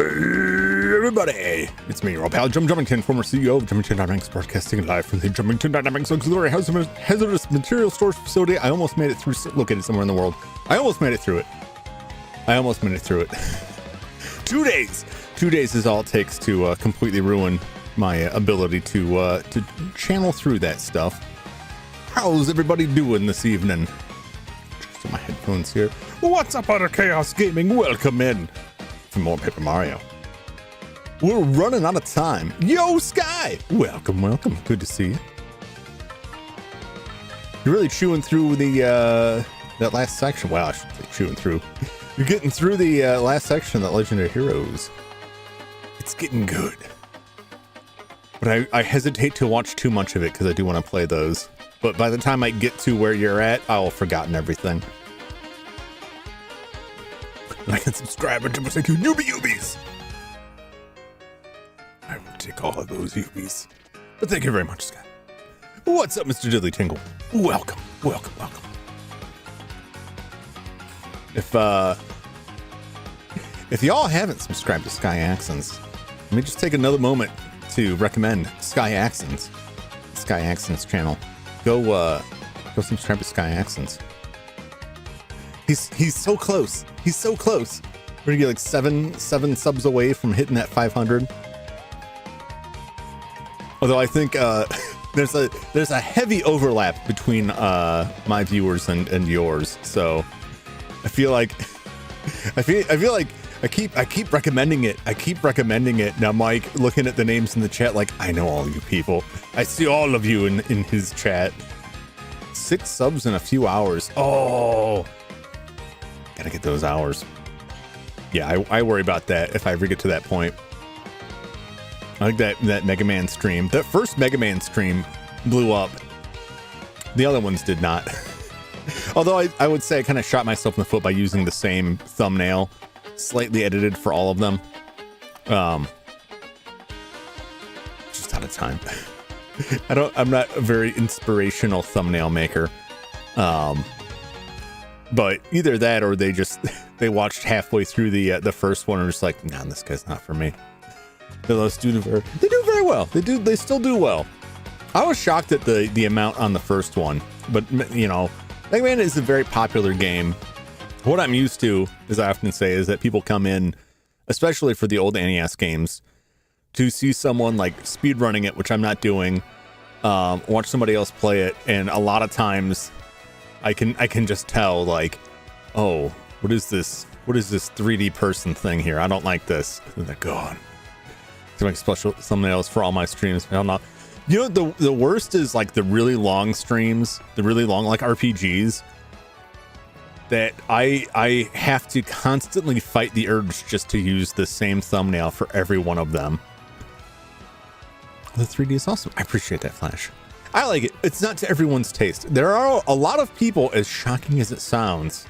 Hey everybody, it's me, your old pal Jum Jumington, former CEO of Jumington Dynamics, broadcasting live from the Jumington Dynamics Auxiliary Hazardous Material Storage Facility. I almost made it through, located somewhere in the world. I almost made it through it. 2 days. 2 days is all it takes to completely ruin my ability to channel through that stuff. How's everybody doing this evening? Just my headphones here. What's up, Utter Chaos Gaming? Welcome in for more Paper Mario. We're running out of time. Yo, Sky! Welcome. Good to see you. You're really chewing through the that last section. Well, I should say chewing through. You're getting through the last section of that Legendary Heroes. It's getting good. But I hesitate to watch too much of it because I do want to play those. But by the time I get to where you're at, I'll have forgotten everything. Like and subscribe and thank you, newbies. I will take all of those newbies. But thank you very much, Scott. What's up, Mr. Diddly Tingle? Welcome. If y'all haven't subscribed to Sky Accents, let me just take another moment to recommend Sky Accents channel. Go subscribe to Sky Accents. He's so close. We're gonna get like seven subs away from hitting that 500. Although I think there's a heavy overlap between my viewers and yours. So I feel like I keep recommending it. Now Mike looking at the names in the chat like, I know all you people. I see all of you in his chat. 6 subs in a few hours. Oh, gotta get those hours. Yeah, I worry about that if I ever get to that point. I like that Mega Man stream. That first Mega Man stream blew up. The other ones did not. Although I would say I kind of shot myself in the foot by using the same thumbnail, slightly edited for all of them. Just out of time. I'm not a very inspirational thumbnail maker. But either that or they watched halfway through the first one and were just like, nah, this guy's not for me. They do very well. They still do well. I was shocked at the amount on the first one, but you know, Mega Man is a very popular game. What I'm used to, as I often say, is that people come in, especially for the old NES games, to see someone like speedrunning it, which I'm not doing, watch somebody else play it, and a lot of times I can just tell like, oh, what is this 3D person thing here? I don't like this. And they're gone. To make special thumbnails for all my streams. I don't know. You know, the worst is like the really long streams, the really long like RPGs, that I have to constantly fight the urge just to use the same thumbnail for every one of them. The 3D is awesome. I appreciate that, Flash. I like it. It's not to everyone's taste. There are a lot of people, as shocking as it sounds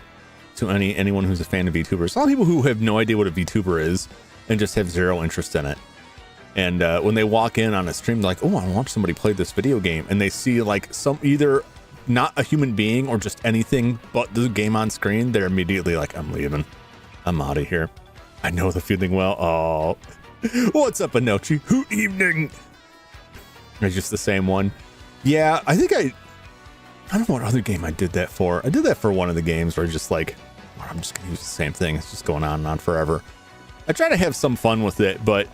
to anyone who's a fan of VTubers, a lot of people who have no idea what a VTuber is and just have zero interest in it. And when they walk in on a stream, they're like, oh, I want to watch somebody play this video game. And they see like some either not a human being or just anything but the game on screen. They're immediately like, I'm leaving. I'm out of here. I know the feeling well. Oh, what's up, Anochi? Who evening? It's just the same one. Yeah, I think I don't know what other game I did that for. I did that for one of the games where just like, I'm just going to use the same thing. It's just going on and on forever. I try to have some fun with it, but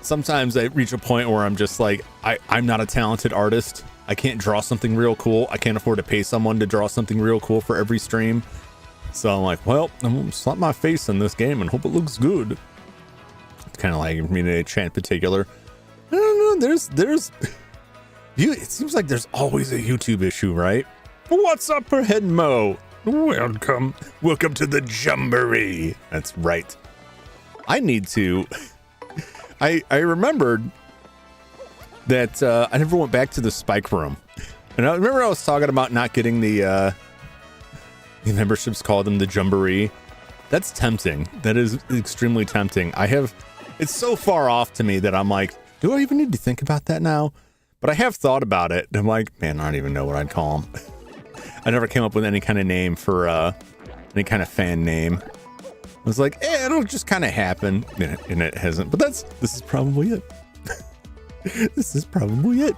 sometimes I reach a point where I'm just like, I'm not a talented artist. I can't draw something real cool. I can't afford to pay someone to draw something real cool for every stream. So I'm like, well, I'm going to slap my face in this game and hope it looks good. It's kind of like me to chat in particular. I don't know. It seems like there's always a YouTube issue, right? What's up, Perhead Mo? Welcome to the Jumboree. That's right. I need to. I remembered that I never went back to the Spike Room, and I remember I was talking about not getting the memberships, called them the Jumboree. That's tempting. That is extremely tempting. It's so far off to me that I'm like, do I even need to think about that now? But I have thought about it. I'm like, man, I don't even know what I'd call them. I never came up with any kind of name for any kind of fan name. I was like, it'll just kind of happen, and it hasn't. But this is probably it. This is probably it.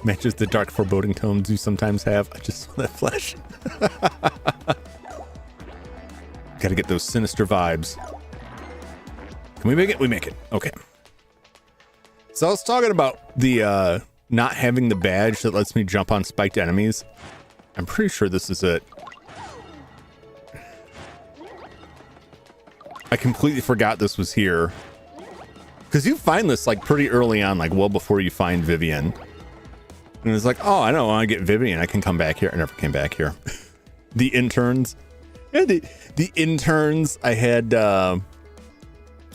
Matches the dark foreboding tones you sometimes have. I just saw that flash. Gotta get those sinister vibes. Can we make it? We make it. Okay. So I was talking about the not having the badge that lets me jump on spiked enemies. I'm pretty sure this is it. I completely forgot this was here. Because you find this like pretty early on, like well before you find Vivian. And it's like, oh, I don't want to get Vivian. I can come back here. I never came back here. The interns. Yeah, the interns, I had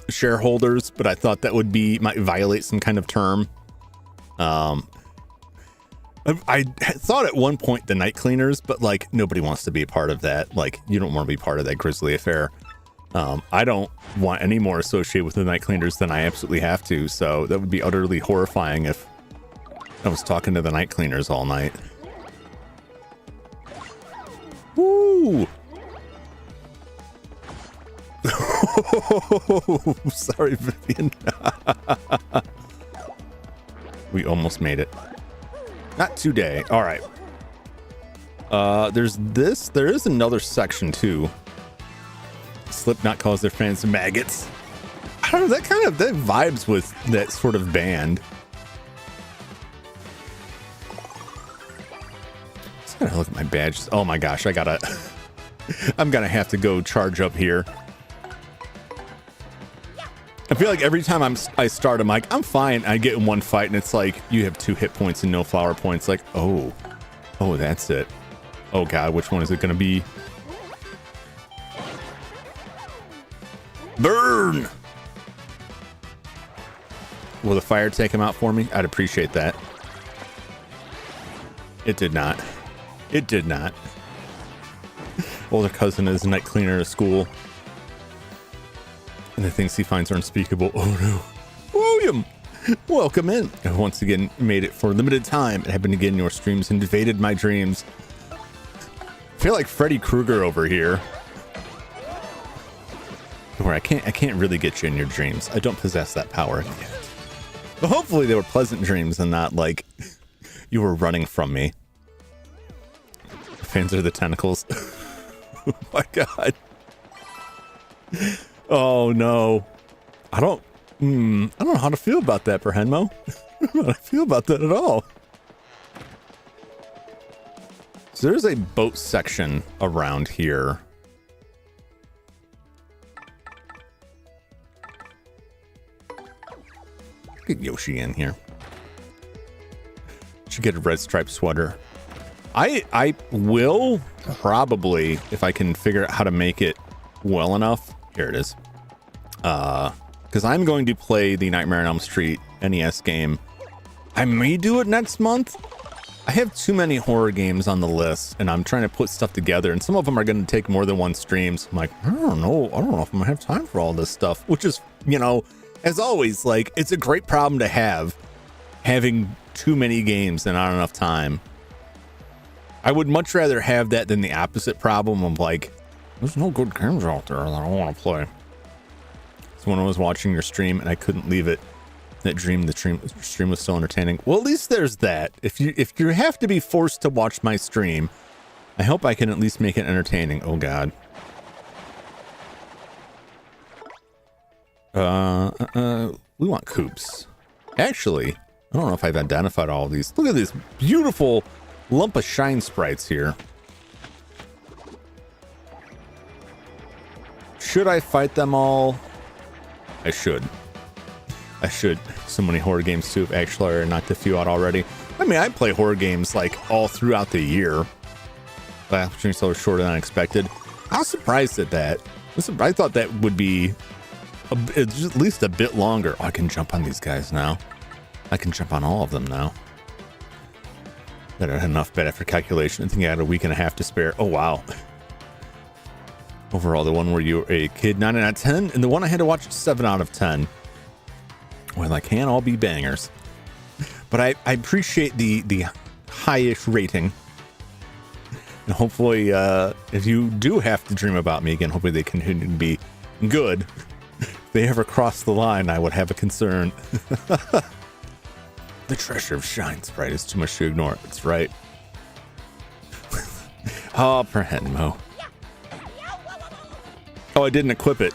shareholders, but I thought that might violate some kind of term. I thought at one point the night cleaners, but like nobody wants to be a part of that. Like you don't want to be part of that grisly affair. I don't want any more associated with the night cleaners than I absolutely have to. So that would be utterly horrifying if I was talking to the night cleaners all night. Woo! Sorry, Vivian. We almost made it. Not today. All right. There's this. There is another section too. Slipknot calls their fans maggots. I don't know. That vibes with that sort of band. Just gotta look at my badges. Oh my gosh, I'm gonna have to go charge up here. I feel like every time I start, I'm like, I'm fine. I get in one fight and it's like, you have 2 hit points and no flower points. Like, oh, that's it. Oh God, which one is it going to be? Burn! Will the fire take him out for me? I'd appreciate that. It did not. It did not. Older cousin is a night cleaner at school. And the things he finds are unspeakable. Oh no. William! Welcome in. I once again made it for a limited time. It happened again. Your streams invaded my dreams. I feel like Freddy Krueger over here. Where I can't really get you in your dreams. I don't possess that power yet. But hopefully they were pleasant dreams and not like you were running from me. Fans are the tentacles. Oh my God. Oh no. I don't know how to feel about that, Perhenmo. I don't know how to feel about that at all. So there's a boat section around here. Get Yoshi in here. Should get a red striped sweater. I will probably, if I can figure out how to make it well enough. Here it is. Because I'm going to play the Nightmare on Elm Street NES game. I may do it next month. I have too many horror games on the list, and I'm trying to put stuff together, and some of them are going to take more than one stream. So I'm like, I don't know if I'm going to have time for all this stuff, which is, as always, like, it's a great problem to have, having too many games and not enough time. I would much rather have that than the opposite problem of like, there's no good games out there that I want to play. So when I was watching your stream and I couldn't leave it, the stream was still entertaining. Well, at least there's that. If you have to be forced to watch my stream, I hope I can at least make it entertaining. Oh God. We want coops. Actually, I don't know if I've identified all of these. Look at this beautiful lump of shine sprites here. Should I fight them all? I should. So many horror games too. Actually, I knocked a few out already. I mean, I play horror games like all throughout the year. But opportunities are shorter than I expected. I was surprised at that. I thought that would be at least a bit longer. Oh, I can jump on these guys now. I can jump on all of them now. That had enough bet after calculation. I think I had a week and a half to spare. Oh, wow. Overall, the one where you were a kid, 9 out of 10, and the one I had to watch, 7 out of 10. Well, I can't all be bangers. But I appreciate the high-ish rating. And hopefully, if you do have to dream about me again, hopefully they continue to be Good. If they ever cross the line, I would have a concern. The treasure of Shine Sprite is too much to ignore. That's right. Oh, per Henmo. Oh, I didn't equip it.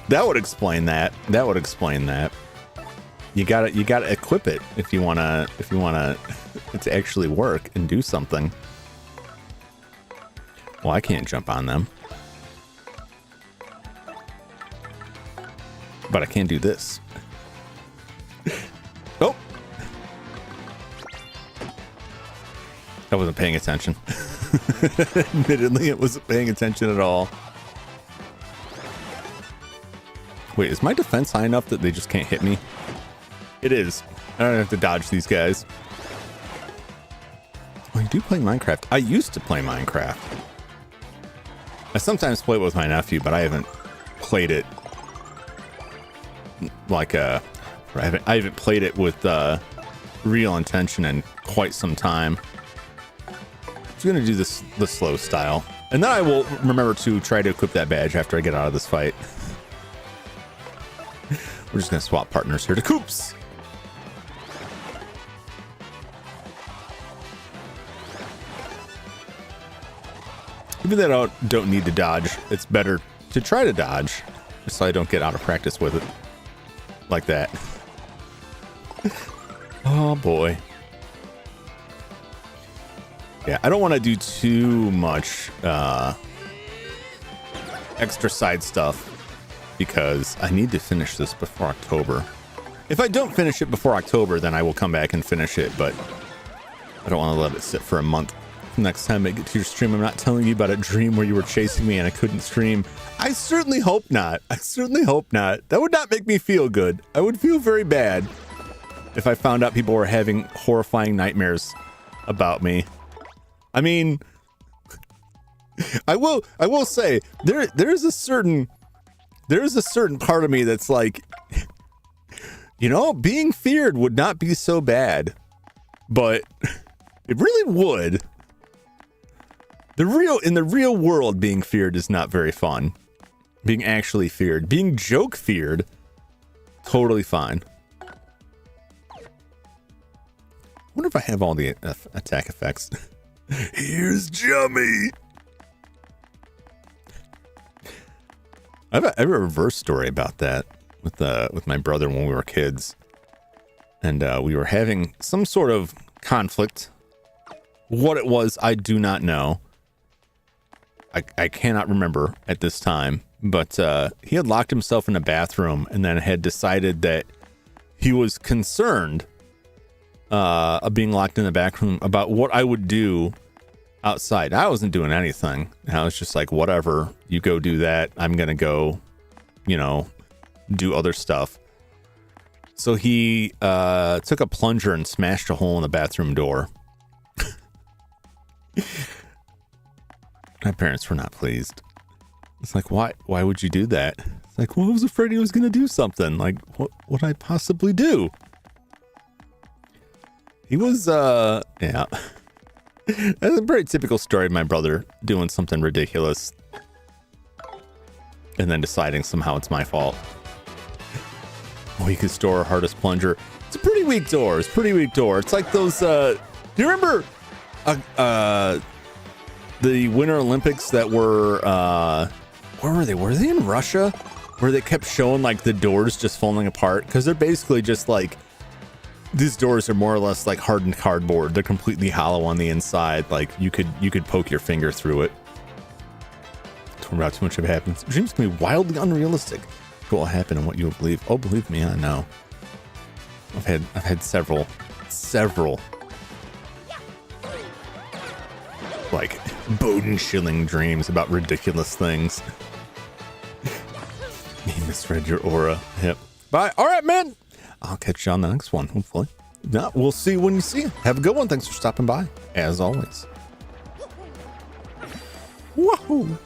That would explain that. That would explain that. You gotta equip it if you wanna it to actually work and do something. Well, I can't jump on them. But I can do this. Oh! I wasn't paying attention. Admittedly, it wasn't paying attention at all. Wait, is my defense high enough that they just can't hit me? It is. I don't have to dodge these guys. Oh, you do play Minecraft. I used to play Minecraft. I sometimes play it with my nephew, but I haven't played it like I haven't played it with real intention in quite some time. I'm gonna do this the slow style, and then I will remember to try to equip that badge after I get out of this fight. We're just gonna swap partners here to Coops. Even though I don't need to dodge, it's better to try to dodge, just so I don't get out of practice with it. Like that. Oh boy. Yeah, I don't want to do too much extra side stuff because I need to finish this before October. If I don't finish it before October, then I will come back and finish it, but I don't want to let it sit for a month. Next time I get to your stream, I'm not telling you about a dream where you were chasing me and I couldn't stream. I certainly hope not. I certainly hope not. That would not make me feel good. I would feel very bad if I found out people were having horrifying nightmares about me. I mean, I will say there's a certain part of me that's like, you know, being feared would not be so bad, but it really would. In the real world, being feared is not very fun. Being actually feared, being joke feared, totally fine. I wonder if I have all the attack effects. Here's Jummy. I have a reverse story about that with my brother when we were kids, and we were having some sort of conflict. What it was, I do not know. I cannot remember at this time, but he had locked himself in a bathroom and then had decided that he was concerned of being locked in the back room about what I would do outside. I wasn't doing anything. I was just like, whatever, you go do that. I'm going to go, do other stuff. So he took a plunger and smashed a hole in the bathroom door. My parents were not pleased. It's like, why would you do that? It's like, well, I was afraid he was going to do something. Like, what would I possibly do? He was, yeah. That's a very typical story of my brother doing something ridiculous and then deciding somehow it's my fault. Weakest door, hardest plunger. It's a pretty weak door. It's a pretty weak door. It's like those, do you remember, the Winter Olympics that were, where were they? Were they in Russia? Where they kept showing like the doors just falling apart? Because they're basically just like, these doors are more or less like hardened cardboard. They're completely hollow on the inside. Like you could poke your finger through it. Don't about too much of it happens. Dreams can be wildly unrealistic. What will happen and what you'll believe. Oh, believe me, I know. I've had several like bone-chilling dreams about ridiculous things. You misread your aura. Yep. Bye. All right, man. I'll catch you on the next one, hopefully. No, we'll see you when you see you. Have a good one. Thanks for stopping by, as always. Wahoo!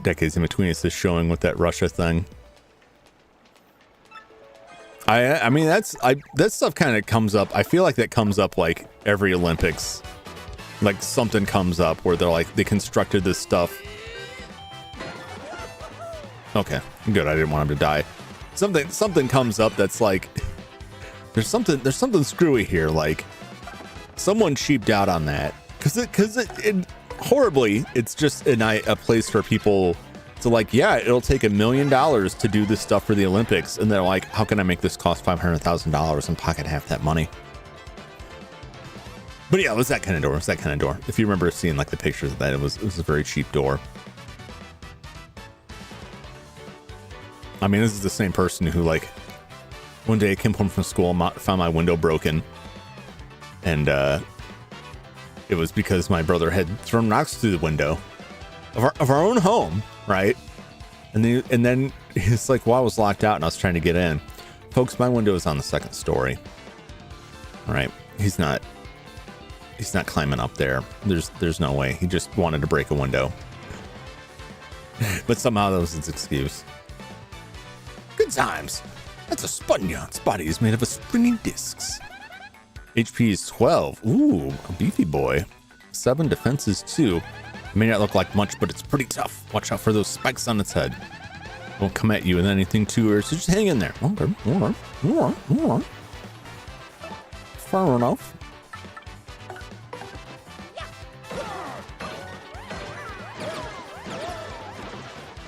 Decades in between us is showing with that Russia thing. I mean, that stuff kind of comes up. I feel like that comes up like every Olympics. Like something comes up where they're like, they constructed this stuff. Okay, good. I didn't want him to die. Something comes up that's like, there's something screwy here. Like someone cheaped out on that because it horribly, it's just a place for people to like, yeah, it'll take $1 million to do this stuff for the Olympics. And they're like, how can I make this cost $500,000 and pocket half that money? But yeah, it was that kind of door. If you remember seeing like the pictures of that, it was a very cheap door. I mean, this is the same person who like one day I came home from school, found my window broken. And it was because my brother had thrown rocks through the window of our own home, right? And then it's like, well, I was locked out and I was trying to get in. Folks, my window is on the second story. All right. He's not climbing up there. There's no way. He just wanted to break a window. But somehow that was his excuse. Good times. That's a Spunyon. Spotty is made of a springy discs. HP is 12. Ooh, a beefy boy. 7 defenses 2. It may not look like much, but it's pretty tough. Watch out for those spikes on its head. Won't come at you with anything too early, so just hang in there. Okay. All right. Fair enough.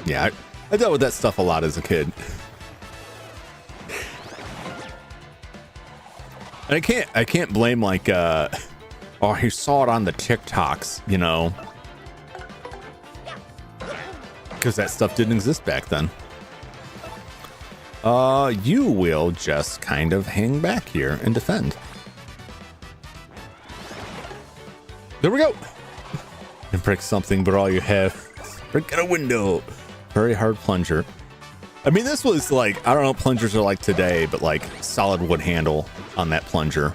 Yeah, I dealt with that stuff a lot as a kid. And I can't blame like oh, he saw it on the TikToks, you know, because that stuff didn't exist back then. You will just kind of hang back here and defend. There we go. And break something, but all you have, break out a window. Very hard plunger. I mean, this was like, I don't know what plungers are like today, but like solid wood handle on that plunger.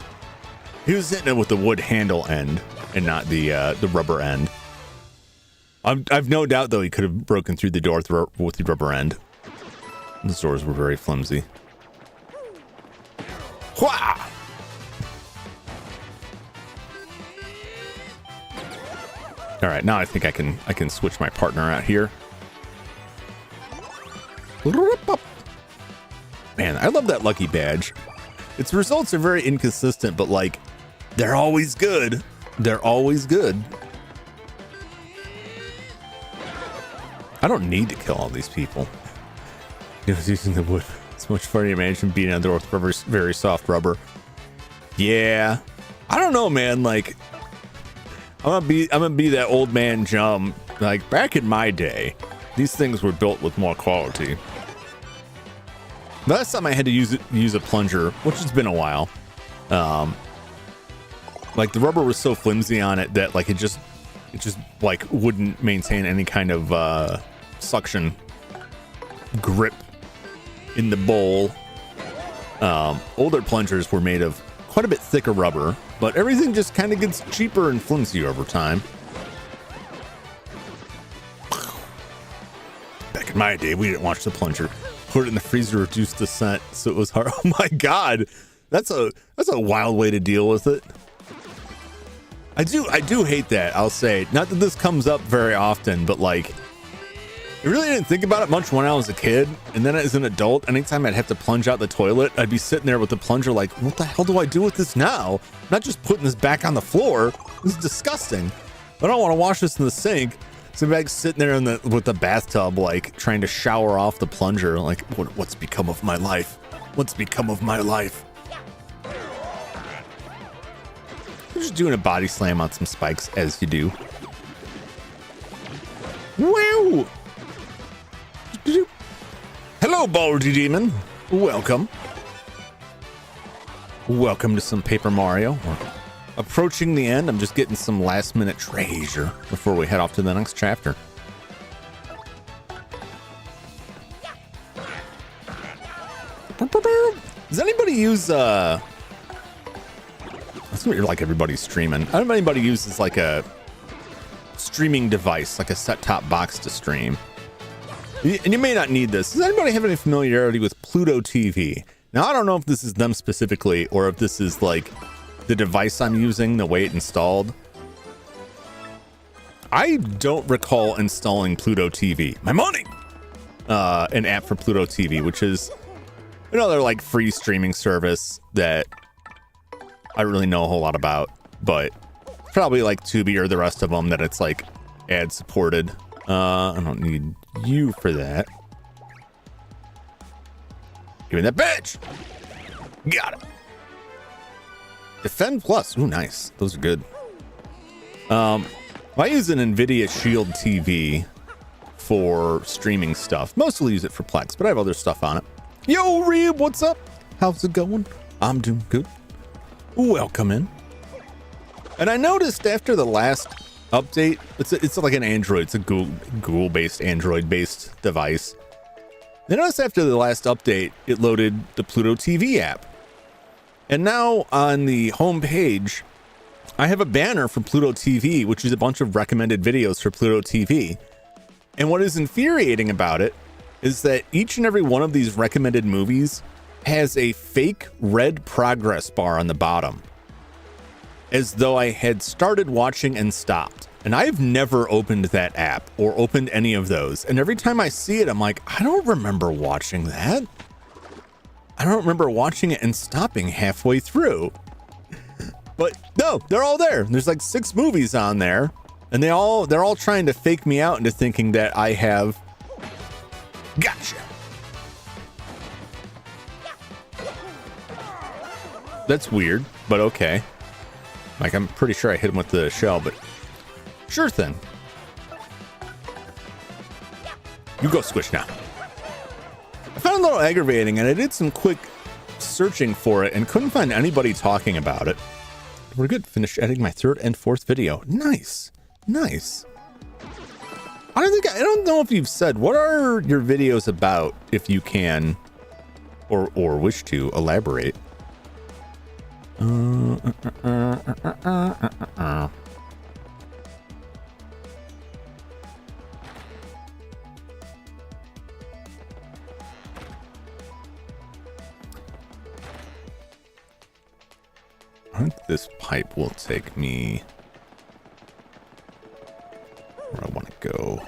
He was hitting it with the wood handle end and not the rubber end. I've no doubt though he could have broken through the door with the rubber end. The doors were very flimsy. Wah! All right, now I think I can switch my partner out here. Man, I love that lucky badge. Its results are very inconsistent, but like, they're always good. They're always good. I don't need to kill all these people. He was using the wood. It's much funny to imagine being on the with rubber, very soft rubber. Yeah, I don't know, man. Like, I'm gonna be that old man Jum. Like back in my day, these things were built with more quality. Last time I had to use a plunger, which has been a while. Like the rubber was so flimsy on it that like it just like wouldn't maintain any kind of suction grip in the bowl. Older plungers were made of quite a bit thicker rubber, but everything just kind of gets cheaper and flimsier over time. Back in my day, we didn't watch the plunger. Put it in the freezer to reduce the scent, so it was hard. Oh my god, that's a wild way to deal with it. I do hate that. I'll say, not that this comes up very often, but like, I really didn't think about it much when I was a kid, and then as an adult, anytime I'd have to plunge out the toilet, I'd be sitting there with the plunger like, what the hell do I do with this now? I'm not just putting this back on the floor. This is disgusting. I don't want to wash this in the sink. So I'm like sitting there with the bathtub, like trying to shower off the plunger. Like, what's become of my life? What's become of my life? I'm just doing a body slam on some spikes, as you do. Wow! Hello, Baldy Demon. Welcome. Welcome to some Paper Mario. We're approaching the end. I'm just getting some last minute treasure before we head off to the next chapter. Does anybody use that's gonna be like everybody's streaming. I don't know if anybody uses like a streaming device, like a set-top box to stream. And you may not need this. Does anybody have any familiarity with Pluto TV? Now, I don't know if this is them specifically or if this is like the device I'm using, the way it installed. I don't recall installing Pluto TV. My money! An app for Pluto TV, which is another like free streaming service that I don't really know a whole lot about, but probably like Tubi or the rest of them that it's like ad supported. I don't need you for that. Give me that bitch! Got it. Defend Plus. Ooh, nice. Those are good. I use an NVIDIA Shield TV for streaming stuff. Mostly use it for Plex, but I have other stuff on it. Yo, Reeb, what's up? How's it going? I'm doing good. Welcome in. And I noticed after the last update, it's like an Android. It's a Google-based, Android-based device. I noticed after the last update, it loaded the Pluto TV app. And now on the home page, I have a banner for Pluto TV, which is a bunch of recommended videos for Pluto TV. And what is infuriating about it is that each and every one of these recommended movies has a fake red progress bar on the bottom, as though I had started watching and stopped. And I've never opened that app or opened any of those. And every time I see it, I'm like, I don't remember watching that. I don't remember watching it and stopping halfway through. But no, they're all there. There's like 6 movies on there, and they're all trying to fake me out into thinking that I have gotcha. That's weird, but okay. Like, I'm pretty sure I hit him with the shell, but sure thing. You go squish now. I found it a little aggravating, and I did some quick searching for it and couldn't find anybody talking about it. We're good. Finished editing my 3rd and 4th video. Nice. Nice. I don't know if you've said, what are your videos about, if you can, or wish to elaborate. I think this pipe will take me where I want to go.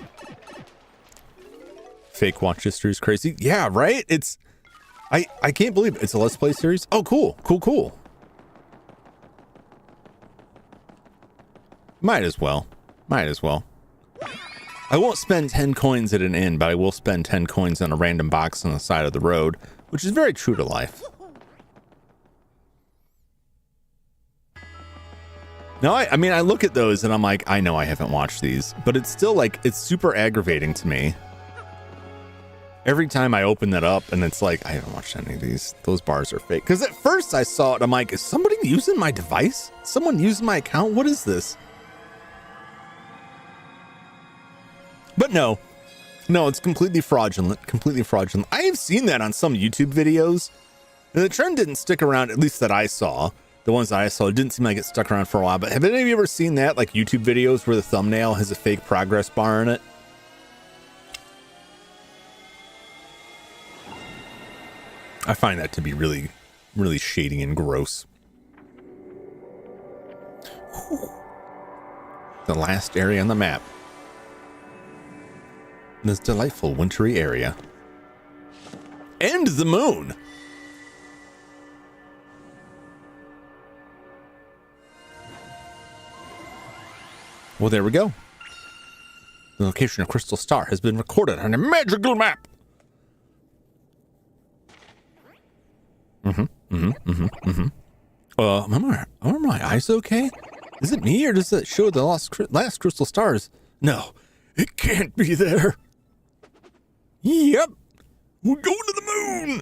Fake watch history is crazy. Yeah, right? I can't believe it. It's a Let's Play series. Oh, cool. Cool. Might as well. I won't spend 10 coins at an inn, but I will spend 10 coins on a random box on the side of the road, which is very true to life. No, I mean, I look at those and I'm like, I know I haven't watched these, but it's still like, it's super aggravating to me. Every time I open that up and it's like, I haven't watched any of these. Those bars are fake. Because at first I saw it, I'm like, is somebody using my device? Someone using my account? What is this? But no, it's completely fraudulent. I have seen that on some YouTube videos. And the trend didn't stick around, at least that I saw. The ones that I saw, it didn't seem like it stuck around for a while. But have any of you ever seen that? Like YouTube videos where the thumbnail has a fake progress bar in it? I find that to be really, really shady and gross. Whew. The last area on the map. This delightful wintry area. And the moon. Well, there we go. The location of Crystal Star has been recorded on a magical map. Are my eyes okay? Is it me, or does it show the last crystal stars? No, it can't be there. Yep, we're going to the moon.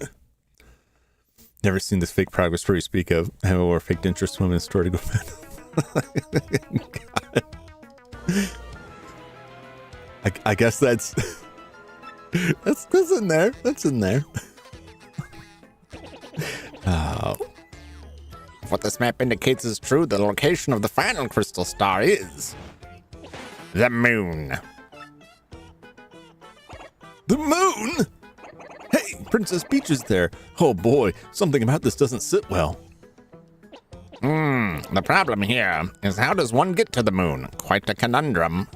Never seen this fake progress story you speak of. Or fake interest swim in a story to go bed. I guess that's in there. That's in there. What this map indicates is true. The location of the final crystal star is the moon. The moon? Hey, Princess Peach is there. Oh boy, something about this doesn't sit well. The problem here is, how does one get to the moon? Quite a conundrum.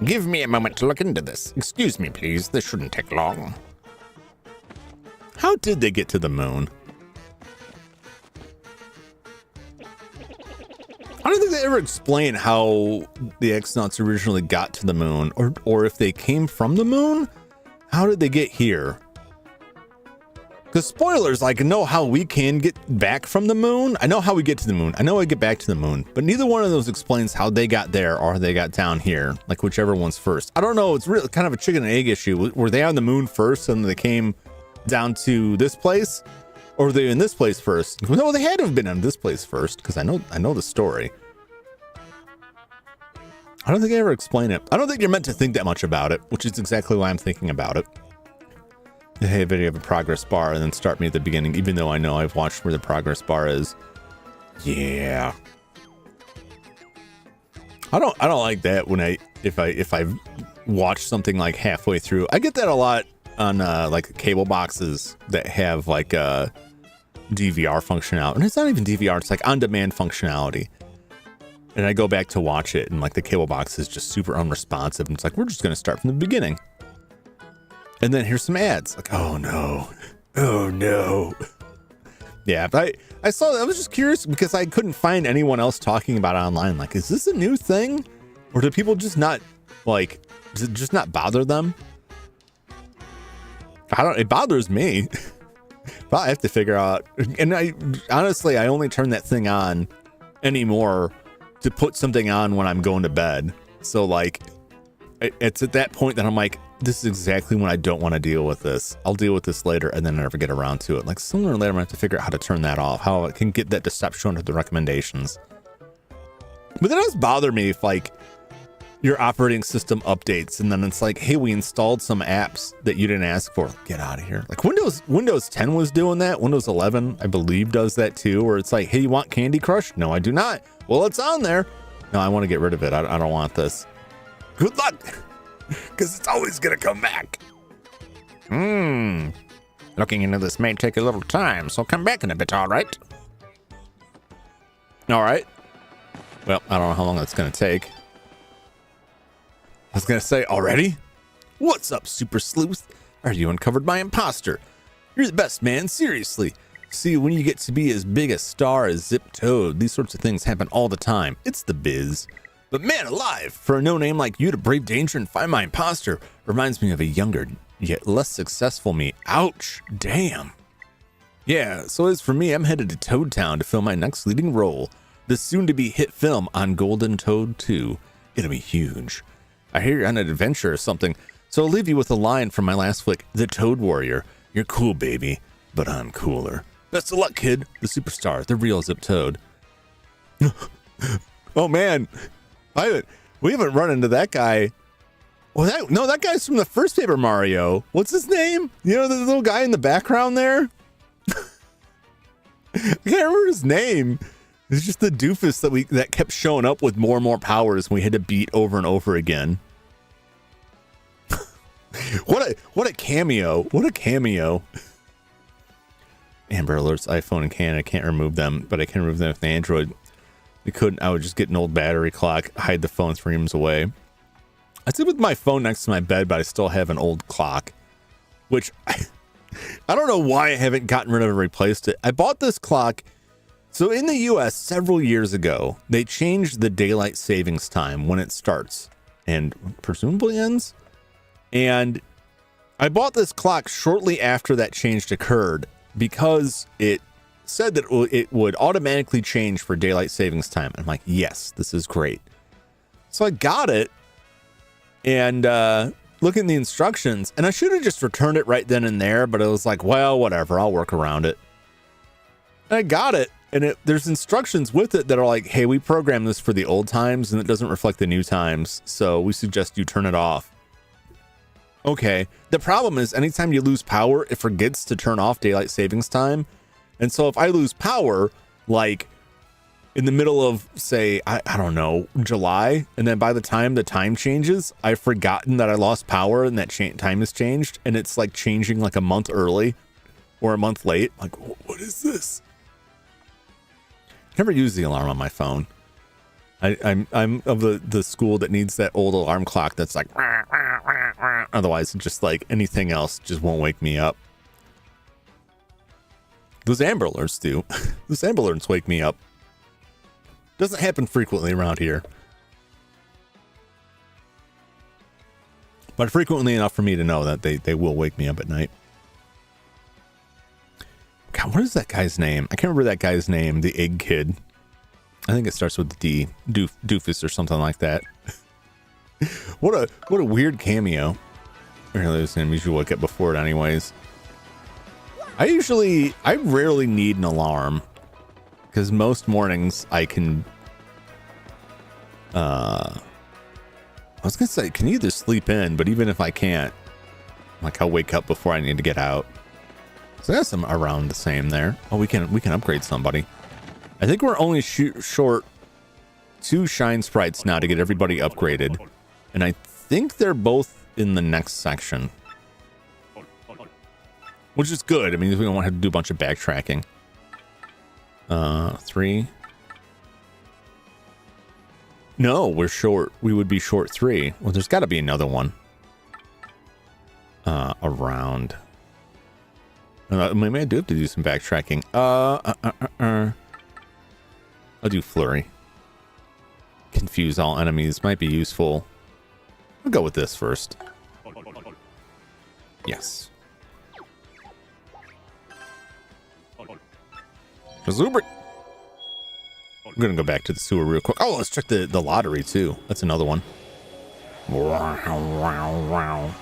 Give me a moment to look into this. Excuse me, please. This shouldn't take long. How did they get to the moon? I don't think they ever explain how the astronauts originally got to the moon, or if they came from the moon. How did they get here? Because spoilers, like, I know how we can get back from the moon. I know how we get to the moon. I know I get back to the moon, but neither one of those explains how they got there or they got down here, like whichever one's first. I don't know. It's really kind of a chicken and egg issue. Were they on the moon first and they came down to this place, or were they in this place first? No, they had to have been in this place first, because I know the story. I don't think I ever explain it. I don't think you're meant to think that much about it, which is exactly why I'm thinking about it. Hey, video of a progress bar and then start me at the beginning, even though I know I've watched where the progress bar is. Yeah. I don't like that when if I watch something like halfway through. I get that a lot on like cable boxes that have like DVR functionality. And it's not even DVR, it's like on-demand functionality. And I go back to watch it and like the cable box is just super unresponsive. And it's like, we're just going to start from the beginning. And then here's some ads. Like, oh no. Oh no. Yeah, but I saw that. I was just curious because I couldn't find anyone else talking about it online. Like, is this a new thing? Or do people just not, like, does it just not bother them? It bothers me. But I have to figure out. And I only turn that thing on anymore to put something on when I'm going to bed. So like, it's at that point that I'm like, this is exactly when I don't want to deal with this. I'll deal with this later, and then I never get around to it. Like sooner or later, I'm gonna have to figure out how to turn that off, how I can get that to stop showing up the recommendations. But that does bother me if like your operating system updates, and then it's like, hey, we installed some apps that you didn't ask for. Get out of here. Like Windows 10 was doing that. Windows 11, I believe, does that too. Where it's like, hey, you want Candy Crush? No, I do not. Well, it's on there. No, I want to get rid of it. I don't want this. Good luck. Because it's always going to come back. Looking into this may take a little time, so come back in a bit, all right? All right. Well, I don't know how long that's going to take. I was going to say, already? What's up, Super Sleuth? Are you uncovered my imposter? You're the best, man. Seriously. See, when you get to be as big a star as Zip Toad, these sorts of things happen all the time. It's the biz. But man alive, for a no-name like you to brave danger and find my imposter reminds me of a younger, yet less successful me. Ouch. Damn. Yeah, so as for me, I'm headed to Toad Town to film my next leading role. The soon-to-be hit film on Golden Toad 2. It'll be huge. I hear you're on an adventure or something, so I'll leave you with a line from my last flick, The Toad Warrior. You're cool, baby, but I'm cooler. Best of luck, kid. The superstar, the real Zip Toad. Oh, man. We haven't run into that guy. Well, that guy's from the first Paper Mario. What's his name? You know, the little guy in the background there? I can't remember his name. It's just the doofus that kept showing up with more and more powers we had to beat over and over again. What a cameo. What a cameo. Amber Alerts, iPhone and Canon. I can't remove them, but I can remove them with the Android. I would just get an old battery clock, hide the phone 3 rooms away. I sit with my phone next to my bed, but I still have an old clock, which I don't know why I haven't gotten rid of and replaced it. I bought this clock. So in the US several years ago, they changed the daylight savings time when it starts and presumably ends. And I bought this clock shortly after that change occurred because it said that it would automatically change for daylight savings time. I'm like, yes, this is great. So I got it and look at the instructions, and I should have just returned it right then and there, but it was like, well, whatever, I'll work around it. And I got it, and there's instructions with it that are like, hey, we programmed this for the old times and it doesn't reflect the new times, so we suggest you turn it off. Okay, the problem is anytime you lose power, it forgets to turn off daylight savings time. And so if I lose power, like in the middle of, say, I don't know, July, and then by the time the time changes, I've forgotten that I lost power and that time has changed, and it's like changing like a month early or a month late. Like, what is this? I never use the alarm on my phone. I'm of the school that needs that old alarm clock that's like, "Wah, wah, wah, wah." Otherwise, just like anything else just won't wake me up. Those Amber Alerts do. Those Amber Alerts wake me up. Doesn't happen frequently around here, but frequently enough for me to know that they will wake me up at night. God, what is that guy's name? I can't remember that guy's name. The egg kid. I think it starts with the D. Doofus or something like that. What a weird cameo. Really, this name usually wake up before it anyways. I rarely need an alarm because most mornings I can. I was gonna say can either sleep in, but even if I can't, like I'll wake up before I need to get out. So that's some around the same there. Oh, we can upgrade somebody. I think we're only short 2 shine sprites now to get everybody upgraded, and I think they're both in the next section, which is good. I mean, we don't want to have to do a bunch of backtracking. 3. No, we're short. We would be short 3. Well, there's got to be another one around. Maybe I do have to do some backtracking. I'll do flurry. Confuse all enemies might be useful. I'll go with this first. Yes. Zuber. I'm gonna go back to the sewer real quick. Oh, let's check the lottery too. That's another one. Wow.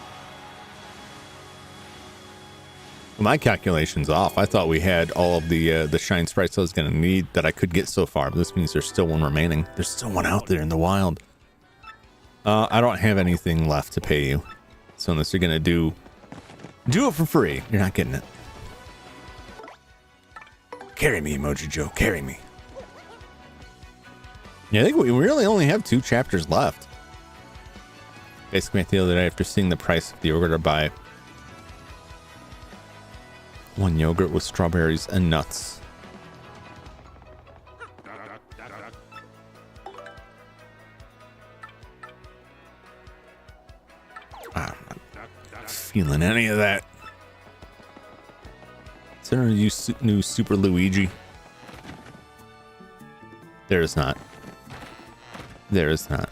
My calculation's off. I thought we had all of the shine sprites I was going to need that I could get so far, but this means there's still one remaining. There's still one out there in the wild. I don't have anything left to pay you, so unless you're going to do it for free, you're not getting it. Carry me, Emoji Joe. Carry me. Yeah, I think we really only have 2 chapters left. Basically, the other day after seeing the price of the yogurt, I buy 1 yogurt with strawberries and nuts. I'm not feeling any of that. Is there a new Super Luigi? There is not. There is not.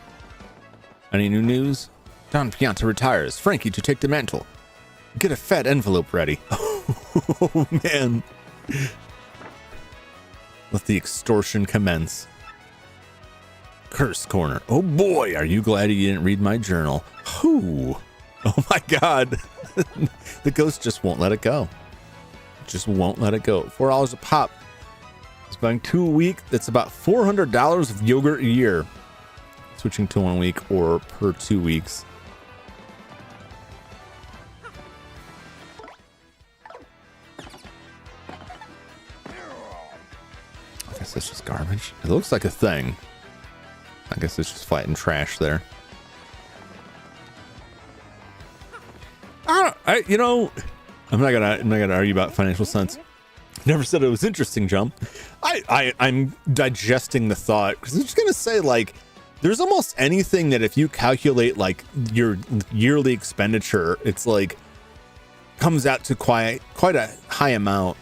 Any new news? Don Pianta retires. Frankie to take the mantle. Get a fat envelope ready. Oh, man. Let the extortion commence. Curse corner. Oh, boy. Are you glad you didn't read my journal? Whoo. Oh, my God. The ghost just won't let it go. Just won't let it go. $4 a pop. It's buying 2 a week. That's about $400 of yogurt a year. Switching to 1 week or per 2 weeks. I guess it's just garbage. It looks like a thing. I guess it's just flattened trash there. I'm not gonna argue about financial sense. Never said it was interesting, Jump. I'm digesting the thought because I'm just gonna say, like, there's almost anything that if you calculate like your yearly expenditure, it's like comes out to quite a high amount.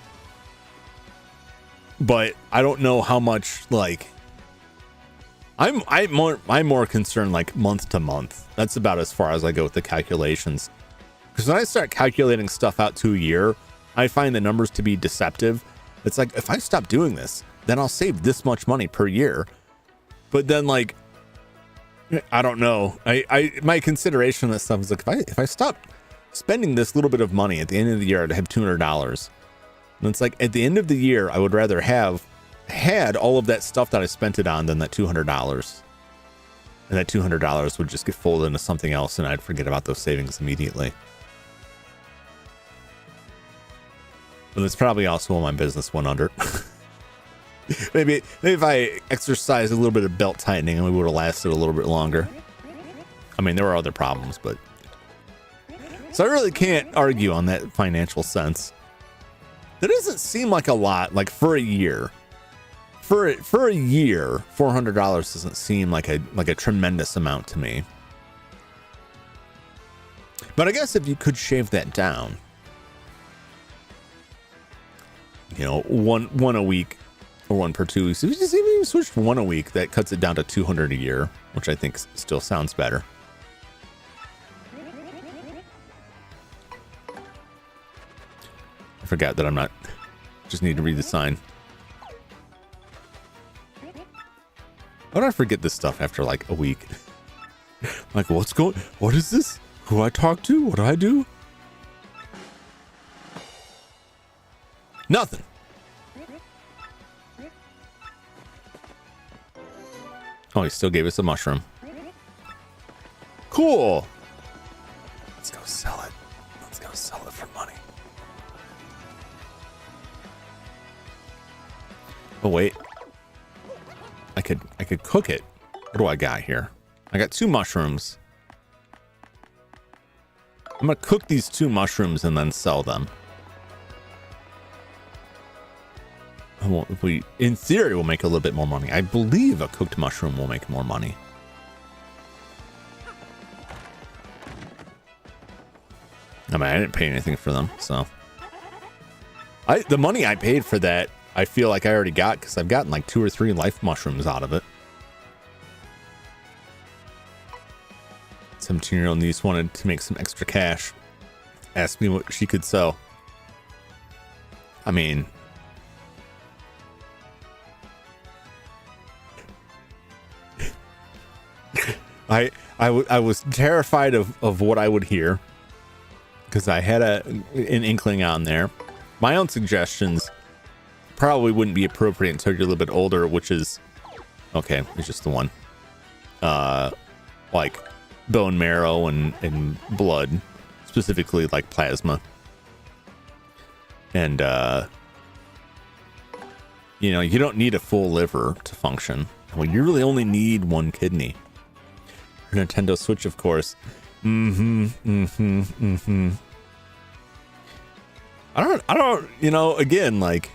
But I don't know how much. Like, I'm more concerned like month to month. That's about as far as I go with the calculations. Because when I start calculating stuff out to a year, I find the numbers to be deceptive. It's like, if I stop doing this, then I'll save this much money per year. But then, like, I don't know. My consideration on this stuff is like, if I stop spending this little bit of money at the end of the year, I'd have $200. And it's like, at the end of the year, I would rather have had all of that stuff that I spent it on than that $200. And that $200 would just get folded into something else, and I'd forget about those savings immediately. But that's probably also when my business went under. maybe if I exercised a little bit of belt tightening, we would have lasted a little bit longer. I mean, there were other problems, but so I really can't argue on that financial sense. That doesn't seem like a lot, like for a year. for a year, $400 doesn't seem like a tremendous amount to me. But I guess if you could shave that down, you know, one a week or one per 2 weeks. If you just even switched one a week, that cuts it down to 200 a year, which I think still sounds better. I forgot that I'm not, just need to read the sign. How do I forget this stuff after like a week? Like, what is this? Who I talk to? What do I do? Nothing. Oh, he still gave us a mushroom. Cool. Let's go sell it. Let's go sell it for money. Oh, wait. I could cook it. What do I got here? I got 2 mushrooms. I'm gonna cook these 2 mushrooms and then sell them. In theory, we'll make a little bit more money. I believe a cooked mushroom will make more money. I mean, I didn't pay anything for them, so the money I paid for that, I feel like I already got because I've gotten like 2 or 3 life mushrooms out of it. 17-year-old niece wanted to make some extra cash. Asked me what she could sell. I mean, I was terrified of what I would hear because I had an inkling on there. My own suggestions probably wouldn't be appropriate until you're a little bit older, which is okay. It's just the one, like bone marrow and blood, specifically like plasma, and you know, you don't need a full liver to function. Well, you really only need 1 kidney. Nintendo Switch, of course. I don't, you know, again, like,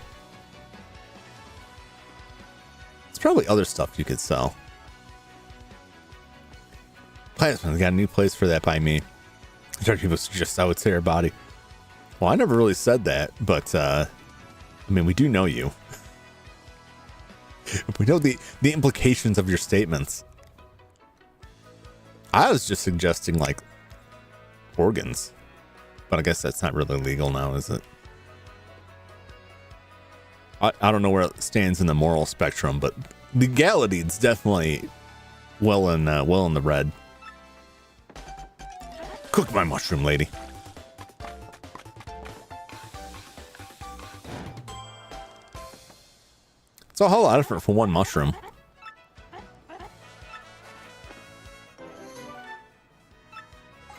it's probably other stuff you could sell. Plasma got a new place for that by me. People suggest I would say her body. Well, I never really said that, but I mean, we do know you. We know the implications of your statements. I was just suggesting like organs, but I guess that's not really legal now, is it? I don't know where it stands in the moral spectrum, but legality, it's definitely well in the red. Cook my mushroom, lady. It's a whole lot of effort for 1 mushroom.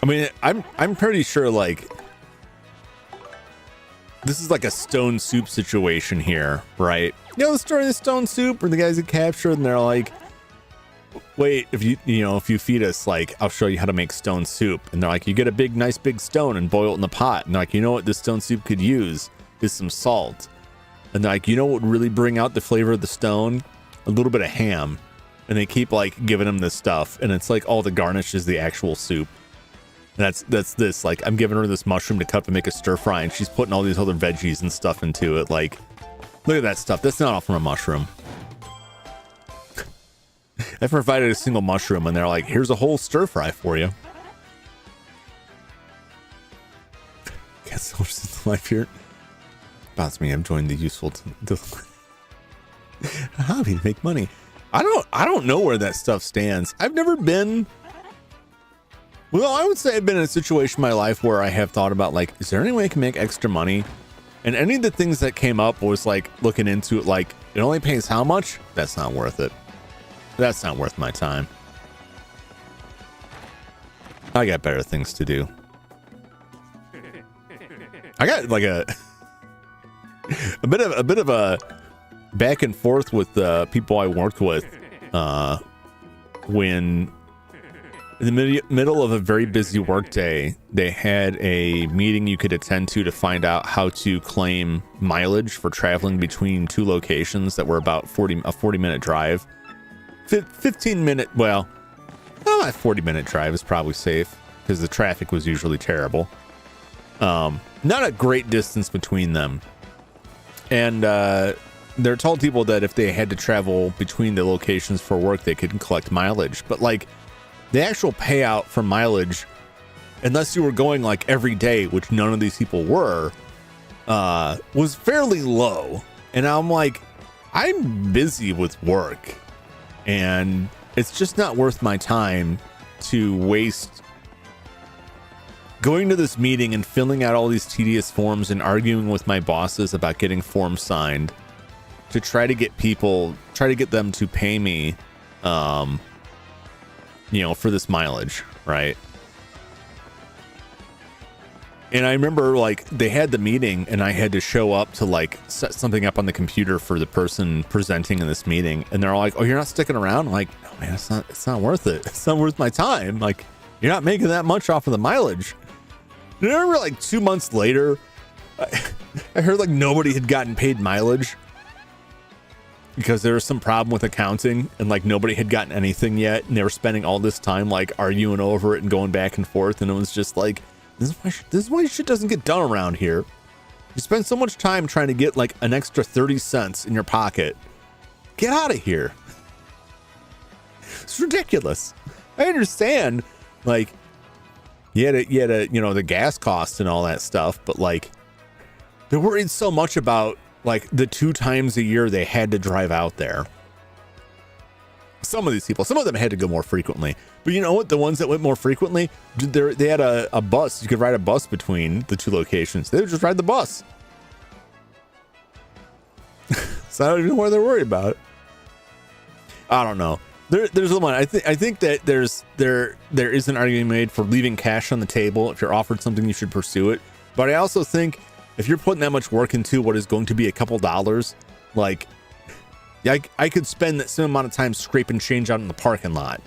I mean, I'm pretty sure like this is like a stone soup situation here, right? You know the story of the stone soup where the guys get captured and they're like, wait, if you feed us, like, I'll show you how to make stone soup. And they're like, you get a nice big stone and boil it in the pot. And they're like, you know what this stone soup could use is some salt. And they're like, you know what would really bring out the flavor of the stone? A little bit of ham. And they keep like giving them this stuff, and it's like all the garnish is the actual soup. That's this, like, I'm giving her this mushroom to cut and make a stir fry, and she's putting all these other veggies and stuff into it. Like, look at that stuff. That's not all from a mushroom. I provided a single mushroom, and they're like, here's a whole stir fry for you. Got so much sense of life here. Bounce me, I've joined the useful hobby to make money. I don't know where that stuff stands. I've never been. Well, I would say I've been in a situation in my life where I have thought about, like, is there any way I can make extra money? And any of the things that came up was like looking into it, like, it only pays how much? That's not worth it. That's not worth my time. I got better things to do. I got like a bit of a back and forth with the people I worked with when In the middle of a very busy workday, they had a meeting you could attend to find out how to claim mileage for traveling between two locations that were about a 40-minute drive. 15-minute, well, a 40-minute drive is probably safe because the traffic was usually terrible. Not a great distance between them. And they're told people that if they had to travel between the locations for work, they could collect mileage. But like, the actual payout for mileage, unless you were going like every day, which none of these people were, was fairly low. And I'm like, I'm busy with work and it's just not worth my time to waste going to this meeting and filling out all these tedious forms and arguing with my bosses about getting forms signed to try to get them to pay me, for this mileage, right? And I remember like they had the meeting and I had to show up to like set something up on the computer for the person presenting in this meeting. And they're all like, "Oh, you're not sticking around?" I'm like, "No, man, it's not worth it. It's not worth my time. Like, you're not making that much off of the mileage." And I remember like 2 months later, I heard like nobody had gotten paid mileage because there was some problem with accounting and like nobody had gotten anything yet. And they were spending all this time like arguing over it and going back and forth. And it was just like, this is why shit doesn't get done around here. You spend so much time trying to get like an extra 30 cents in your pocket. Get out of here. It's ridiculous. I understand like you had the gas costs and all that stuff, but like they're worried so much about like the 2 times a year they had to drive out there. Some of these people, some of them had to go more frequently, but you know what? The ones that went more frequently, they had a bus. You could ride a bus between the 2 locations. They would just ride the bus. So I don't even know what they're worried about. I don't know. There's one. I think that there is an argument made for leaving cash on the table. If you're offered something, you should pursue it. But I also think if you're putting that much work into what is going to be a couple dollars, like I could spend that same amount of time scraping change out in the parking lot,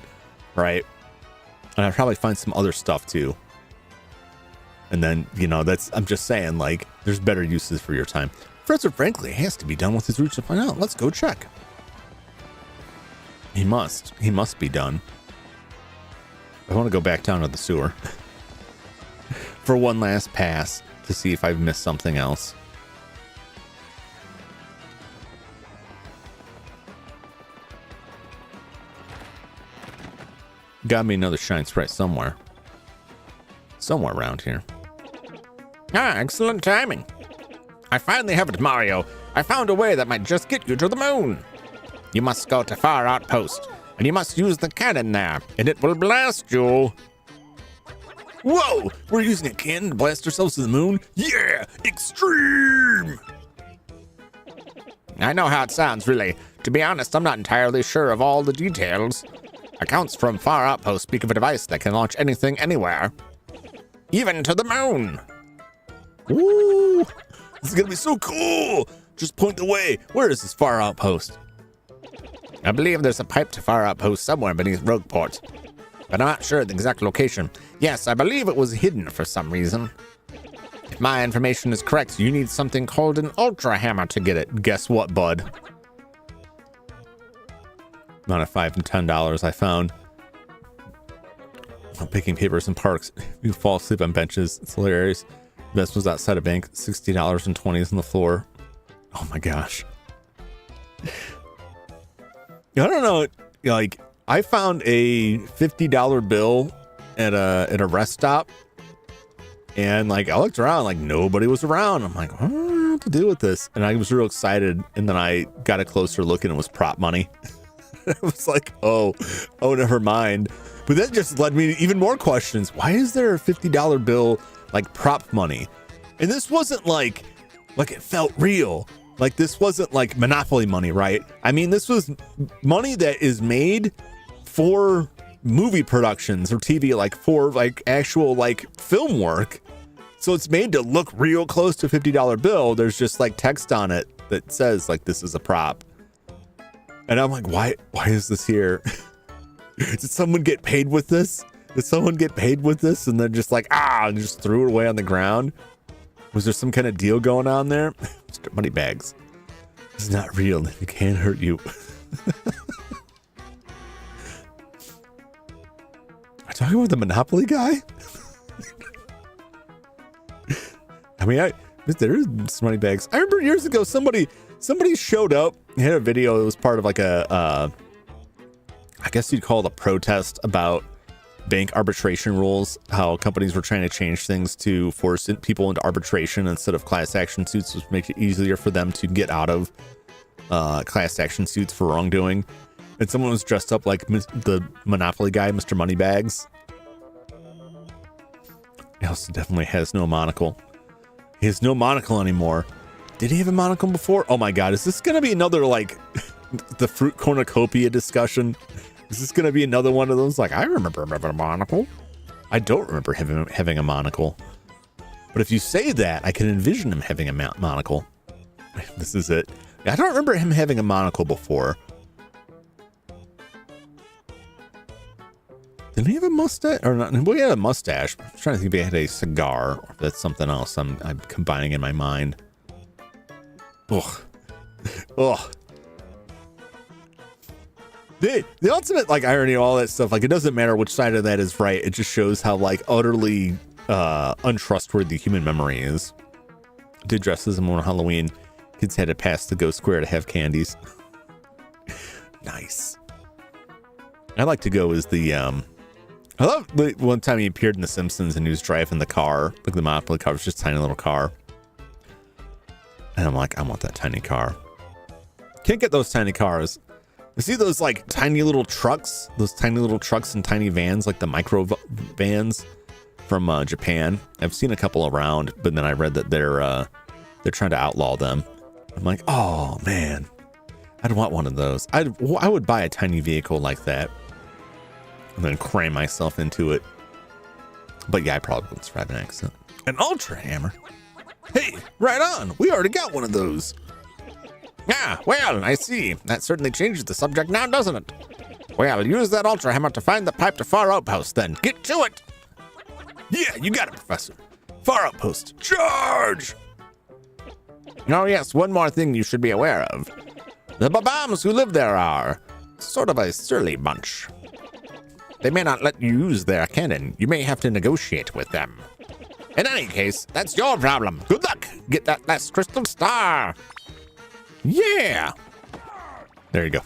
right? And I'd probably find some other stuff too. And then, I'm just saying, like, there's better uses for your time. Professor Frankly has to be done with his routes to find out. Let's go check. He must be done. I want to go back down to the sewer for one last pass to see if I've missed something else. Gotta be another shine sprite somewhere around here. Excellent timing. I finally have it, Mario. I found a way that might just get you to the moon. You must go to Far Outpost, and you must use the cannon there, and it will blast you. Whoa! We're using a cannon to blast ourselves to the moon? Yeah! Extreme! I know how it sounds, really. To be honest, I'm not entirely sure of all the details. Accounts from Far Outpost speak of a device that can launch anything anywhere. Even to the moon. Ooh! This is gonna be so cool! Just point the way. Where is this Far Outpost? I believe there's a pipe to Far Outpost somewhere beneath Rogueport, but I'm not sure of the exact location. Yes, I believe it was hidden for some reason. If my information is correct, you need something called an Ultra Hammer to get it. Guess what, bud? Amount of $5 and $10 I found. I'm picking papers in parks. You fall asleep on benches. It's hilarious. Best was outside a bank. $60 and 20s on the floor. Oh my gosh. I don't know. Like, I found a $50 bill at a rest stop, and like I looked around, like nobody was around. I'm like, I don't know what to do with this, and I was real excited. And then I got a closer look, and it was prop money. I was like, oh, never mind. But that just led me to even more questions. Why is there a $50 bill like prop money? And this wasn't like it felt real. Like this wasn't like Monopoly money, right? I mean, this was money that is made for movie productions or TV, like for like actual like film work. So it's made to look real close to a $50 bill. There's just like text on it that says like this is a prop. And I'm like, why is this here? Did someone get paid with this? Did someone get paid with this and then just like, and just threw it away on the ground? Was there some kind of deal going on there? Mr. Moneybags. This is not real. It can't hurt you. Are you talking about the Monopoly guy? I mean, there is Moneybags. I remember years ago, somebody showed up, had a video. It was part of like I guess you'd call it a protest about bank arbitration rules, how companies were trying to change things to force people into arbitration instead of class action suits, which makes it easier for them to get out of class action suits for wrongdoing. And someone was dressed up like the Monopoly guy, Mr. Moneybags. He also definitely has no monocle. He has no monocle anymore. Did he have a monocle before? Oh my God, is this going to be another like the fruit cornucopia discussion? Is this going to be another one of those? Like, I remember having a monocle. I don't remember having a monocle. But if you say that, I can envision him having a monocle. This is it. I don't remember him having a monocle before. Didn't he have a mustache? Or not? Well, he had a mustache. I'm trying to think if he had a cigar or if that's something else I'm combining in my mind. Ugh. Ugh. The ultimate like irony of all that stuff, like it doesn't matter which side of that is right. It just shows how like utterly untrustworthy human memory is. Did dress as him on Halloween. Kids had to pass the Ghost Square to have candies. Nice. I like to go as the I love one time he appeared in The Simpsons and he was driving the car, like the Monopoly car. It was just a tiny little car. And I'm like, I want that tiny car. Can't get those tiny cars. You see those like tiny little trucks, and tiny vans, like the micro vans from Japan. I've seen a couple around, but then I read that they're trying to outlaw them. I'm like, oh man, I'd want one of those. I would buy a tiny vehicle like that and then cram myself into it. But yeah, I probably wouldn't survive an accident. An Ultra Hammer? Hey, right on. We already got one of those. Ah, well, I see. That certainly changes the subject now, doesn't it? Well, use that Ultra Hammer to find the pipe to Far Outpost, then. Get to it! Yeah, you got it, Professor. Far Outpost, charge! Oh, yes, one more thing you should be aware of. The Babams who live there are sort of a surly bunch. They may not let you use their cannon. You may have to negotiate with them. In any case, that's your problem. Good luck! Get that last crystal star! Yeah! There you go.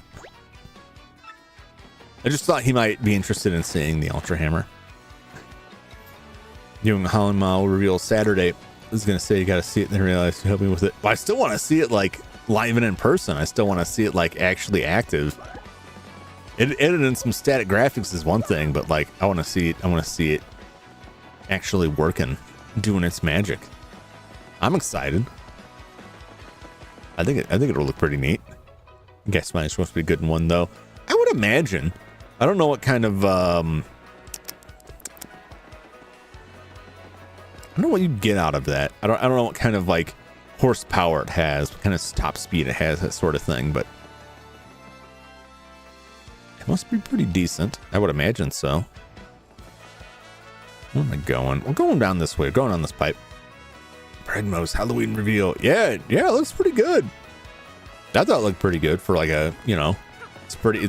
I just thought he might be interested in seeing the Ultra Hammer. Doing Holland Mile reveal Saturday. I was going to say you got to see it and then realize you help me with it. But I still want to see it like live and in person. I still want to see it like actually active. Editing some static graphics is one thing, but like I want to see it actually working, doing its magic. I'm excited. I think it'll look pretty neat. Guess mine's supposed to be a good one though. I would imagine. I don't know what kind of I don't know what you get out of that. I don't know what kind of like horsepower it has, what kind of top speed it has, that sort of thing, but it must be pretty decent. I would imagine so. Where am I going? We're going down this way. We're going on this pipe. Predmo's Halloween reveal. Yeah, it looks pretty good. I thought it looked pretty good for like a, it's pretty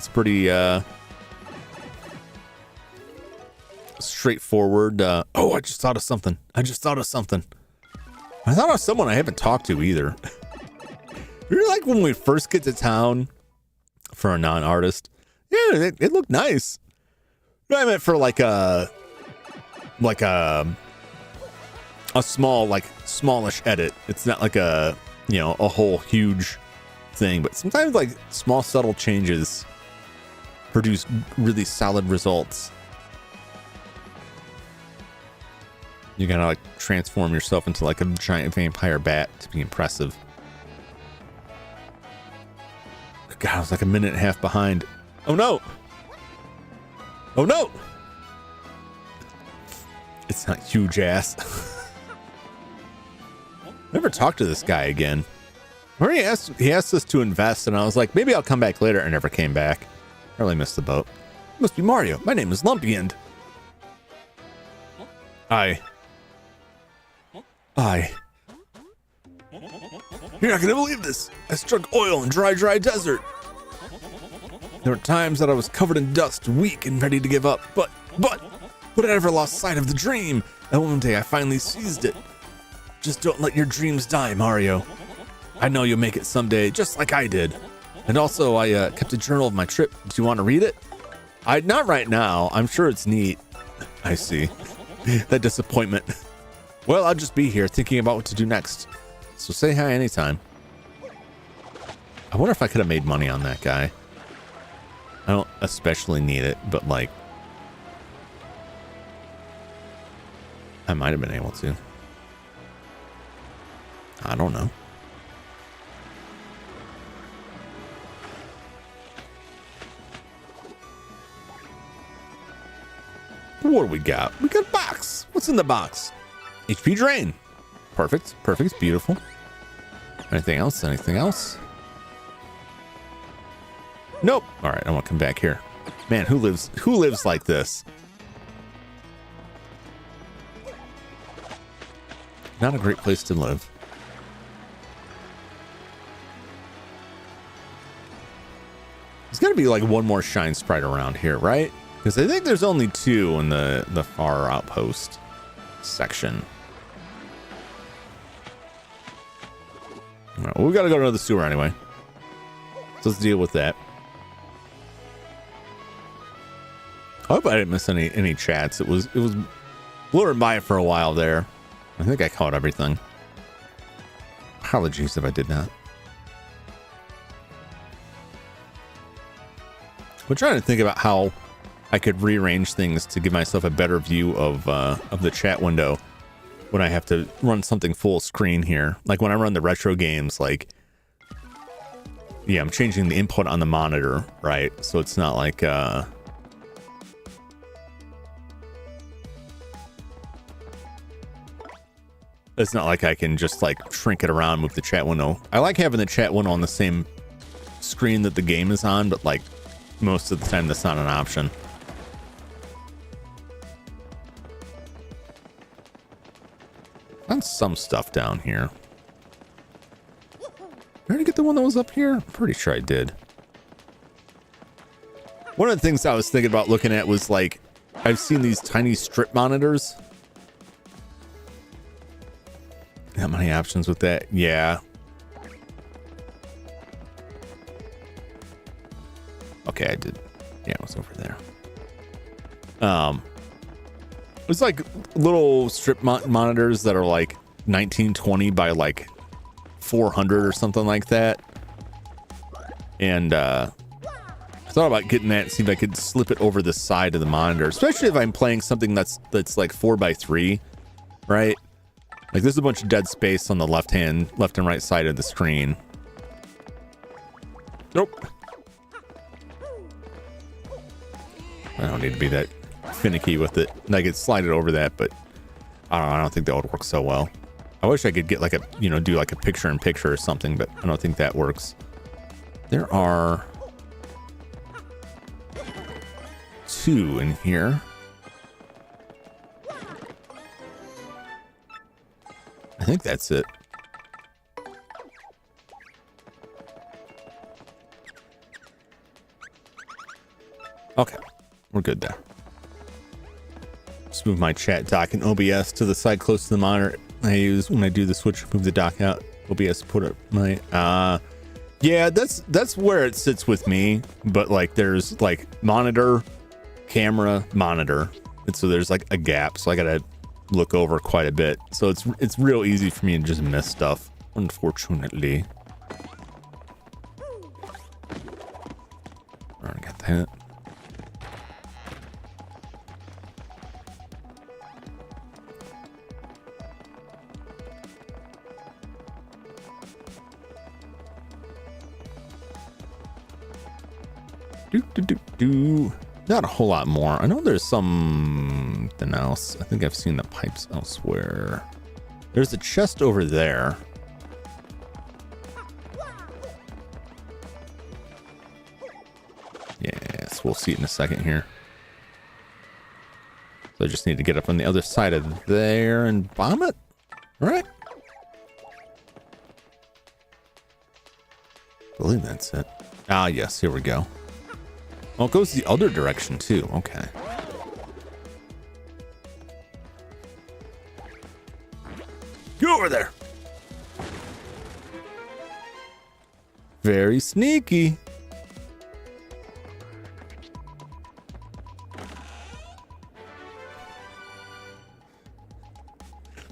straightforward. Oh, I just thought of something. I thought of someone I haven't talked to either. You're like when we first get to town for a non-artist. Yeah, it looked nice. I meant for like a small, like smallish edit. It's not like a whole huge thing, but sometimes like small subtle changes produce really solid results. You gotta like transform yourself into like a giant vampire bat to be impressive. God, I was like a minute and a half behind. Oh no! Oh no! It's not huge ass. Never talked to this guy again. Or he asked us to invest, and I was like, maybe I'll come back later. I never came back. I really missed the boat. Must be Mario. My name is Lumpy End. I. You're not gonna believe this. I struck oil in dry desert. There were times that I was covered in dust, weak and ready to give up, but I never lost sight of the dream. And one day I finally seized it. Just don't let your dreams die, Mario. I know you'll make it someday, just like I did. And also, I kept a journal of my trip. Do you want to read it? Not right now. I'm sure it's neat. I see. That disappointment. Well, I'll just be here thinking about what to do next. So say hi anytime. I wonder if I could have made money on that guy. I don't especially need it, but like, I might have been able to. I don't know. What do we got? We got a box. What's in the box? HP drain. Perfect. Beautiful. Anything else? Nope. All right, I want to come back here. Man, who lives like this? Not a great place to live. There's got to be like one more shine sprite around here, right? Because I think there's only 2 in the far outpost section. All right, well, we got to go to the sewer anyway. So let's deal with that. I hope I didn't miss any chats. It was blurring by for a while there. I think I caught everything. Apologies if I did not. I'm trying to think about how I could rearrange things to give myself a better view of the chat window when I have to run something full screen here. Like when I run the retro games, like, yeah, I'm changing the input on the monitor, right? So it's not like, it's not like I can just like shrink it around, move the chat window. I like having the chat window on the same screen that the game is on, but like most of the time that's not an option. Found some stuff down here. Did I already get the one that was up here? I'm pretty sure I did. One of the things I was thinking about looking at was like, I've seen these tiny strip monitors. Not many options with that. Yeah. Okay, I did. Yeah, it was over there. It's like little strip monitors that are like 1920 by like 400 or something like that. And I thought about getting that and see if I could slip it over the side of the monitor, especially if I'm playing something that's like 4x3, right? Like there's a bunch of dead space on the left and right side of the screen. Nope. I don't need to be that finicky with it. I could slide it over that, but I don't think that would work so well. I wish I could get like a, do like a picture-in-picture or something, but I don't think that works. There are 2 in here. I think that's it. Okay, we're good there. Just move my chat dock and OBS to the side close to the monitor I use when I do the switch. Move the dock out. OBS put up my yeah, that's where it sits with me. But like there's like monitor, camera, monitor, and so there's like a gap. So I gotta look over quite a bit. So it's real easy for me to just miss stuff, unfortunately. Alright, got that. Not a whole lot more. I know there's something else. I think I've seen the pipes elsewhere. There's a chest over there. Yes, we'll see it in a second here. So I just need to get up on the other side of there and bomb it. All right. I believe that's it. Ah, yes, here we go. Oh, it goes the other direction too. Okay. Go over there. Very sneaky.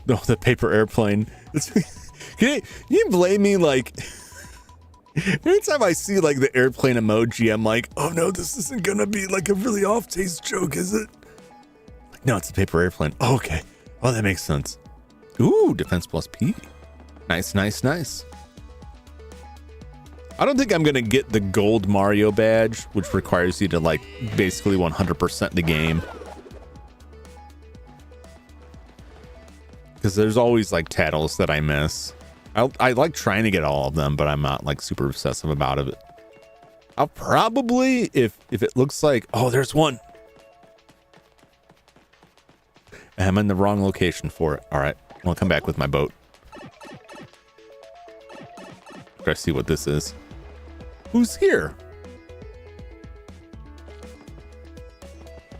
No, the paper airplane. Can you blame me? Like, anytime I see like the airplane emoji, I'm like, oh no, this isn't gonna be like a really off-taste joke, is it? Like, no, it's a paper airplane. Oh, okay. Oh, that makes sense. Ooh, defense plus P. Nice, nice, nice. I don't think I'm gonna get the gold Mario badge, which requires you to like basically 100% the game. Because there's always like tattles that I miss. I like trying to get all of them, but I'm not like super obsessive about it. I'll probably, if it looks like, oh, there's one. I'm in the wrong location for it. All right, I'll come back with my boat. Try to see what this is. Who's here?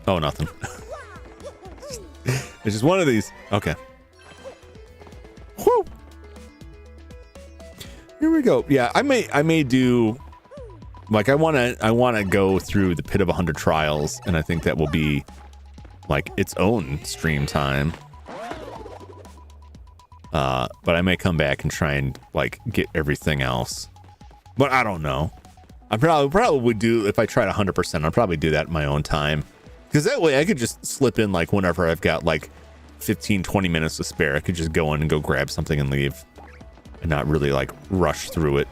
Oh, nothing. It's just one of these. Okay. Whew. Here we go. Yeah, I may do like I want to go through the Pit of 100 Trials, and I think that will be like its own stream time. But I may come back and try and like get everything else. But I don't know. I probably would do, if I tried 100%, I'd probably do that in my own time. Because that way I could just slip in like whenever I've got like 15, 20 minutes to spare. I could just go in and go grab something and leave. And not really like rush through it.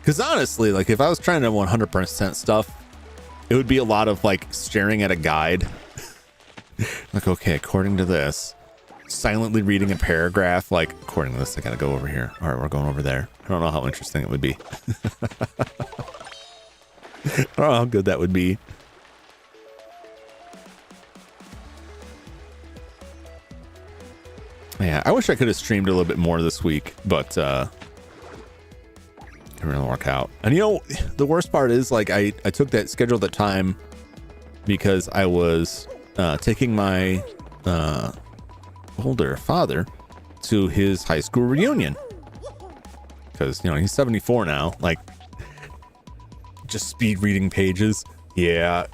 Because honestly, like if I was trying to 100% stuff, it would be a lot of like staring at a guide. Like, okay, according to this, silently reading a paragraph, like according to this, I gotta go over here. All right, we're going over there. I don't know how interesting it would be. I don't know how good that would be. Yeah, I wish I could have streamed a little bit more this week, but didn't really work out. And you know, the worst part is like I took that scheduled that time because I was taking my older father to his high school reunion. Because, you know, he's 74 now. Like, just speed reading pages. Yeah.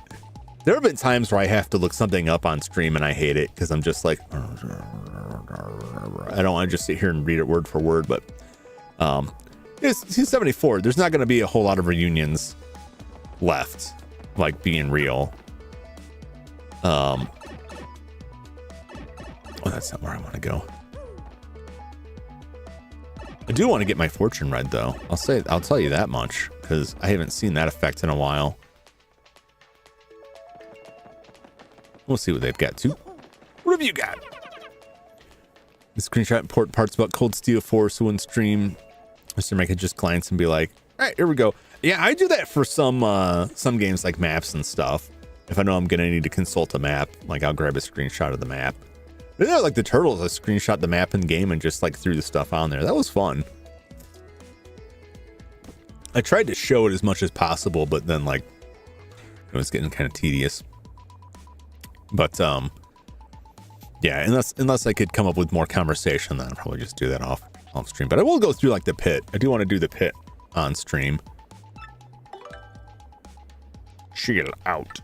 There have been times where I have to look something up on stream and I hate it because I'm just like, I don't want to just sit here and read it word for word, but he's 74. There's not going to be a whole lot of reunions left, like being real. Oh, that's not where I want to go. I do want to get my fortune read though. I'll tell you that much because I haven't seen that effect in a while. We'll see what they've got too. What have you got? The screenshot important parts about Cold Steel 4 so when stream, Mr. Mike could just glance and be like, all right, here we go. Yeah, I do that for some games like maps and stuff. If I know I'm gonna need to consult a map, like I'll grab a screenshot of the map. Yeah, like the Turtles, I screenshot the map in game and just like threw the stuff on there. That was fun. I tried to show it as much as possible, but then like it was getting kind of tedious. But yeah, unless I could come up with more conversation, then I'll probably just do that off stream. But I will go through like the pit. I do want to do the pit on stream. Chill out.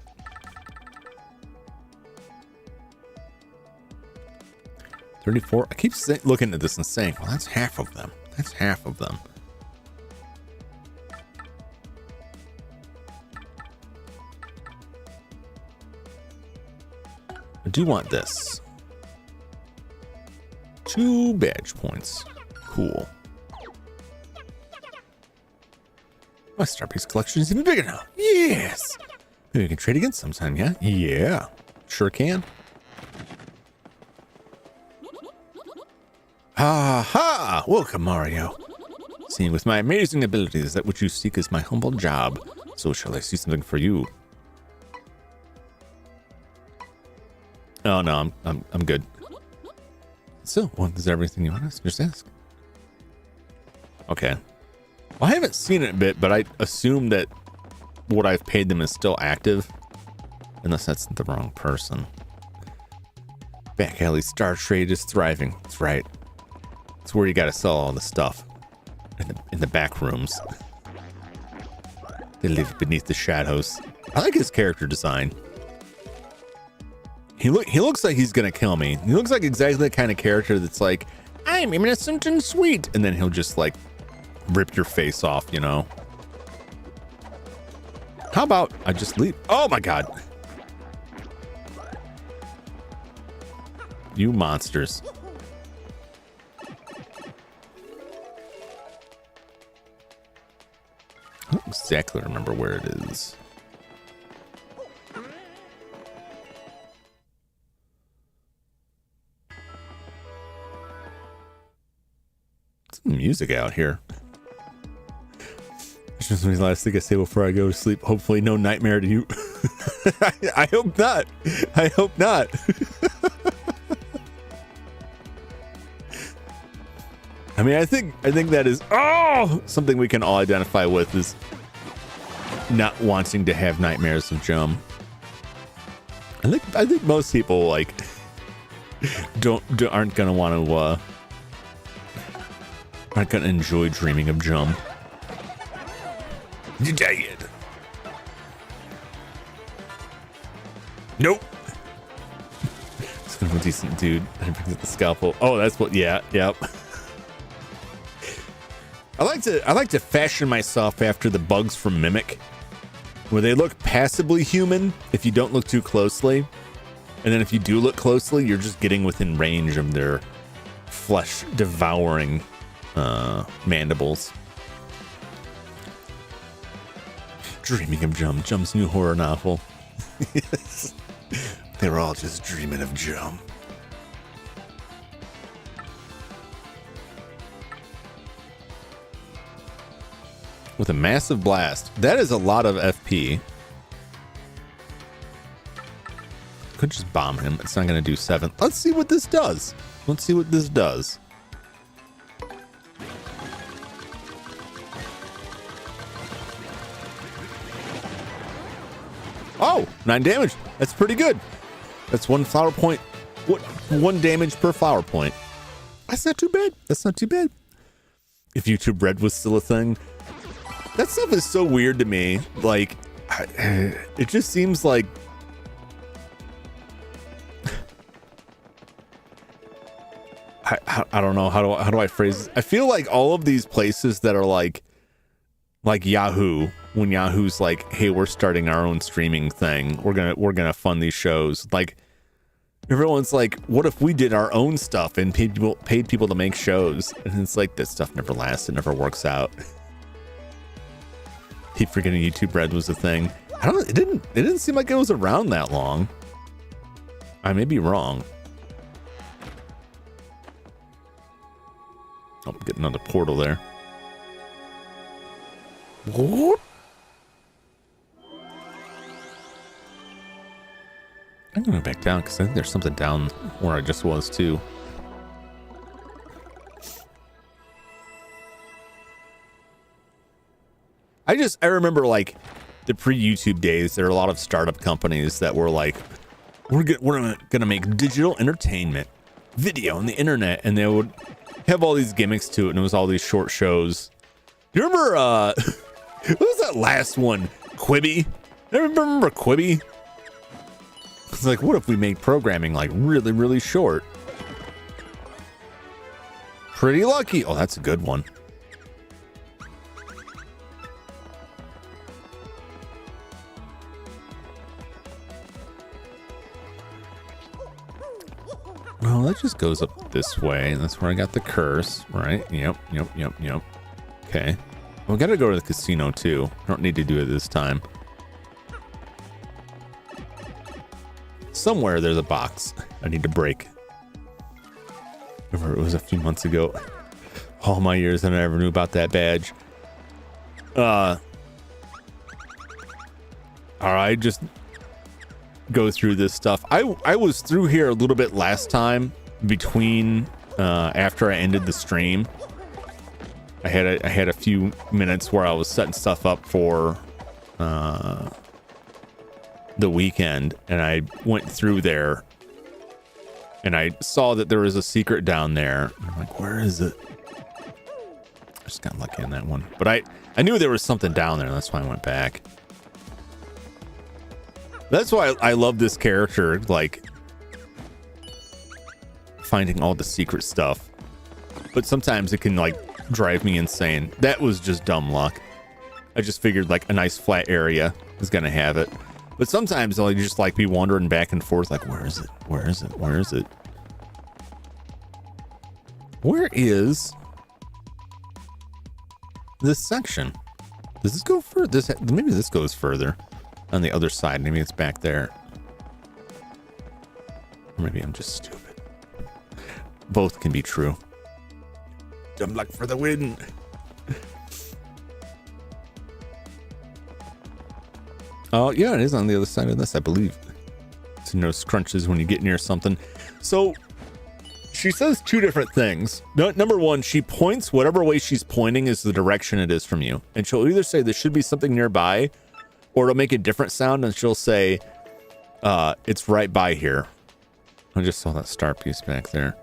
$34. I keep looking at this and saying, well, that's half of them. That's half of them. I do want this. 2 badge points. Cool. My Star Piece collection is even bigger now. Yes. Maybe we can trade again sometime, yeah? Yeah. Sure can. Ha ha! Welcome, Mario. Seeing with my amazing abilities, that which you seek is my humble job. So shall I see something for you? Oh no, I'm good. So, well, is there everything you want us? Just ask. Okay. Well, I haven't seen it a bit, but I assume that what I've paid them is still active. Unless that's the wrong person. Back alley Star Trade is thriving. That's right. It's where you gotta sell all the stuff. In the back rooms. They live beneath the shadows. I like his character design. He looks like he's gonna kill me. He looks like exactly the kind of character that's like, I'm innocent and sweet, and then he'll just like rip your face off, you know. How about I just leave? Oh my god. You monsters. I don't exactly remember where it is. Some music out here. That's just the last thing I say before I go to sleep. Hopefully no nightmare to you. I hope not. I hope not. I mean, I think that is something we can all identify with, is not wanting to have nightmares of Jum. I think most people like aren't gonna want to aren't gonna enjoy dreaming of Jum. You dead. Nope. It's gonna be a decent dude. I picked up the scalpel. Oh, that's what. Yeah. Yep. I like to fashion myself after the bugs from Mimic, where they look passably human if you don't look too closely, and then if you do look closely, you're just getting within range of their flesh devouring mandibles. Dreaming of Jum. Jum's new horror novel. Yes. They were all just dreaming of Jum. With a massive blast. That is a lot of FP. Could just bomb him. It's not going to do 7. Let's see what this does. Let's see what this does. Oh, 9 damage. That's pretty good. That's 1 flower point. What? 1 damage per flower point. That's not too bad. That's not too bad. If YouTube Red was still a thing. That stuff is so weird to me. Like, it just seems like I don't know how do I phrase it? I feel like all of these places that are like Yahoo, when Yahoo's like, hey, we're starting our own streaming thing, we're gonna fund these shows. Like, everyone's like, what if we did our own stuff and paid people to make shows? And it's like, this stuff never lasts. It never works out. Keep forgetting YouTube Red was a thing. It didn't seem like it was around that long. I may be wrong. Oh, get another portal there. What? I'm gonna go back down because I think there's something down where I just was too. I remember like the pre-YouTube days, there were a lot of startup companies that were like, we're gonna make digital entertainment, video on the internet, and they would have all these gimmicks to it, and it was all these short shows. Do you remember what was that last one? Quibi? Remember Quibi? It's like, what if we made programming like really, really short? Pretty Lucky. Oh, that's a good one. Well, that just goes up this way. That's where I got the curse, right? Yep. Okay. Well, we gotta go to the casino too. I don't need to do it this time. Somewhere there's a box I need to break. Remember, it was a few months ago. All my years and I never knew about that badge. I just go through this stuff. I was through here a little bit last time between after I ended the stream. I had a few minutes where I was setting stuff up for the weekend, and I went through there and I saw that there was a secret down there. I'm like, where is it? I just got lucky on that one, but I knew there was something down there. That's why I went back. That's why I love this character, like finding all the secret stuff. But sometimes it can like drive me insane. That was just dumb luck. I just figured like a nice flat area is gonna have it. But sometimes I'll just like be wandering back and forth like, where is it? Where is it? Where is it? Where is this section? Does this go further? Maybe this goes further on the other side. Maybe it's back there. Or maybe I'm just stupid. Both can be true. Dumb luck for the win. Oh, yeah, it is on the other side of this, I believe. So no scrunches when you get near something. So she says two different things. Number one, she points whatever way she's pointing is the direction it is from you. And she'll either say there should be something nearby, or it'll make a different sound and she'll say, it's right by here. I just saw that star piece back there.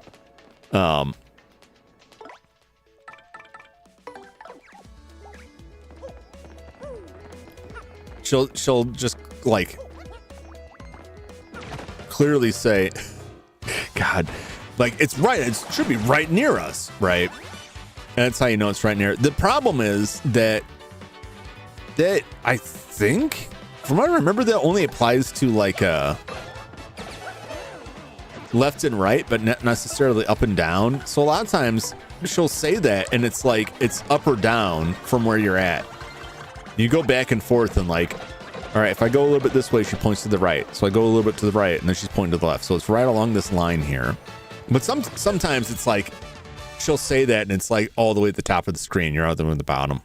She'll just like clearly say, God, like it's right. It should be right near us, right? And that's how you know it's right near. The problem is that I think, from what I remember, that only applies to like left and right, but not necessarily up and down. So a lot of times she'll say that, and it's like it's up or down from where you're at. You go back and forth and like, all right, if I go a little bit this way, she points to the right. So I go a little bit to the right, and then she's pointing to the left. So it's right along this line here. But sometimes it's like she'll say that, and it's like all the way at the top of the screen. You're all the way at the bottom.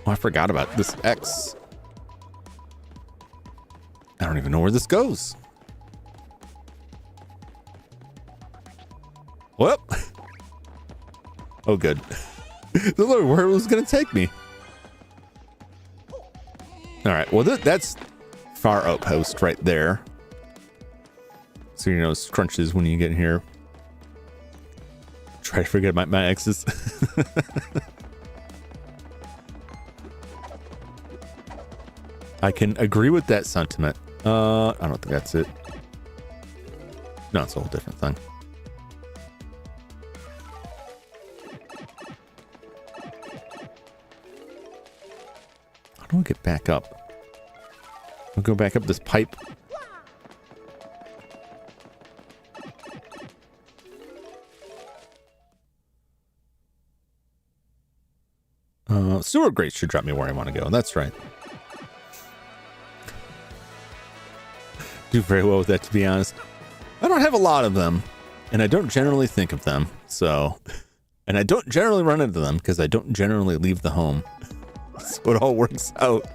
Oh, I forgot about this X. I don't even know where this goes. Well, oh, good. Look where it was going to take me. All right. Well, that's far outpost right there. So, you know, scrunches when you get in here. Try to forget my X's. I can agree with that sentiment. I don't think that's it. No, it's a whole different thing. How do I get back up? I'll go back up this pipe. Sewer grates should drop me where I want to go. That's right. Do very well with that, to be honest. I don't have a lot of them, and I don't generally think of them. So, and I don't generally run into them because I don't generally leave the home. So it all works out.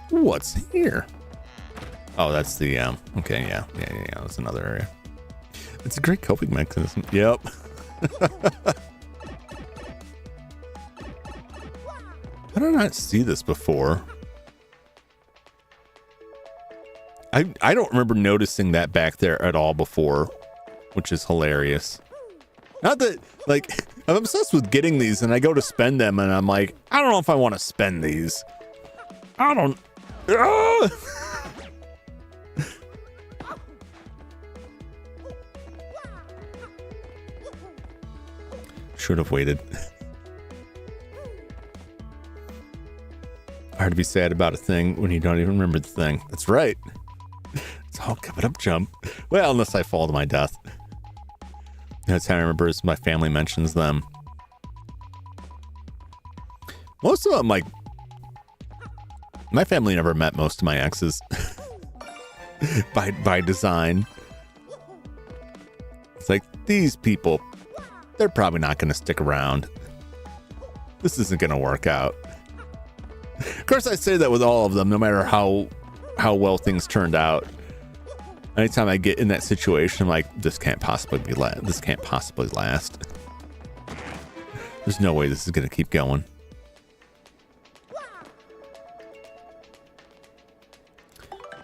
What's here? Oh, that's the okay, yeah. That's another area. It's a great coping mechanism. Yep. How did I not see this before? I don't remember noticing that back there at all before, which is hilarious. Not that, like, I'm obsessed with getting these, and I go to spend them, and I'm like, I don't know if I want to spend these. I don't. Should have waited. Hard to be sad about a thing when you don't even remember the thing. That's right. It's all coming up, Jump. Well, unless I fall to my death. That's how I remember is my family mentions them. Most of them, like, my family never met most of my exes. by design. It's like, these people, they're probably not going to stick around. This isn't going to work out. Of course, I say that with all of them, no matter how well things turned out. Anytime I get in that situation, I'm like, this can't possibly last. There's no way this is going to keep going.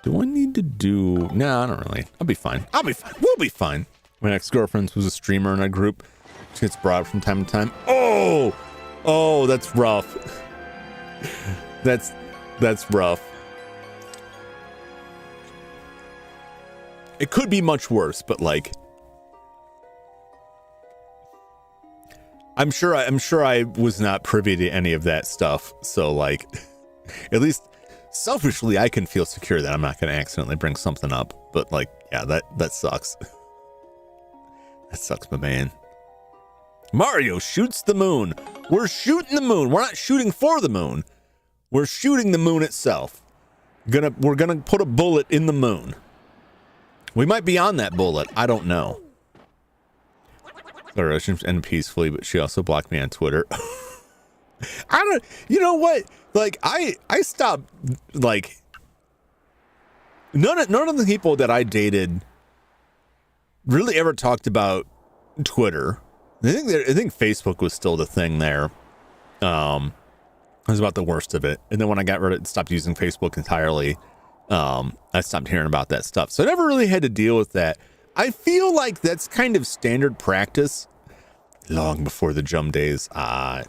Do I need to do... No, I don't really. I'll be fine. We'll be fine. My ex-girlfriend was a streamer in a group. She gets brought up from time to time. Oh, that's rough. That's rough. It could be much worse, but like, I'm sure I was not privy to any of that stuff. So like, at least selfishly, I can feel secure that I'm not going to accidentally bring something up. But like, yeah, that sucks. That sucks, my man. Mario shoots the moon. We're shooting the moon. We're not shooting for the moon. We're shooting the moon itself. We're gonna put a bullet in the moon. We might be on that bullet. I don't know. Our relationship ended peacefully, but she also blocked me on Twitter. You know what? Like, I stopped, like, none of the people that I dated really ever talked about Twitter. I think Facebook was still the thing there. It was about the worst of it. And then when I stopped using Facebook entirely, I stopped hearing about that stuff. So I never really had to deal with that. I feel like that's kind of standard practice long before the Jum days. I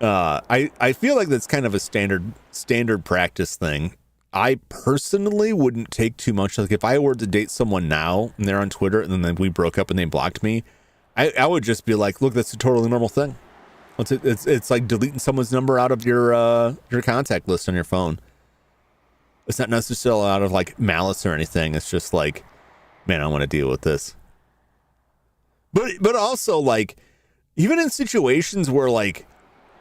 feel like that's kind of a standard practice thing. I personally wouldn't take too much. Like if I were to date someone now and they're on Twitter and then we broke up and they blocked me, I would just be like, look, that's a totally normal thing. It's like deleting someone's number out of your contact list on your phone. It's not necessarily out of like malice or anything. It's just like, man, I want to deal with this. But also like, even in situations where like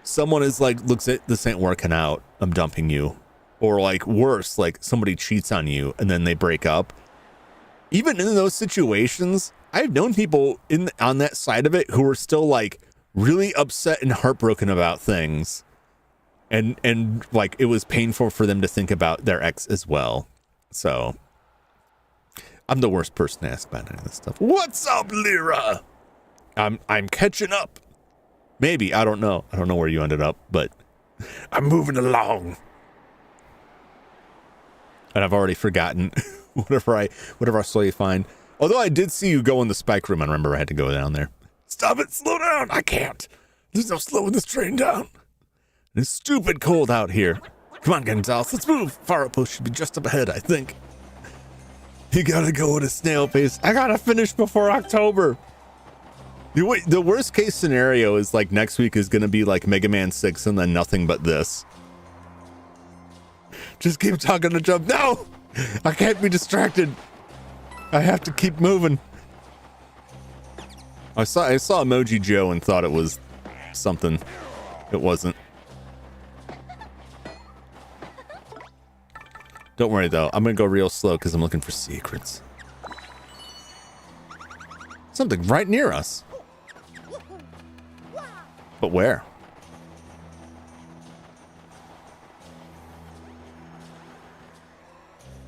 someone is like, looks at this ain't working out, I'm dumping you. Or like worse, like somebody cheats on you and then they break up. Even in those situations, I've known people on that side of it who are still like really upset and heartbroken about things. And like it was painful for them to think about their ex as well. So I'm the worst person to ask about any of this stuff. What's up, Lyra? I'm catching up. Maybe, I don't know. I don't know where you ended up, but I'm moving along. And I've already forgotten whatever I saw you find. Although I did see you go in the spike room. I remember I had to go down there. Stop it, slow down. I can't. There's no slowing this train down. It's stupid cold out here. Come on, Gonzalez, let's move. Far outpost should be just up ahead, I think. You gotta go at a snail pace. I gotta finish before October. The worst case scenario is like next week is gonna be like Mega Man 6 and then nothing but this. Just keep talking to Jump. No! I can't be distracted. I have to keep moving. I saw Emoji Joe and thought it was something. It wasn't. Don't worry though. I'm gonna go real slow because I'm looking for secrets. Something right near us. But where?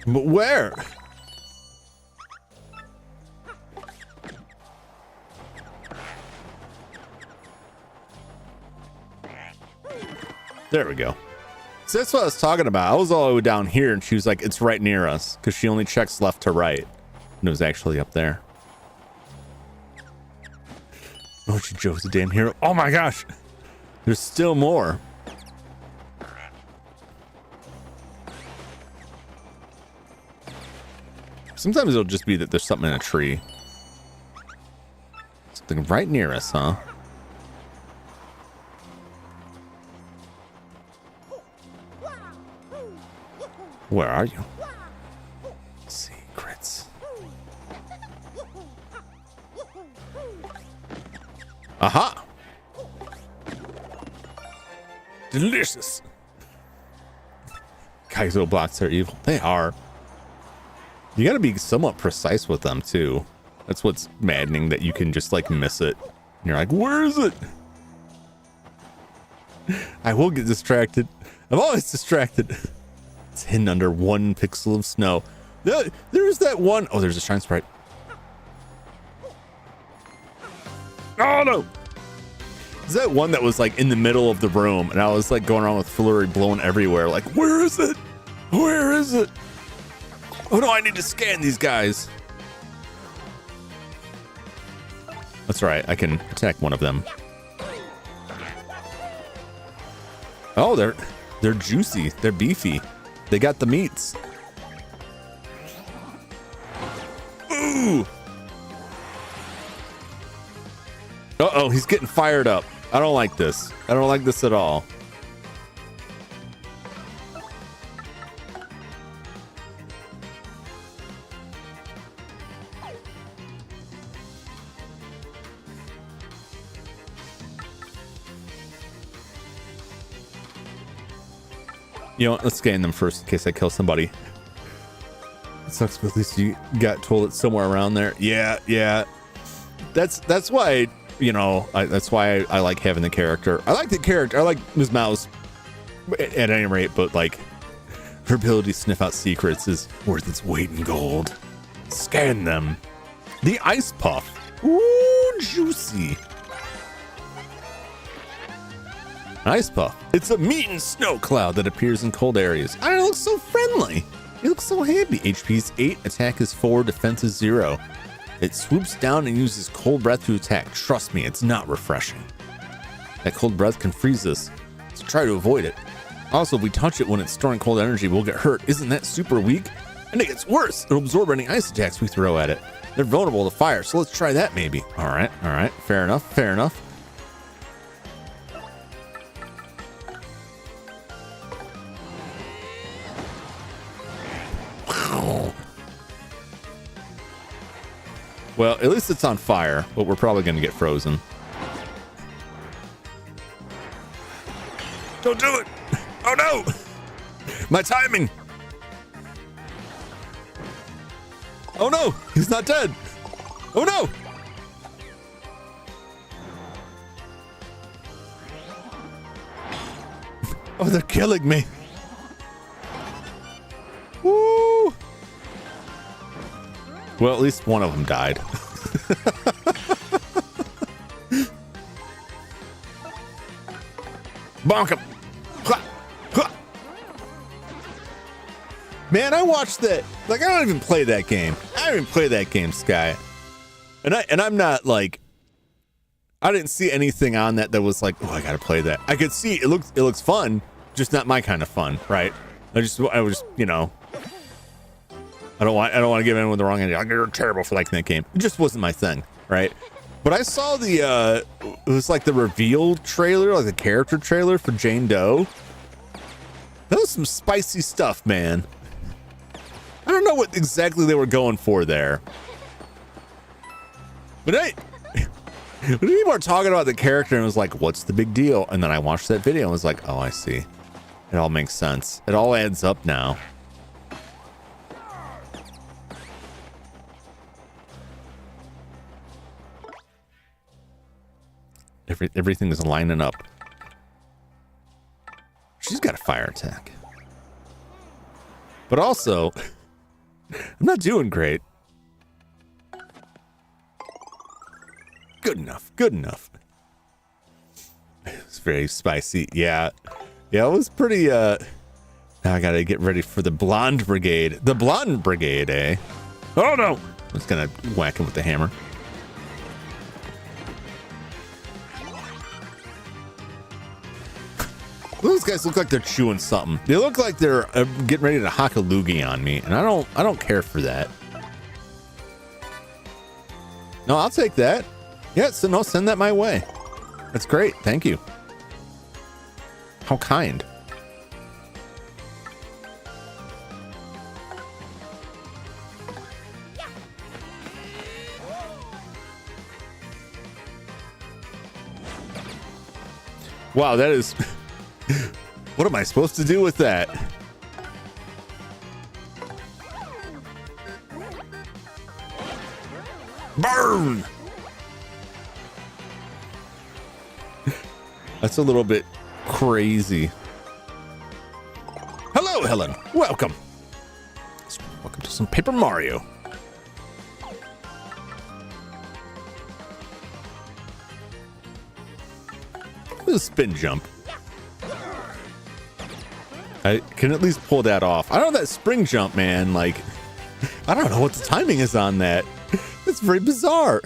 But where? There we go. So that's what I was talking about. I was all the way down here and she was like, it's right near us because she only checks left to right. And it was actually up there. Oh, Joe's a damn hero. Oh my gosh. There's still more. Sometimes it'll just be that there's something in a tree. Something right near us, huh? Where are you? Secrets. Aha! Delicious. Kaizo blocks are evil. They are. You got to be somewhat precise with them too. That's what's maddening, that you can just like miss it. And you're like, where is it? I will get distracted. I'm always distracted. It's hidden under 1 pixel of snow. There's that one. Oh, there's a shine sprite. Oh no. Is that one that was like in the middle of the room, and I was like going around with flurry blowing everywhere, like, where is it? Where is it? Oh no, I need to scan these guys. That's right, I can attack one of them. Oh, they're juicy, they're beefy. They got the meats. Ooh. Uh-oh, he's getting fired up. I don't like this. I don't like this at all. You know what? Let's scan them first in case I kill somebody. It sucks, but at least you got told it's somewhere around there. Yeah. That's why, you know, that's why I like having the character. I like the character. I like Ms. Mouse at any rate, but like her ability to sniff out secrets is worth its weight in gold. Scan them. The ice puff. Ooh, juicy. Ice puff. It's a meat and snow cloud that appears in cold areas. I don't know, it looks so friendly. It looks so happy. HP is 8, attack is 4, defense is 0. It swoops down and uses cold breath to attack. Trust me, it's not refreshing. That cold breath can freeze us, so try to avoid it. Also, if we touch it when it's storing cold energy, we'll get hurt. Isn't that super weak? And it gets worse. It'll absorb any ice attacks we throw at it. They're vulnerable to fire, so let's try that maybe. All right. Fair enough. Well, at least it's on fire, but we're probably going to get frozen. Don't do it! Oh no! My timing! Oh no! He's not dead! Oh no! Oh, they're killing me! Woo! Well, at least one of them died. Bonk him! Man, I watched that. Like, I don't even play that game. I don't even play that game, Sky. And I'm not like, I didn't see anything on that was like, oh, I gotta play that. I could see it looks fun, just not my kind of fun, right? I was, you know, I don't want to give anyone the wrong idea. You're terrible for liking that game. It just wasn't my thing, right? But I saw it was like the reveal trailer, like the character trailer for Jane Doe. That was some spicy stuff, man. I don't know what exactly they were going for there. But when people were talking about the character and it was like, what's the big deal? And then I watched that video and was like, oh, I see. It all makes sense. It all adds up now. Everything is lining up. She's got a fire attack. But also, I'm not doing great. Good enough. It's very spicy. Yeah, it was pretty, now I gotta get ready for the blonde brigade. The blonde brigade, eh? Oh no! I'm just gonna whack him with the hammer. Those guys look like they're chewing something. They look like they're getting ready to hock a loogie on me, and I don't care for that. No, I'll take that. Yeah, so no, send that my way. That's great. Thank you. How kind. Wow, that is... What am I supposed to do with that? Burn! That's a little bit crazy. Hello, Helen. Welcome. Welcome to some Paper Mario. A spin jump. I can at least pull that off. I don't know that spring jump, man. Like, I don't know what the timing is on that. It's very bizarre.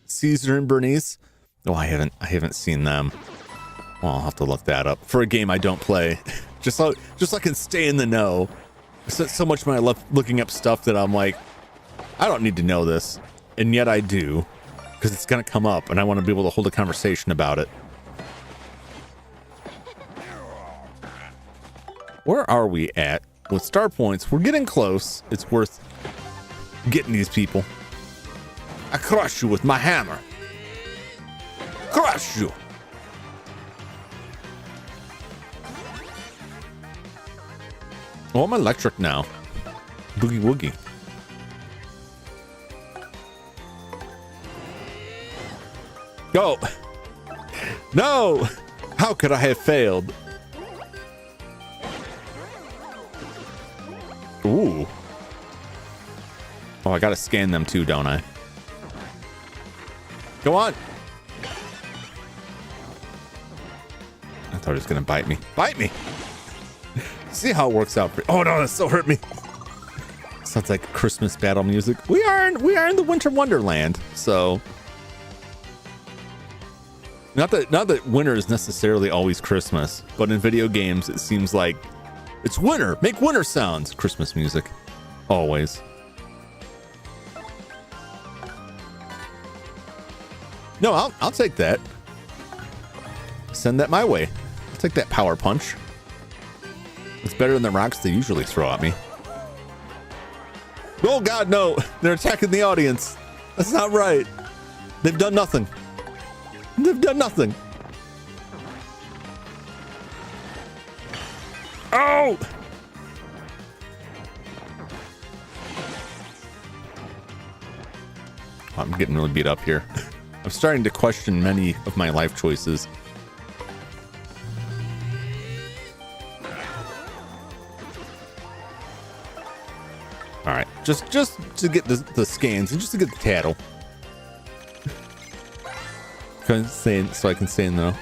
Caesar and Bernice. Oh, I haven't seen them. Well, I'll have to look that up for a game I don't play. just so I can stay in the know. I spent so much of my life looking up stuff that I'm like, I don't need to know this, and yet I do, because it's gonna come up, and I want to be able to hold a conversation about it. Where are we at with star points? We're getting close. It's worth getting these people. I crush you with my hammer. Crush you. Oh, I'm electric now. Boogie woogie. Go. No. How could I have failed? Ooh. Oh, I gotta scan them too, don't I? Go on. I thought it was gonna bite me. Bite me. See how it works out. Oh no, that still hurt me. Sounds like Christmas battle music. We are in the winter wonderland. So not that winter is necessarily always Christmas, but in video games it seems like it's winter. Make winter sounds. Christmas music. Always. No, I'll take that. Send that my way. I'll take that power punch. It's better than the rocks they usually throw at me. Oh God, no. They're attacking the audience. That's not right. They've done nothing. They've done nothing. Oh! I'm getting really beat up here. I'm starting to question many of my life choices. All right, just to get the scans and just to get the tattle. So I can say no.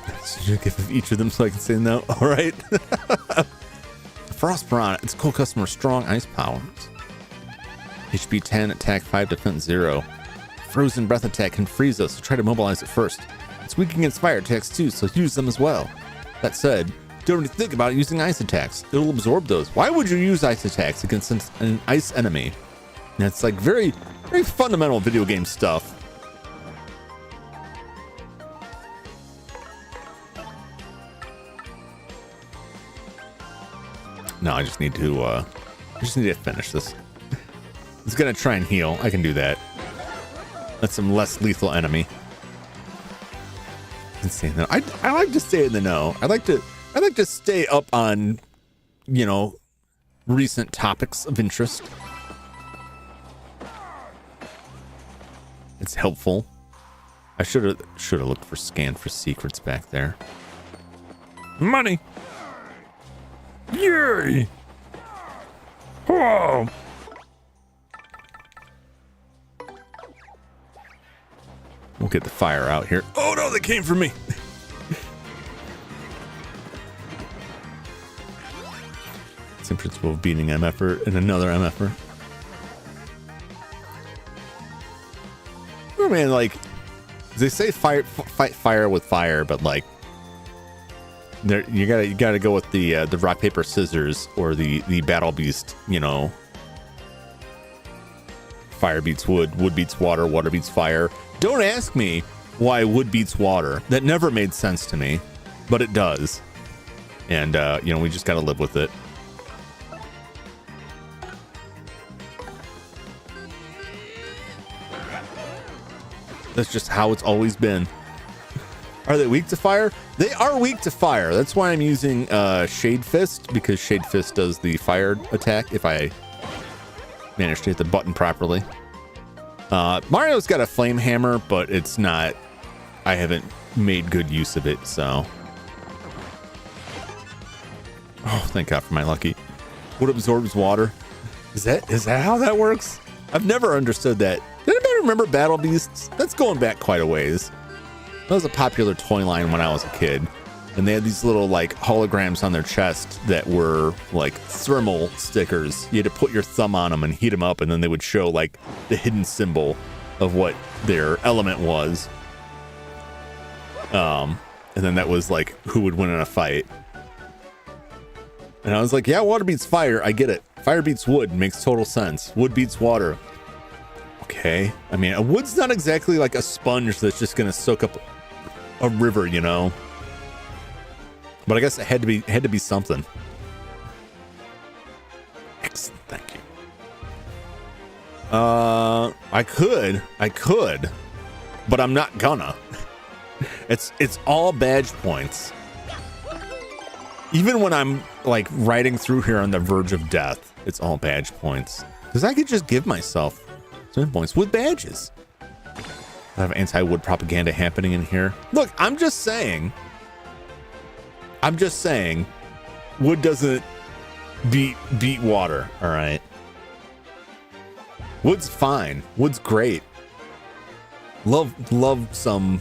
Give each of them so I can say no. All right. Frost Piranha. It's cool customer strong ice powers. HP 10, attack 5, defense 0. Frozen breath attack can freeze us, so try to mobilize it first. It's weak against fire attacks too, so use them as well. That said, don't really think about using ice attacks. It'll absorb those. Why would you use ice attacks against an ice enemy? And it's like very, very fundamental video game stuff. No, I just need to finish this. It's gonna try and heal. I can do that. That's some less lethal enemy. Insane though. I like to stay in the know. I like to stay up on, you know, recent topics of interest. It's helpful. I should have looked for scan for secrets back there. Money. Yay! Whoa! We'll get the fire out here. Oh no, they came for me! Same principle of beating MFer and another MFer. Oh man, like they say fight fire with fire, but like there you gotta go with the rock paper scissors or the battle beast, you know. Fire beats wood, wood beats water, water beats fire. Don't ask me why wood beats water. That never made sense to me, but it does. And you know, we just gotta live with it. That's just how it's always been. Are they weak to fire? They are weak to fire. That's why I'm using Shade Fist, because Shade Fist does the fire attack if I manage to hit the button properly. Mario's got a flame hammer, but it's not, I haven't made good use of it, so. Oh, thank God for my lucky. What absorbs water? Is that how that works? I've never understood that. Does anybody remember Battle Beasts? That's going back quite a ways. That was a popular toy line when I was a kid. And they had these little like holograms on their chest that were like thermal stickers. You had to put your thumb on them and heat them up, and then they would show like the hidden symbol of what their element was. And then that was like who would win in a fight. And I was like, yeah, water beats fire. I get it. Fire beats wood. Makes total sense. Wood beats water. Okay. I mean, a wood's not exactly like a sponge that's just going to soak up a river, you know? But I guess it had to be something. Excellent. Thank you. I could, but I'm not gonna. It's all badge points. Even when I'm like riding through here on the verge of death, it's all badge points. Because I could just give myself some points with badges. I have anti-wood propaganda happening in here. Look, I'm just saying, wood doesn't beat water, all right? Wood's fine. Wood's great. Love some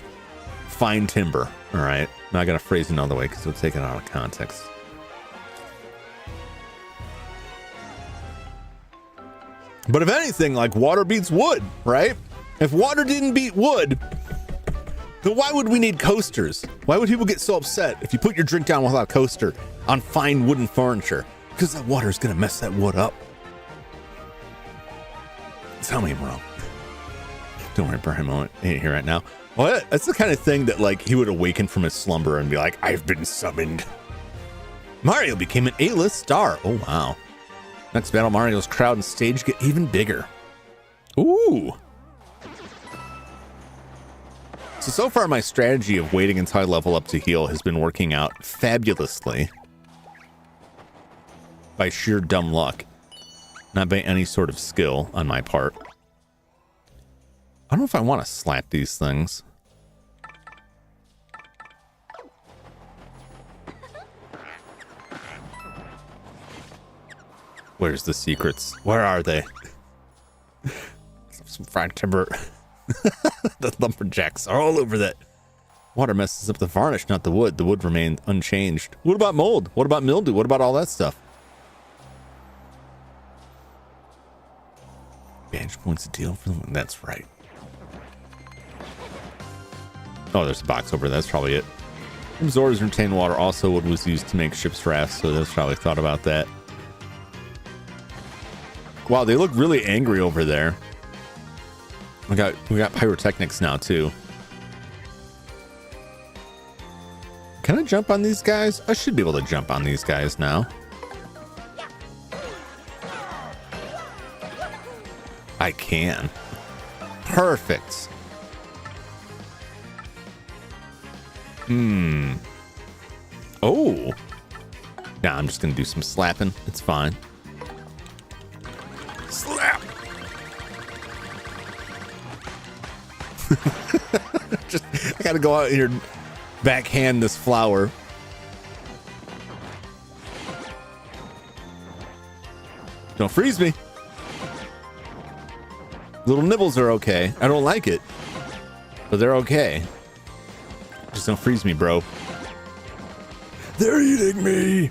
fine timber, all right? Now I gotta phrase it another way because we'll take it out of context. But if anything, like water beats wood, right? If water didn't beat wood, then why would we need coasters? Why would people get so upset if you put your drink down without a coaster on fine wooden furniture? Because that water is gonna mess that wood up. Tell me I'm wrong. Don't worry, Brian ain't here right now. Well, that's the kind of thing that like he would awaken from his slumber and be like, I've been summoned. Mario became an A-list star. Oh, wow. Next battle, Mario's crowd and stage get even bigger. Ooh. So far my strategy of waiting until I level up to heal has been working out fabulously. By sheer dumb luck. Not by any sort of skill on my part. I don't know if I want to slap these things. Where's the secrets? Where are they? Some fried timber. The lumberjacks are all over that. Water messes up the varnish, not the wood. The wood remained unchanged. What about mold? What about mildew? What about all that stuff? Badge points a deal for them. That's right. Oh, there's a box over there. That's probably it. Absorbs retained water. Also, wood was used to make ships rafts, so that's probably thought about that. Wow, they look really angry over there. We got pyrotechnics now too. Can I jump on these guys? I should be able to jump on these guys now. I can. Perfect. Oh. Nah, I'm just gonna do some slapping. It's fine. Slap. I gotta go out here and backhand this flower. Don't freeze me. Little nibbles are okay. I don't like it, but they're okay. Just don't freeze me, bro. They're eating me.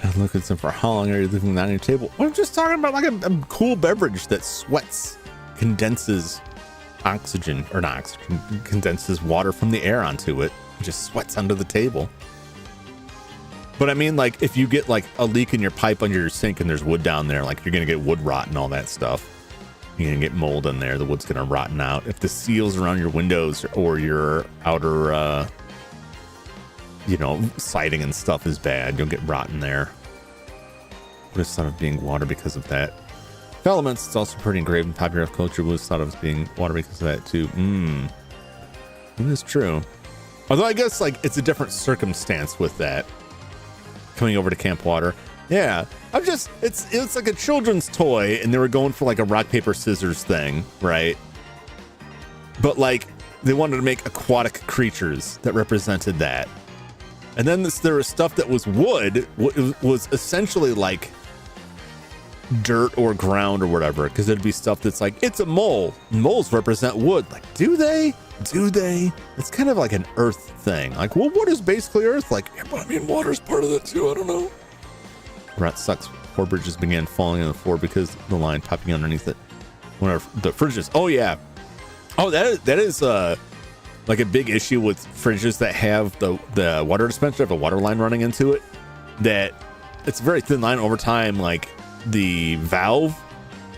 God, look at some for how long are you leaving that on your table? I'm just talking about like a cool beverage that sweats, condenses oxygen, or not oxygen, condenses water from the air onto it. It just sweats under the table. But I mean, like, if you get like a leak in your pipe under your sink and there's wood down there, like you're gonna get wood rot and all that stuff. You're gonna get mold in there. The wood's gonna rotten out. If the seals around your windows or your outer, siding and stuff is bad, you'll get rotten there. Would have thought of being water because of that. Elements, it's also pretty engraved in popular culture. Would have thought of being water because of that too. It is true. Although I guess like it's a different circumstance with that. Coming over to Camp Water. Yeah, it's like a children's toy, and they were going for like a rock paper scissors thing, right? But like they wanted to make aquatic creatures that represented that. And then there was stuff that was wood, was essentially like dirt or ground or whatever, because there'd be stuff that's like, it's a mole. Moles represent wood. Like, do they? Do they? It's kind of like an earth thing. Like, well, wood is basically earth. Like, yeah, but I mean, water's part of that too. I don't know. Rat sucks. 4 bridges began falling on the floor because the line popping underneath it. One of the fridges. Oh, yeah. Oh, that is like a big issue with fridges that have the water dispenser, have a water line running into it. That it's a very thin line over time. Like the valve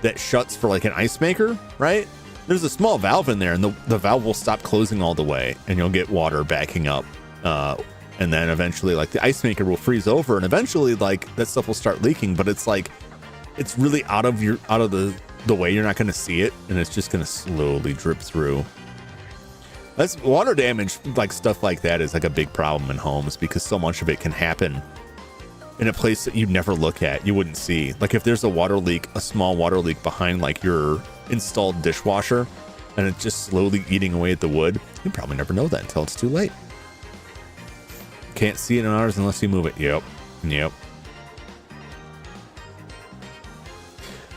that shuts for like an ice maker, right? There's a small valve in there, and the valve will stop closing all the way, and you'll get water backing up. And then eventually, like the ice maker will freeze over, and eventually, like that stuff will start leaking. But it's like it's really out of the way. You're not going to see it, and it's just going to slowly drip through. That's water damage. Like stuff like that is like a big problem in homes because so much of it can happen in a place that you'd never look at. You wouldn't see. Like if there's a water leak, a small water leak behind like your installed dishwasher, and it's just slowly eating away at the wood, you probably never know that until it's too late. Can't see it in ours unless you move it. Yep.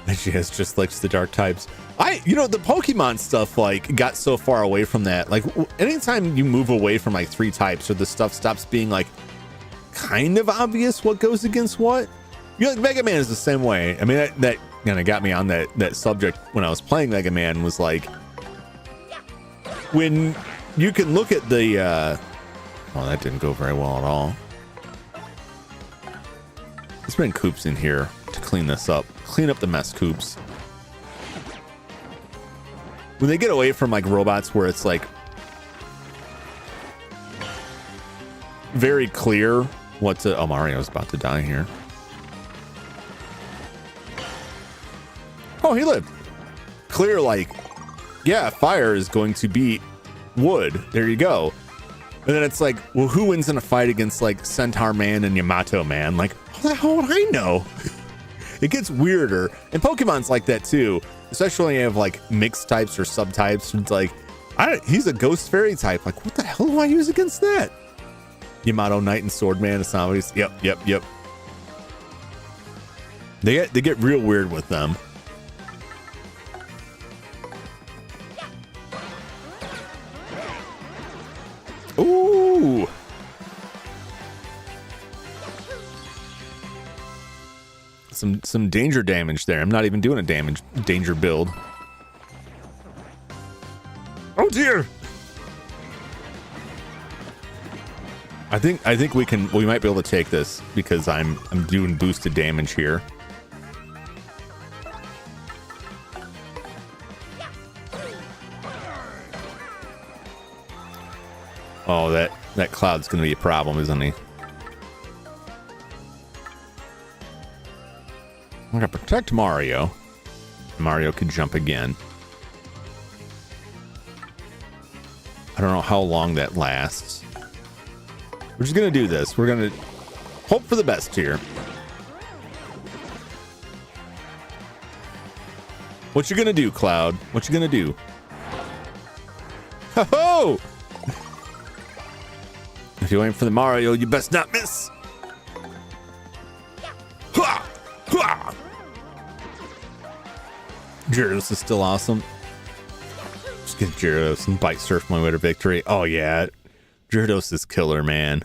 And she has just likes the dark types. The Pokemon stuff like got so far away from that. Like anytime you move away from like 3 types, or the stuff stops being like kind of obvious what goes against what. Like Mega Man is the same way. I mean that kind of got me on that subject when I was playing Mega Man, was like when you can look at the oh, that didn't go very well at all. Let's bring Coops in here to clean this up. Clean up the mess, Coops. When they get away from like robots where it's like very clear what to... Oh, Mario's about to die here. Oh, he lived. Clear, like, yeah, fire is going to beat wood. There you go. And then it's like, well, who wins in a fight against like Centaur Man and Yamato Man? Like, how the hell would I know? It gets weirder. And Pokemon's like that too, especially when you have like mixed types or subtypes. It's like, he's a ghost fairy type. Like, what the hell do I use against that? Yamato Knight and Swordman is zombies. Yep. They get real weird with them. Ooh. Some danger damage there. I'm not even doing a danger build. Oh dear. I think we might be able to take this because I'm doing boosted damage here. Oh, that cloud's gonna be a problem, isn't he? I'm gonna protect Mario. Mario could jump again. I don't know how long that lasts. We're just gonna do this. We're gonna hope for the best here. What you gonna do, Cloud? What you gonna do? Ho ho! If you aim for the Mario, you best not miss. Ha! Ha! Gyarados is still awesome. Just get Gyarados and bite surf my way to victory. Oh yeah, Gyarados is killer, man.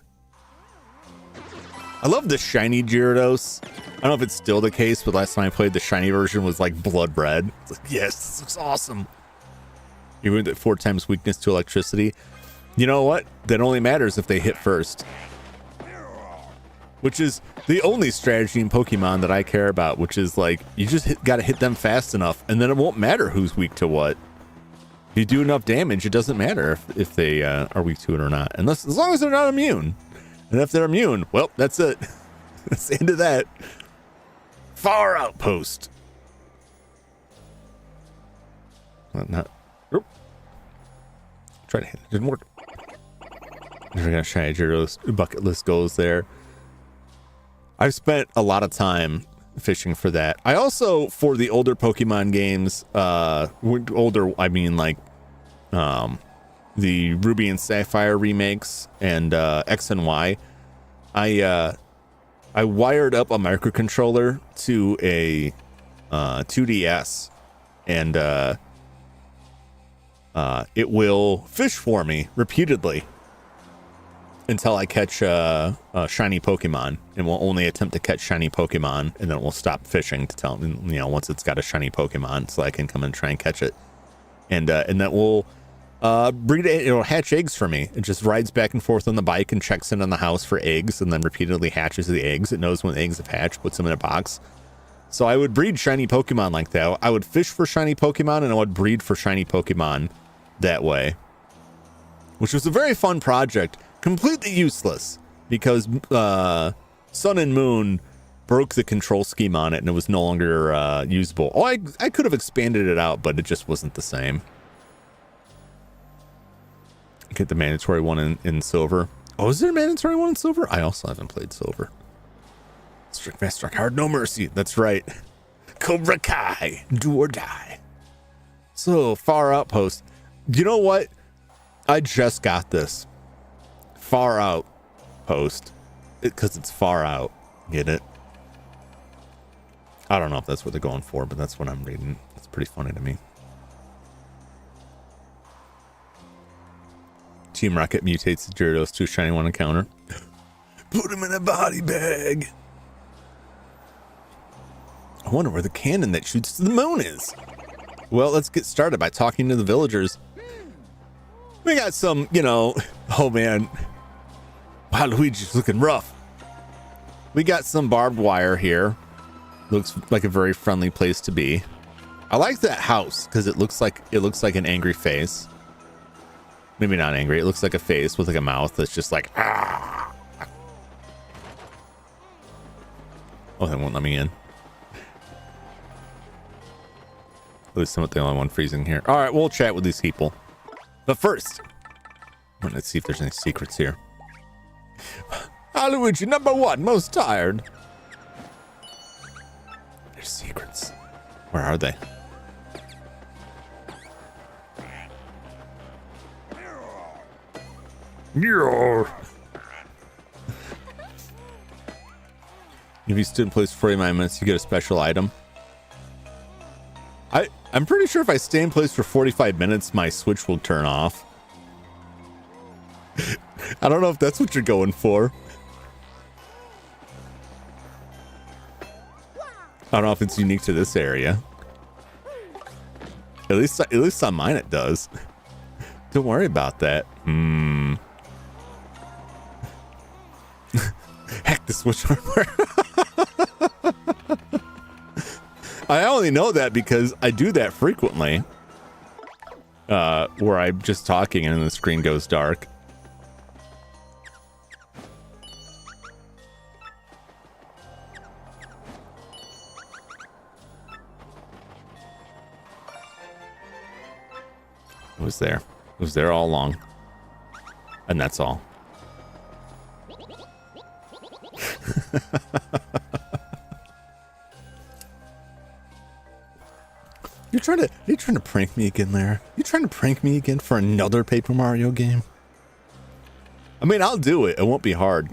I love the shiny Gyarados. I don't know if it's still the case, but last time I played, the shiny version was like blood red. It's like, yes, this looks awesome. Even at 4 times weakness to electricity. You know what? That only matters if they hit first. Which is the only strategy in Pokemon that I care about, which is like, you just gotta hit them fast enough, and then it won't matter who's weak to what. If you do enough damage, it doesn't matter if they are weak to it or not. As long as they're not immune. And if they're immune, well, that's it. That's the end of that. Far outpost. Not. Oop. Try to hit it. Didn't work. Never gonna shiny Gyarados bucket list goes there. I've spent a lot of time fishing for that. I also, for the older Pokemon games, older, I mean like the Ruby and Sapphire remakes and X and Y, I wired up a microcontroller to a 2DS, and it will fish for me repeatedly until I catch a shiny Pokemon, and will only attempt to catch shiny Pokemon, and then it will stop fishing to tell me, once it's got a shiny Pokemon, so I can come and try and catch it, and that will breed, it'll hatch eggs for me. It just rides back and forth on the bike and checks in on the house for eggs, and then repeatedly hatches the eggs. It knows when the eggs have hatched, puts them in a box. So I would breed shiny Pokemon like that. I would fish for shiny Pokemon, and I would breed for shiny Pokemon that way, which was a very fun project. Completely useless because Sun and Moon broke the control scheme on it, and it was no longer usable. Oh, I could have expanded it out, but it just wasn't the same. Get the mandatory one in silver. Oh, is there a mandatory one in silver? I also haven't played silver. Strict Master, hard, no mercy. That's right. Cobra Kai, do or die. So, Far Outpost. You know what? I just got this. Far Outpost. Because it's far out. Get it? I don't know if that's what they're going for, but that's what I'm reading. It's pretty funny to me. Team Rocket mutates the Gyarados to a shiny one encounter. Put him in a body bag. I wonder where the cannon that shoots to the moon is. Well, let's get started by talking to the villagers. We got some, oh man. Wow, Luigi's looking rough. We got some barbed wire here. Looks like a very friendly place to be. I like that house because it looks like an angry face. Maybe not angry. It looks like a face with like a mouth that's just like, ah. Oh, they won't let me in. At least I'm not the only one freezing here. All right, we'll chat with these people. But first, let's see if there's any secrets here. Luigi, number one, most tired. There's secrets. Where are they? If you stood in place for 49 minutes, you get a special item. I'm pretty sure if I stay in place for 45 minutes, my switch will turn off. I don't know if that's what you're going for. I don't know if it's unique to this area. At least on mine it does. Don't worry about that. Heck, the switch hardware. I only know that because I do that frequently. Where I'm just talking and the screen goes dark. It was there. It was there all along. And that's all. You're trying to prank me again there? You trying to prank me again for another Paper Mario game? I mean, I'll do it. It won't be hard.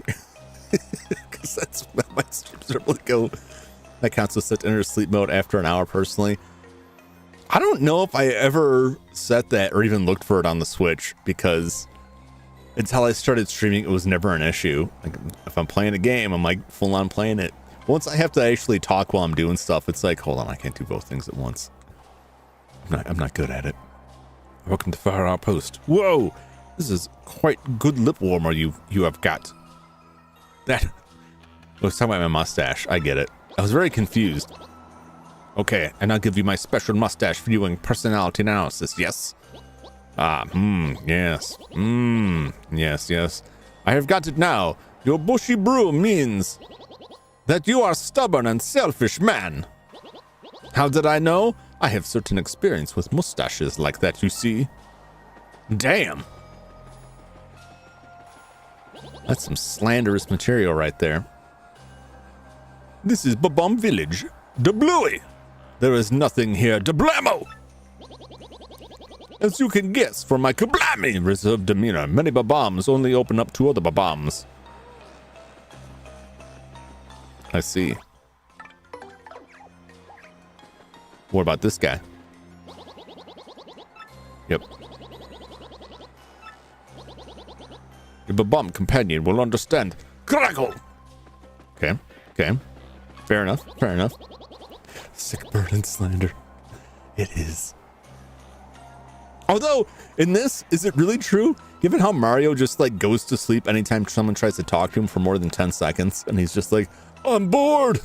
Because that's my streams are able to go. My console set to enter sleep mode after an hour personally. I don't know if I ever set that or even looked for it on the Switch, because until I started streaming, it was never an issue. Like, if I'm playing a game, I'm like full on playing it. Once I have to actually talk while I'm doing stuff, it's like, hold on, I can't do both things at once. I'm not good at it. Welcome to Far Outpost. Whoa, this is quite good lip warmer you have got. That I was talking about my mustache. I get it. I was very confused. Okay, and I'll give you my special mustache viewing personality analysis. Yes. Yes. Yes. I have got it now. Your bushy broom means that you are stubborn and selfish man. How did I know? I have certain experience with mustaches like that, you see. Damn. That's some slanderous material right there. This is Babam Village. De Bluey. There is nothing here. De Blamo. As you can guess from my kablami reserved demeanor, many Babams only open up to other Babams. I see. What about this guy? Yep. Your Babam companion will understand. Crackle! Okay, okay. Fair enough, fair enough. Sick burden slander. It is. Although, in this, is it really true? Given how Mario just like goes to sleep anytime someone tries to talk to him for more than 10 seconds, and he's just like, I'm bored.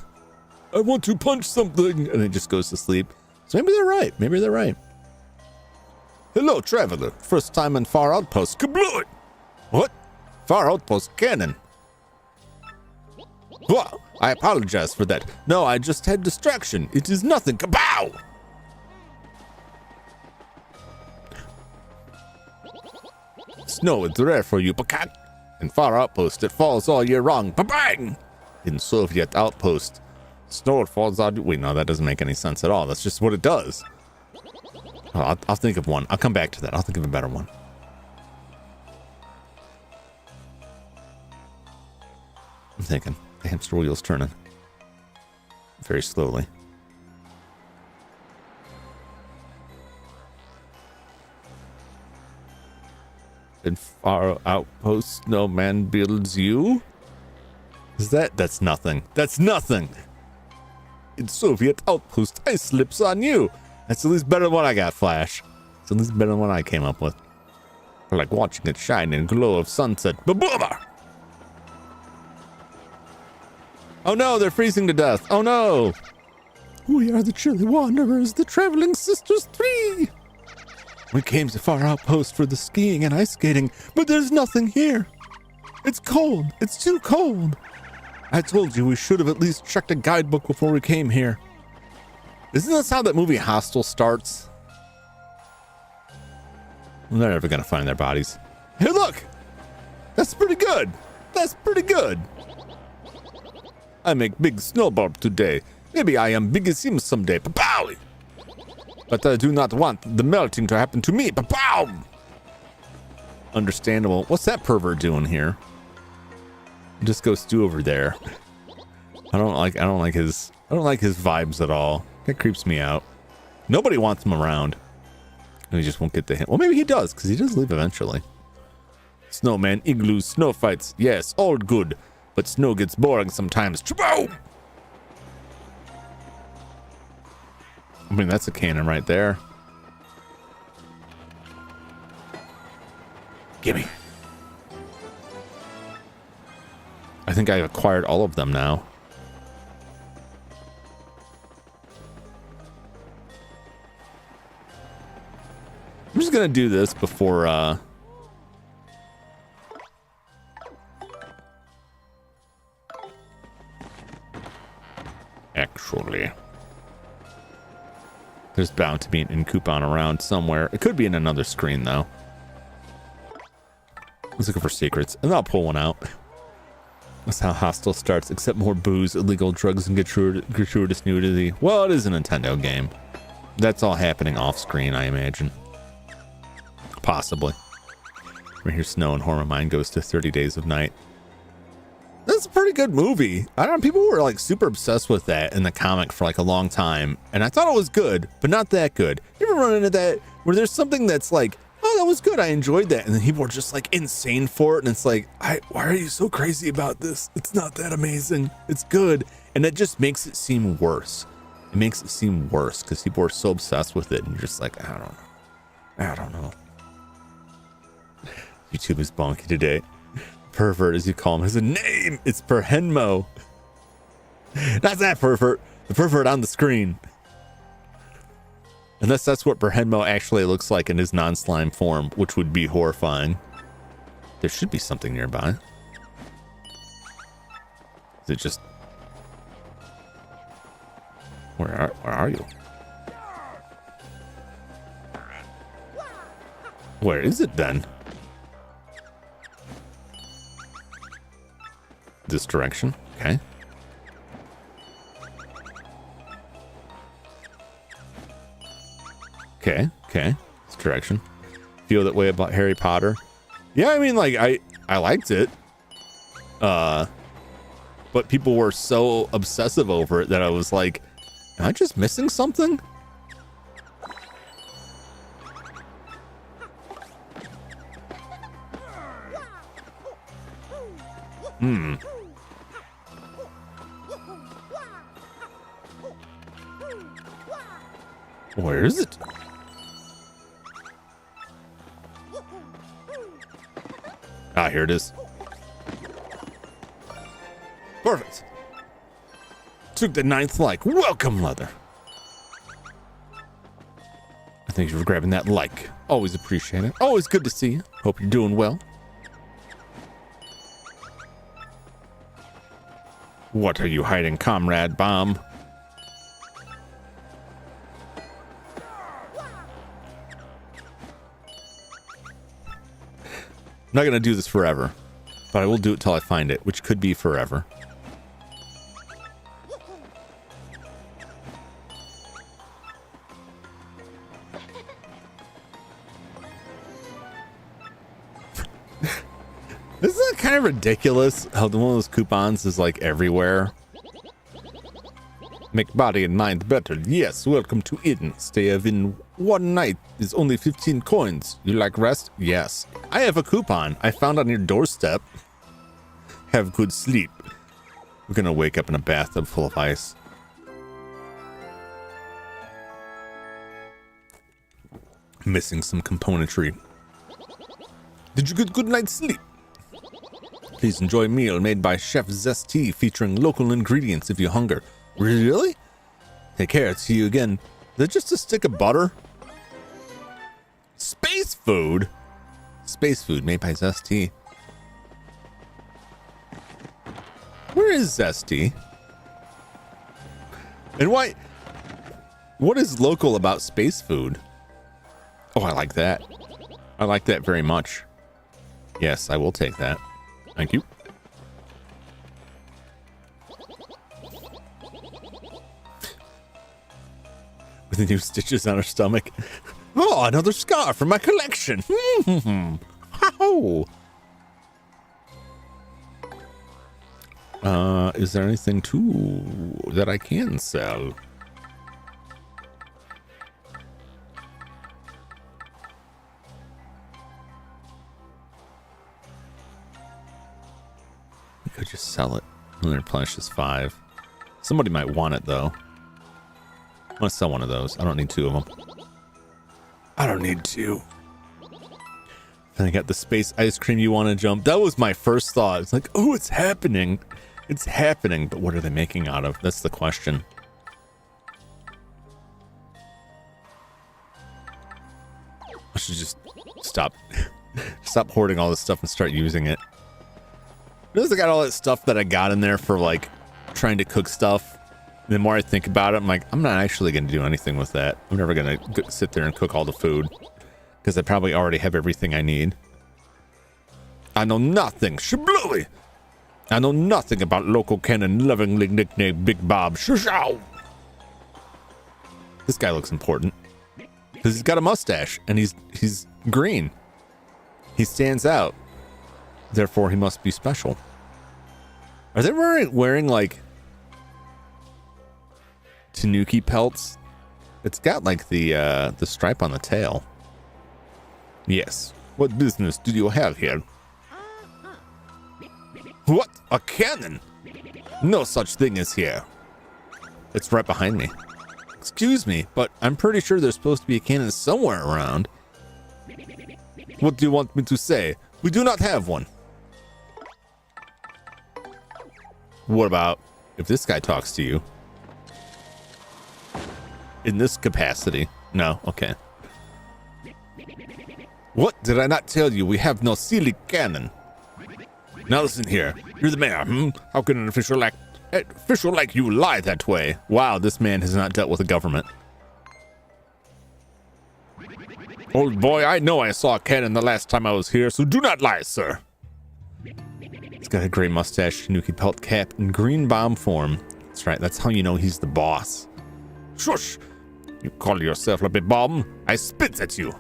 I want to punch something. And he just goes to sleep. So maybe they're right. Maybe they're right. Hello, traveler. First time in Far Outpost. Kablooey! What? Far Outpost cannon. Wow, I apologize for that. No, I just had distraction. It is nothing. Kabow! Snow is rare for you, Pakat. In Far Outpost, it falls all year round. Ba-bang! In Soviet Outpost, snow falls out. Wait, no, that doesn't make any sense at all. That's just what it does. Oh, I'll think of one. I'll come back to that. I'll think of a better one. I'm thinking. The hamster wheel's turning. Very slowly. In Far Outpost, no man builds you? Is that's nothing. That's nothing. In Soviet Outpost, ice slips on you. That's at least better than what I got, Flash. It's at least better than what I came up with. I like watching it shine in glow of sunset. Ba-boomer! Oh no, they're freezing to death. Oh no! We are the Chilly Wanderers, the Traveling Sisters 3! We came to Far Outpost for the skiing and ice skating, but there's nothing here. It's cold. It's too cold. I told you we should have at least checked a guidebook before we came here. Isn't this how that movie Hostel starts? They're never gonna find their bodies. Hey, look! That's pretty good. That's pretty good. I make big snowball today. Maybe I am big as him someday. Pa-pow! But I do not want the melting to happen to me. Pa-pow! Understandable. What's that pervert doing here? Just go stew over there. I don't like his vibes at all. That creeps me out. Nobody wants him around. And he just won't get the hint. Well, maybe he does, because he does leave eventually. Snowman, igloos, snow fights. Yes, all good. But snow gets boring sometimes. Chaboom! I mean, that's a cannon right there. Gimme. I think I've acquired all of them now. I'm just gonna do this before actually there's bound to be an coupon around somewhere. It could be in another screen though. Let's look for secrets and I'll pull one out. That's how Hostel starts, except more booze, illegal drugs, and gratuitous nudity. Well, it is a Nintendo game. That's all happening off screen, I imagine. Possibly. Right here, Snow and Horror Mine goes to 30 Days of Night. That's a pretty good movie. I don't know, people were like super obsessed with that in the comic for like a long time. And I thought it was good, but not that good. You ever run into that where there's something that's like, oh, that was good, I enjoyed that. And then people are just like insane for it. And it's like, why are you so crazy about this? It's not that amazing. It's good. And it just makes it seem worse. It makes it seem worse because people are so obsessed with it. And you're just like, I don't know. YouTube is bonky today. Pervert, as you call him, has a name. It's Perhenmo. That's that pervert. The pervert on the screen. Unless that's what Perhenmo actually looks like in his non-slime form, which would be horrifying. There should be something nearby. Is it just... Where are you? Where is it then? This direction. Okay. Okay. This direction. Feel that way about Harry Potter. Yeah, I mean, like, I liked it. But people were so obsessive over it that I was like, am I just missing something? Where is it? Ah, here it is. Perfect. Took the 9th like. Welcome, Leather. Thank you for grabbing that like. Always appreciate it. Always good to see you. Hope you're doing well. What are you hiding, Comrade Bomb? I'm not going to do this forever, but I will do it till I find it, which could be forever. Isn't that kind of ridiculous how one of those coupons is like everywhere? Make body and mind better. Yes, welcome to Eden. Stay of in 1 night is only 15 coins. You like rest? Yes. I have a coupon I found on your doorstep. Have good sleep. We're gonna wake up in a bathtub full of ice. Missing some componentry. Did you get good night's sleep? Please enjoy a meal made by Chef Zesty featuring local ingredients if you hunger. Really? Take care. See you again. Is that just a stick of butter? Space food? Space food made by Zesty. Where is Zesty? And why? What is local about space food? Oh, I like that. I like that very much. Yes, I will take that. Thank you. With the new stitches on her stomach. Oh, another scar from my collection. How? Is there anything that I can sell? We could just sell it and then replenish this 5. Somebody might want it though. I'm gonna sell one of those. I don't need 2 of them. I don't need 2. And I got the space ice cream you want to jump. That was my first thought. It's like, oh, it's happening. It's happening. But what are they making out of? That's the question. I should just stop hoarding all this stuff and start using it. Notice I got all that stuff that I got in there for like trying to cook stuff. And the more I think about it, I'm like, I'm not actually going to do anything with that. I'm never going to sit there and cook all the food because I probably already have everything I need. I know nothing. Shablooey. I know nothing about local canon lovingly nicknamed Big Bob. Shushow. This guy looks important because he's got a mustache and he's green. He stands out. Therefore, he must be special. Are they wearing like Tanuki pelts? It's got like the stripe on the tail. Yes. What business do you have here? What? A cannon? No such thing as here. It's right behind me. Excuse me, but I'm pretty sure there's supposed to be a cannon somewhere around. What do you want me to say? We do not have one. What about if this guy talks to you? In this capacity? No? Okay. What? Did I not tell you we have no silly cannon? Now listen here. You're the mayor, How can an official like you lie that way? Wow, this man has not dealt with the government. Old boy, I know I saw a cannon the last time I was here, so do not lie, sir. He's got a gray mustache, Tanuki pelt cap, and green bomb form. That's right, that's how you know he's the boss. Shush! You call yourself a bomb? I spit at you.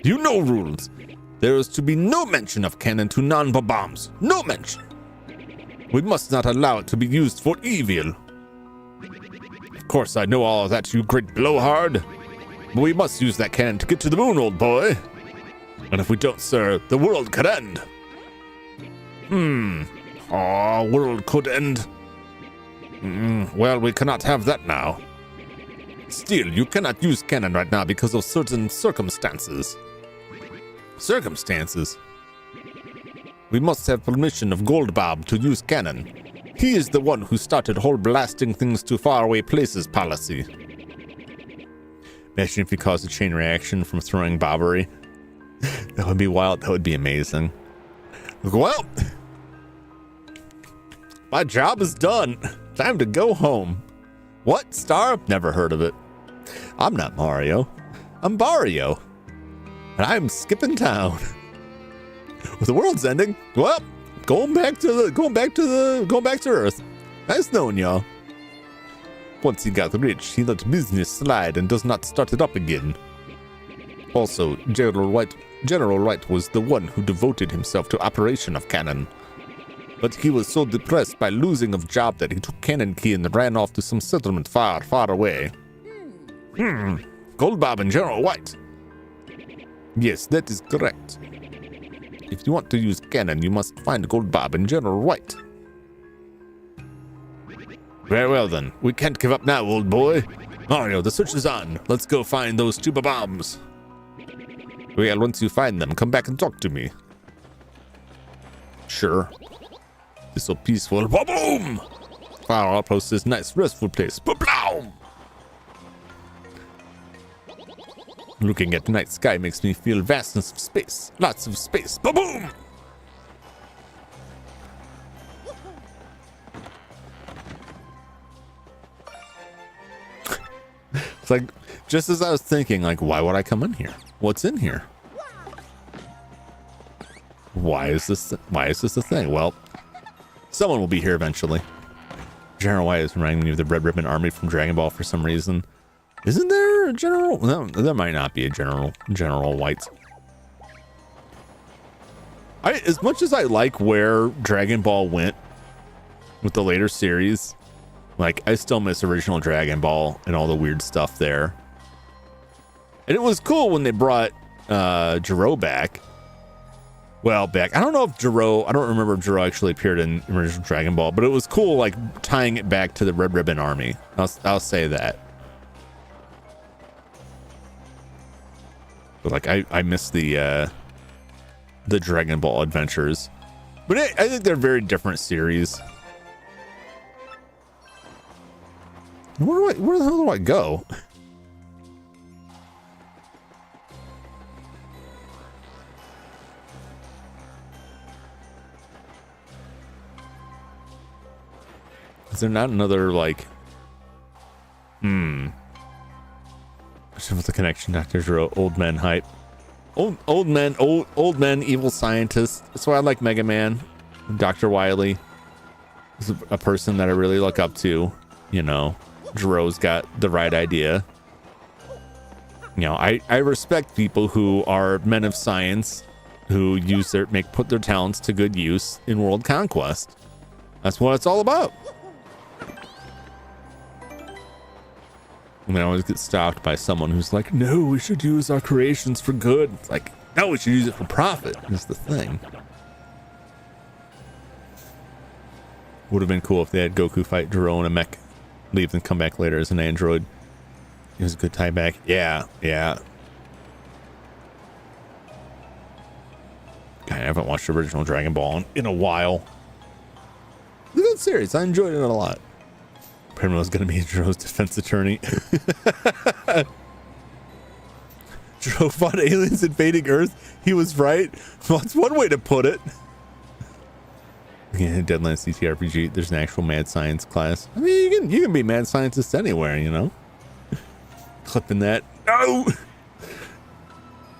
You know rules. There is to be no mention of cannon to non-bombs. No mention. We must not allow it to be used for evil. Of course, I know all of that, you great blowhard. But we must use that cannon to get to the moon, old boy. And if we don't, sir, the world could end. World could end. Well, we cannot have that now. Still, you cannot use cannon right now because of certain circumstances. Circumstances? We must have permission of Goldbob to use cannon. He is the one who started whole blasting things to faraway places policy. Imagine if he caused a chain reaction from throwing Bobbery. That would be wild. That would be amazing. Well, my job is done. Time to go home. What? Star? Never heard of it. I'm not Mario. I'm Barrio. And I'm skipping town. Well, the world's ending. Well, going back to Earth. Nice knowing y'all. Once he got rich, he let business slide and does not start it up again. Also, General Wright was the one who devoted himself to operation of cannon. But he was so depressed by losing of job that he took Cannon Key and ran off to some settlement far, far away. Goldbob and General White. Yes, that is correct. If you want to use cannon, you must find Goldbob and General White. Very well then. We can't give up now, old boy. Mario, the search is on. Let's go find those two bombs. Well, once you find them, come back and talk to me. Sure. It's so peaceful. Boom! Fire outpost is nice, restful place. Boom! Looking at the night sky makes me feel vastness of space. Lots of space. Boom! It's like, just as I was thinking, like, why would I come in here? What's in here? Why is this a thing? Well, someone will be here eventually. General White is reminding me of the Red Ribbon Army from Dragon Ball for some reason. Isn't there a general? No, there might not be a General White. As much as I like where Dragon Ball went with the later series, like, I still miss original Dragon Ball and all the weird stuff there. And it was cool when they brought Jiro back. Well, back. I don't know if Jiro, I don't remember if Jiro actually appeared in original Dragon Ball, but it was cool, like, tying it back to the Red Ribbon Army. I'll say that. But, like, I miss the Dragon Ball adventures. But I think they're very different series. Where the hell do I go? Is there not another, like... What's the connection, Dr. Zero? Old men hype. Old men, evil scientists. That's why I like Mega Man. Dr. Wily is a person that I really look up to. You know, Jiro's got the right idea. You know, I respect people who are men of science, who put their talents to good use in world conquest. That's what it's all about. And I always get stopped by someone who's like, no, we should use our creations for good. It's like, no, we should use it for profit. Is the thing. Would have been cool if they had Goku fight Jiro in a mech, leave and come back later as an android. It was a good tie back. Yeah. God, I haven't watched the original Dragon Ball in a while. It's a good series. I enjoyed it a lot. Primrose going to be Jiro's defense attorney. Jiro fought aliens invading Earth. He was right. Well, that's one way to put it. Yeah, Deadline CTRPG. There's an actual mad science class. I mean, you can be mad scientist anywhere, you know. Clipping that. No!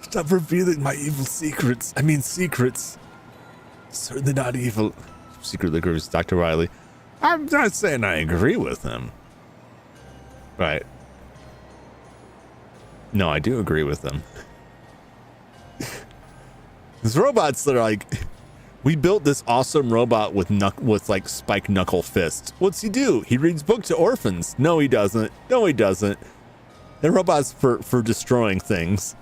Stop revealing my evil secrets. I mean, secrets. Certainly not evil. Secretly agrees with Dr. Riley. I'm not saying I agree with him. Right. No, I do agree with them. These robots that are like, we built this awesome robot with like spike knuckle fists. What's he do? He reads books to orphans. No, he doesn't. No, he doesn't. They're robots for destroying things.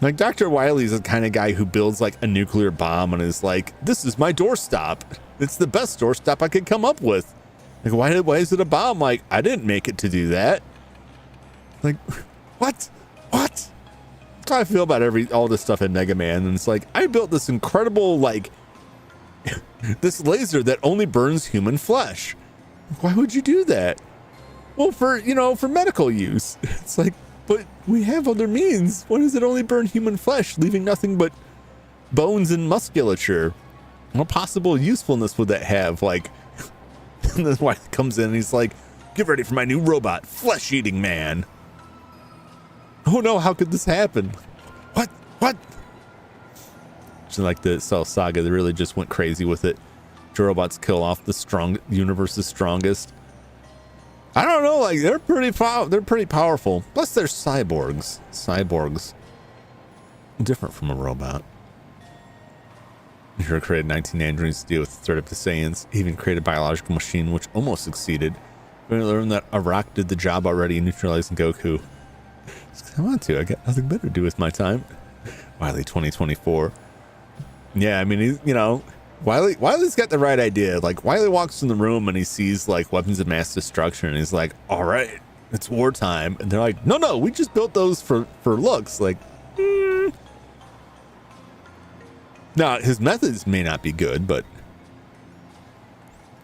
Like Dr. Wily's the kind of guy who builds like a nuclear bomb and is like, this is my doorstop. It's the best doorstop I could come up with. Like, why is it a bomb? Like, I didn't make it to do that. Like, what? That's how I feel about all this stuff in Mega Man. And it's like, I built this incredible, like, this laser that only burns human flesh. Why would you do that? Well, for medical use. It's like, but we have other means. Why does it only burn human flesh, leaving nothing but bones and musculature? What possible usefulness would that have? Like, and that's why he comes in and he's like, get ready for my new robot, flesh-eating man. Oh no, how could this happen? What? So like the Cell Saga, they really just went crazy with it. The robots kill off the universe's strongest. I don't know, like they're pretty powerful. Plus they're cyborgs. Cyborgs. Different from a robot. Hero created 19 androids to deal with the threat of the Saiyans. He even created a biological machine which almost succeeded. We learned that a rock did the job already in neutralizing Goku. I want to. I got nothing better to do with my time. Wily 2024. Yeah, I mean, he's, Wily's got the right idea. Like, Wily walks in the room and he sees, like, weapons of mass destruction, and he's like, all right, it's wartime. And they're like, no, we just built those for looks. Like, Now, his methods may not be good, but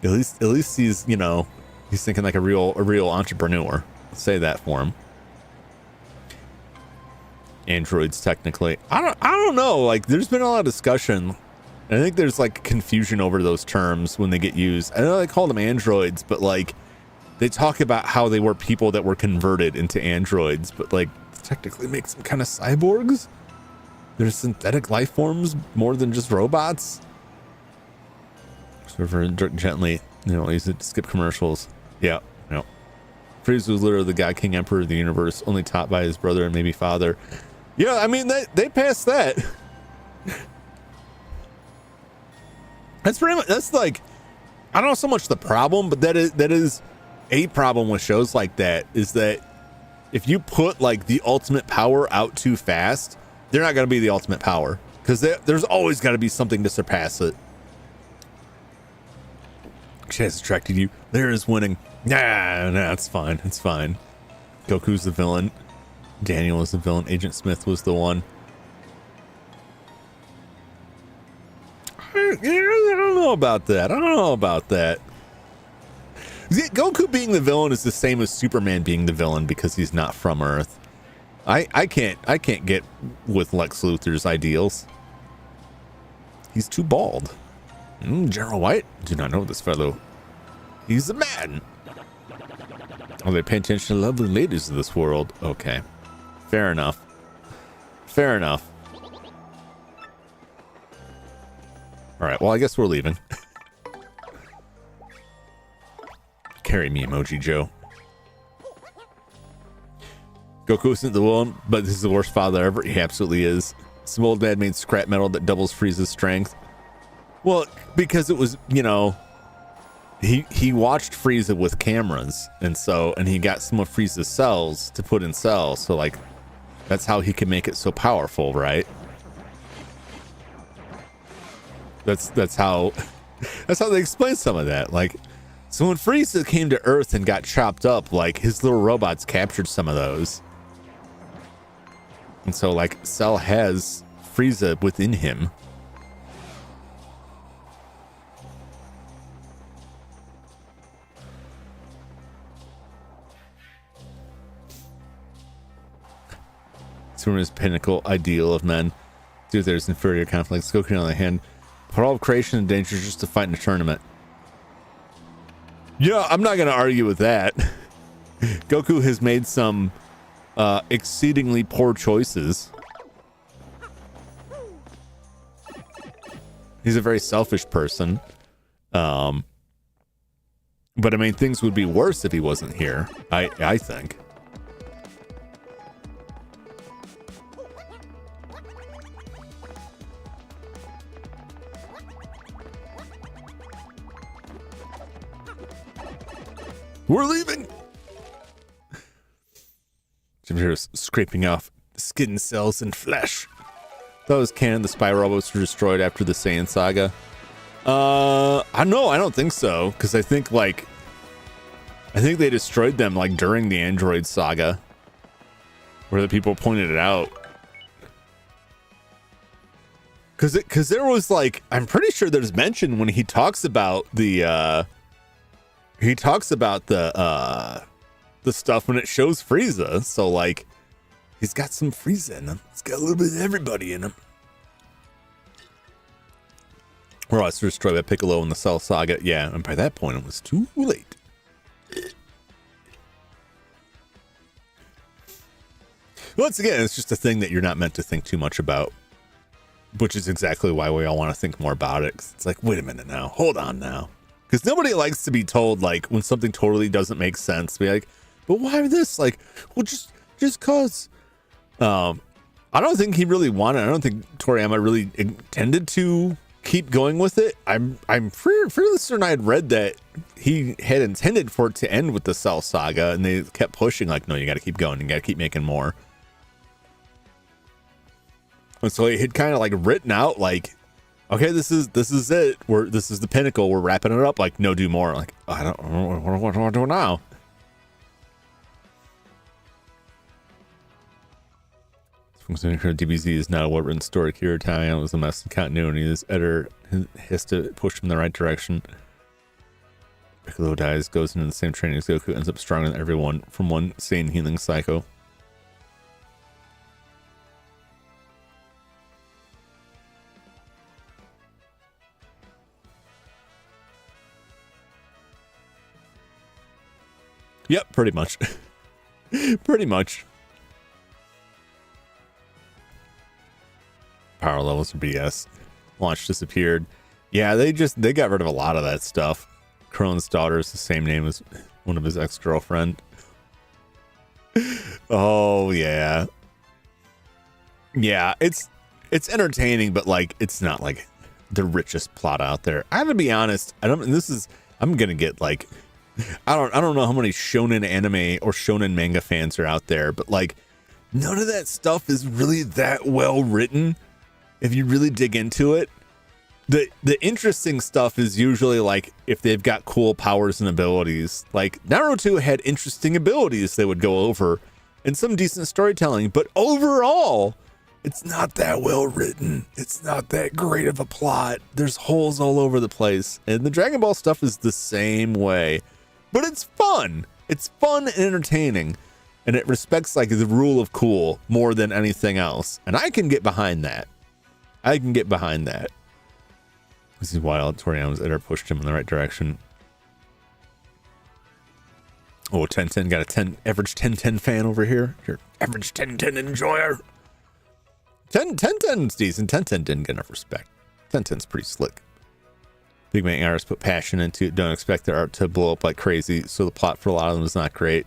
at least he's, he's thinking like a real entrepreneur. Let's say that for him. Androids, technically. I don't know. Like, there's been a lot of discussion. I think there's like confusion over those terms when they get used. I know they call them androids, but like they talk about how they were people that were converted into androids, but like technically makes them kind of cyborgs. They're synthetic life forms more than just robots. So for gently, use it to skip commercials. Yeah. Frieza was literally the God King Emperor of the universe, only taught by his brother and maybe father. Yeah, I mean they passed that. That's pretty much, that's like, I don't know so much the problem, but that is a problem with shows like that, is that if you put like the ultimate power out too fast, they're not going to be the ultimate power, because there's always got to be something to surpass it. She has attracted you. There is winning. Nah, it's fine. It's fine. Goku's the villain. Daniel is the villain. Agent Smith was the one. I don't know about that. Goku being the villain is the same as Superman being the villain because he's not from Earth. I can't get with Lex Luthor's ideals. He's too bald. General White? Do not know this fellow. He's a man. Oh, they pay attention to lovely ladies of this world. Okay. Fair enough. All right, well, I guess we're leaving. Carry me, Emoji Joe. Goku isn't the one, but this is the worst father ever. He absolutely is. Some old dad made scrap metal that doubles Frieza's strength. Well, because it was, he watched Frieza with cameras, and he got some of Frieza's cells to put in cells. So like, that's how he can make it so powerful, right? That's how they explain some of that. Like, so when Frieza came to Earth and got chopped up, like his little robots captured some of those. And so like Cell has Frieza within him. Superman's pinnacle ideal of men. Dude, there's inferior conflicts. Goku, on the other hand, put all of creation in danger just to fight in a tournament. I'm not going to argue with that. Goku has made some exceedingly poor choices. He's a very selfish person. But I mean, things would be worse if he wasn't here, I think. We're leaving. Jim's scraping off skin cells and flesh. That was canon. The spy robots were destroyed after the Saiyan saga. I don't think so, because I think they destroyed them like during the Android saga, where the people pointed it out. Because there was like, I'm pretty sure there's mention when he talks about the stuff when it shows Frieza. So like, he's got some Frieza in him. He's got a little bit of everybody in him. Robots were destroyed by Piccolo in the Cell Saga. Yeah, and by that point it was too late. Once again, it's just a thing that you're not meant to think too much about, which is exactly why we all want to think more about it. 'Cause it's like, wait a minute now, hold on now. Because nobody likes to be told, like, when something totally doesn't make sense, be like, but why this? Like, well, just cause. I don't think he really wanted, I don't think Toriyama really intended to keep going with it. I'm pretty certain I had read that he had intended for it to end with the Cell Saga, and they kept pushing, like, no, you got to keep going, you got to keep making more. And so he had kind of like written out, like, okay, this is it. This is the pinnacle. We're wrapping it up. Like, no, do more. Like, I don't know what do I do now. DBZ is not a well-written story. Kira Italian was a mess in continuity. This editor has to push him in the right direction. Piccolo dies, goes into the same training as Goku, ends up stronger than everyone from one sane healing psycho. Yep, pretty much. Pretty much. Power levels are BS. Launch disappeared. Yeah, they got rid of a lot of that stuff. Krone's daughter is the same name as one of his ex-girlfriend. Oh yeah. Yeah, it's entertaining, but like it's not like the richest plot out there. I have to be honest, I'm gonna get like, I don't know how many shonen anime or shonen manga fans are out there, but like none of that stuff is really that well written if you really dig into it. The interesting stuff is usually like if they've got cool powers and abilities. Like Naruto had interesting abilities they would go over and some decent storytelling, but overall it's not that well written. It's not that great of a plot. There's holes all over the place, and the Dragon Ball stuff is the same way. But it's fun. It's fun and entertaining. And it respects like the rule of cool more than anything else. And I can get behind that. This is wild. Toriyama's editor pushed him in the right direction. Oh, 1010 got a 10 average 1010 fan over here. Your average 1010 enjoyer. 1010's decent. 1010 didn't get enough respect. 1010's pretty slick. Big Man artists put passion into it. Don't expect their art to blow up like crazy, so the plot for a lot of them is not great.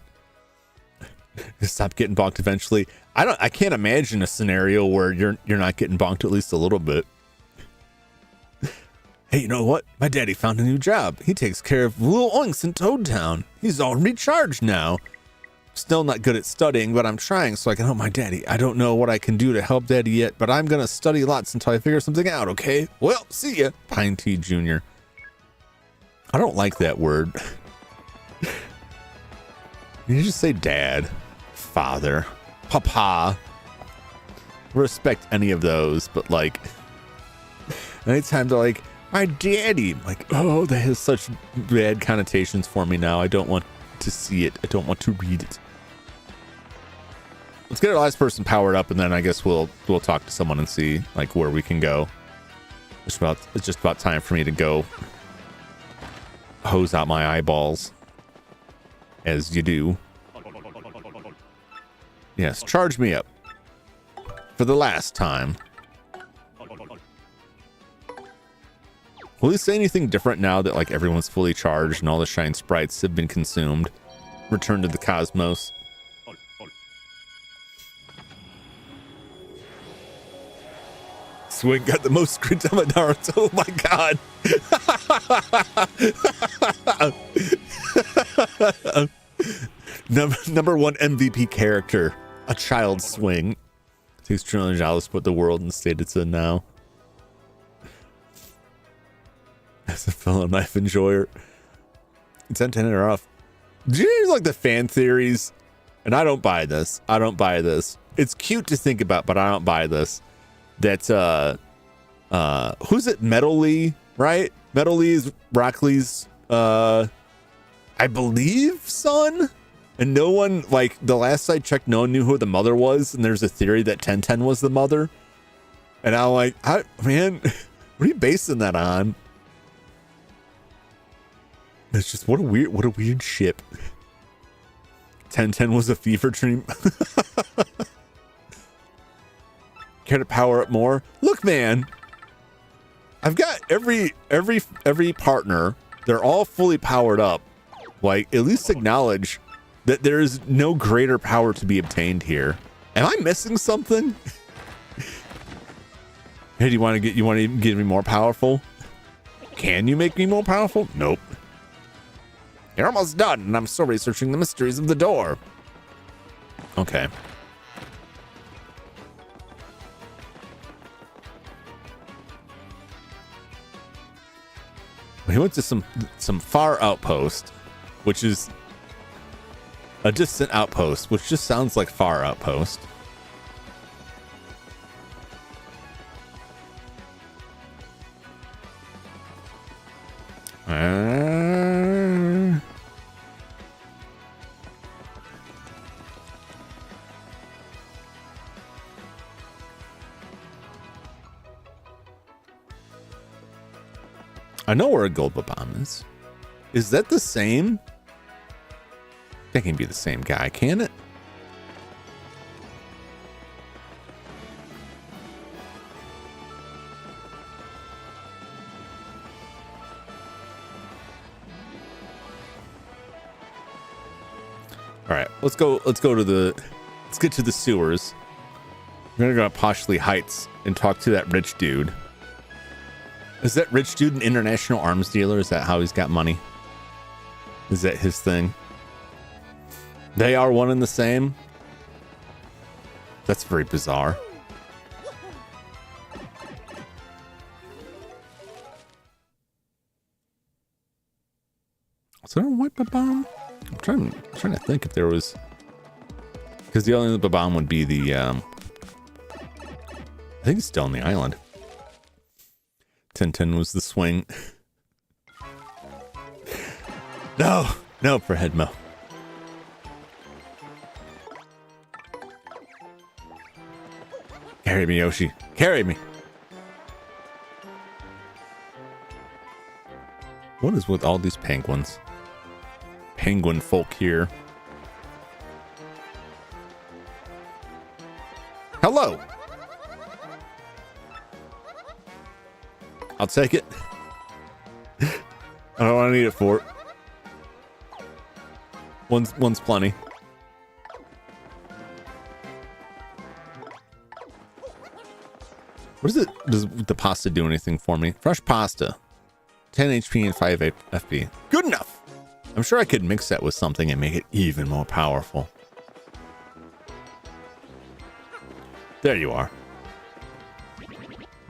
Stop getting bonked eventually. I can't imagine a scenario where you're not getting bonked at least a little bit. Hey, you know what? My daddy found a new job. He takes care of little oinks in Toad Town. He's all recharged now. Still not good at studying, but I'm trying so I can help my daddy. I don't know what I can do to help daddy yet, but I'm gonna study lots until I figure something out, okay? Well, see ya, Pine T Jr. I don't like that word. You just say dad, father, papa. Respect any of those, but like anytime they're like, my daddy, I'm like, oh, that has such bad connotations for me now. I don't want to see it. I don't want to read it. Let's get our last person powered up, and then I guess we'll talk to someone and see like where we can go. It's just about time for me to go hose out my eyeballs, as you do. Yes, charge me up for the last time. Will he say anything different now that like everyone's fully charged and all the shine sprites have been consumed? Return to the cosmos. Swing got the most screen time of Naruto. Oh my god. Number one MVP character, a child swing. Takes $200 to put the world in the state it's in now. As a fellow knife enjoyer, 10 or off. Do you hear like the fan theories? And I don't buy this. I don't buy this. It's cute to think about, but I don't buy this. That who's it? Metal Lee, right? Metal Lee is Rock Lee's I believe son. And no one, like the last I checked, no one knew who the mother was. And there's a theory that 1010 was the mother. And I'm like, man, what are you basing that on? It's just what a weird ship. 1010 was a fever dream. Care to power up more? Look, man, I've got every partner. They're all fully powered up. Like, at least acknowledge that there is no greater power to be obtained here. Am I missing something? Hey, do you want to get me more powerful? Can you make me more powerful? Nope. You're almost done, and I'm still researching the mysteries of the door. Okay. He went to some far outpost, which is a distant outpost, which just sounds like far outpost. I know where a gold bomb is. Is that the same? That can be the same guy, can it? All right, let's get to the sewers. We're gonna go to Poshley Heights and talk to that rich dude. Is that rich dude an international arms dealer? Is that how he's got money? Is that his thing? They are one and the same? That's very bizarre. Is there a white bomb? I'm trying to think if there was, because the only bomb would be the I think it's still on the island. 1010 was the swing. No for Headmo. Carry me, Yoshi. Carry me. What is with all these penguins? Penguin folk here. Hello. I'll take it. I don't want to need it for it. One's plenty. What is it? Does the pasta do anything for me? Fresh pasta. 10 HP and 5 FP. Good enough. I'm sure I could mix that with something and make it even more powerful. There you are.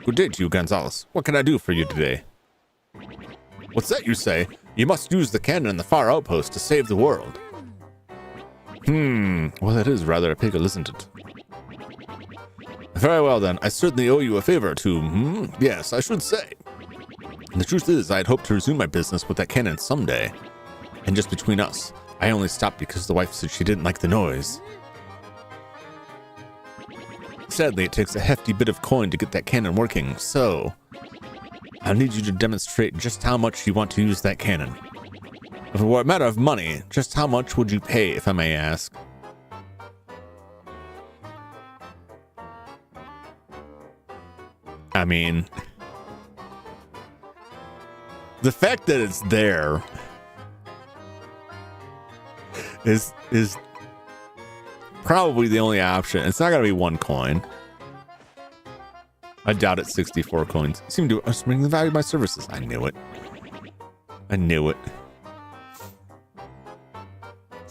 Good day to you, Gonzalez. What can I do for you today? What's that you say? You must use the cannon in the far outpost to save the world. Well, that is rather a pickle, isn't it? Very well, then. I certainly owe you a favor or two. Yes, I should say. And the truth is, I'd hoped to resume my business with that cannon someday. And just between us, I only stopped because the wife said she didn't like the noise. Sadly, it takes a hefty bit of coin to get that cannon working, so I need you to demonstrate just how much you want to use that cannon. If it were a matter of money, just how much would you pay, if I may ask? I mean, the fact that it's there is probably the only option. It's not going to be one coin. I doubt it's 64 coins. Seem to bring the value of my services. I knew it. I knew it.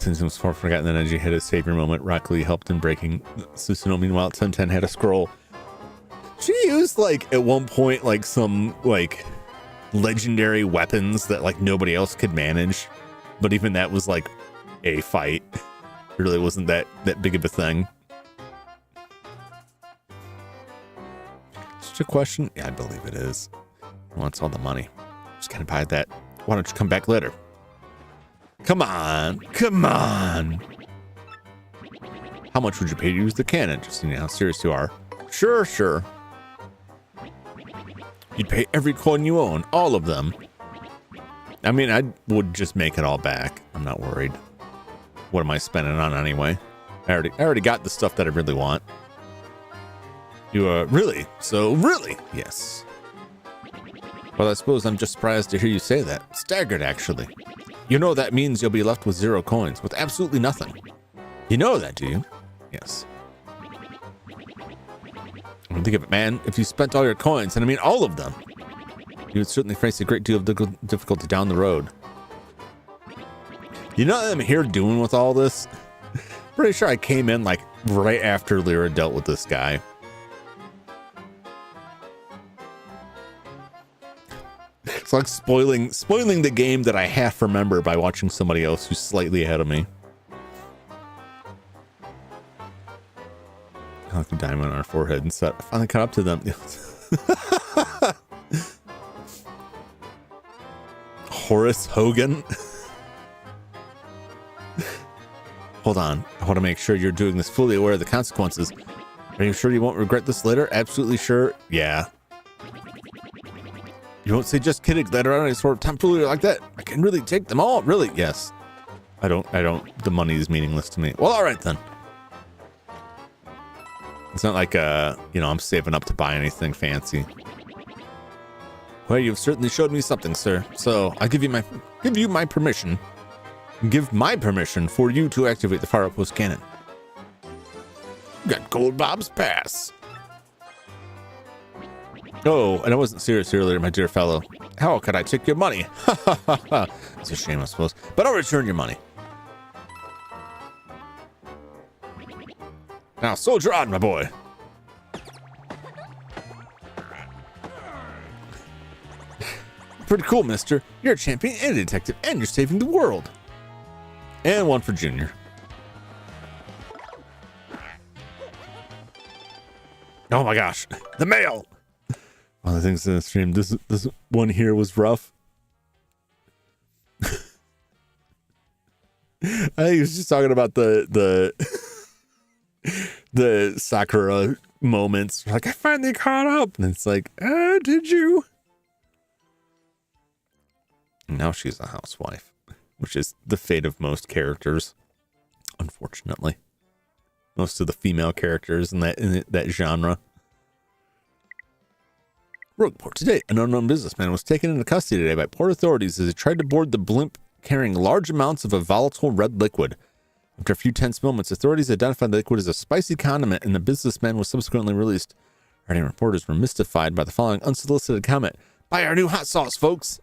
Ten seems far forgotten that Neji had a savior moment. Rock Lee helped in breaking Susanoo. Meanwhile, 1010 had a scroll. She used, like, at one point, like, some, like, legendary weapons that, like, nobody else could manage. But even that was, like, a fight. It really wasn't that big of a thing. Such a question? Yeah, I believe it is. He wants all the money. Just gotta buy that. Why don't you come back later? Come on. Come on. How much would you pay to use the cannon? Just seeing how serious you are. Sure, sure. You'd pay every coin you own. All of them. I mean, I would just make it all back. I'm not worried. What am I spending on anyway? I already got the stuff that I really want. You, really? So, really? Yes. Well, I suppose I'm just surprised to hear you say that. Staggered, actually. You know that means you'll be left with 0 coins, with absolutely nothing. You know that, do you? Yes. I think of it, man. If you spent all your coins, and I mean all of them, you would certainly face a great deal of difficulty down the road. You know what I'm here doing with all this? Pretty sure I came in like right after Lyra dealt with this guy. It's like spoiling the game that I half remember by watching somebody else who's slightly ahead of me. I like the diamond on our forehead and set. I finally caught up to them. Horace Hogan. Hold on. I want to make sure you're doing this fully aware of the consequences. Are you sure you won't regret this later? Absolutely sure. Yeah. You won't say just kidding later on any sort of tomfoolery like that. I can really take them all. Really? Yes. I don't. The money is meaningless to me. Well, all right then. It's not like, I'm saving up to buy anything fancy. Well, you've certainly showed me something, sir. So I give you my permission. Give my permission for you to activate the fire outpost cannon. You got Gold Bob's pass. Oh, and I wasn't serious earlier, my dear fellow. How could I take your money? Ha ha ha ha. It's a shame, I suppose. But I'll return your money. Now, soldier on, my boy. Pretty cool, mister. You're a champion and a detective, and you're saving the world. And one for Junior. Oh my gosh, the mail. One of the things in the stream, this one here was rough. I think he was just talking about the Sakura moments. Like, I finally caught up. And it's like, did you? And now she's a housewife, which is the fate of most characters, unfortunately. Most of the female characters in that genre. Rogueport today. An unknown businessman was taken into custody today by port authorities as he tried to board the blimp carrying large amounts of a volatile red liquid. After a few tense moments, authorities identified the liquid as a spicy condiment, and the businessman was subsequently released. Our reporters were mystified by the following unsolicited comment. Buy our new hot sauce, folks!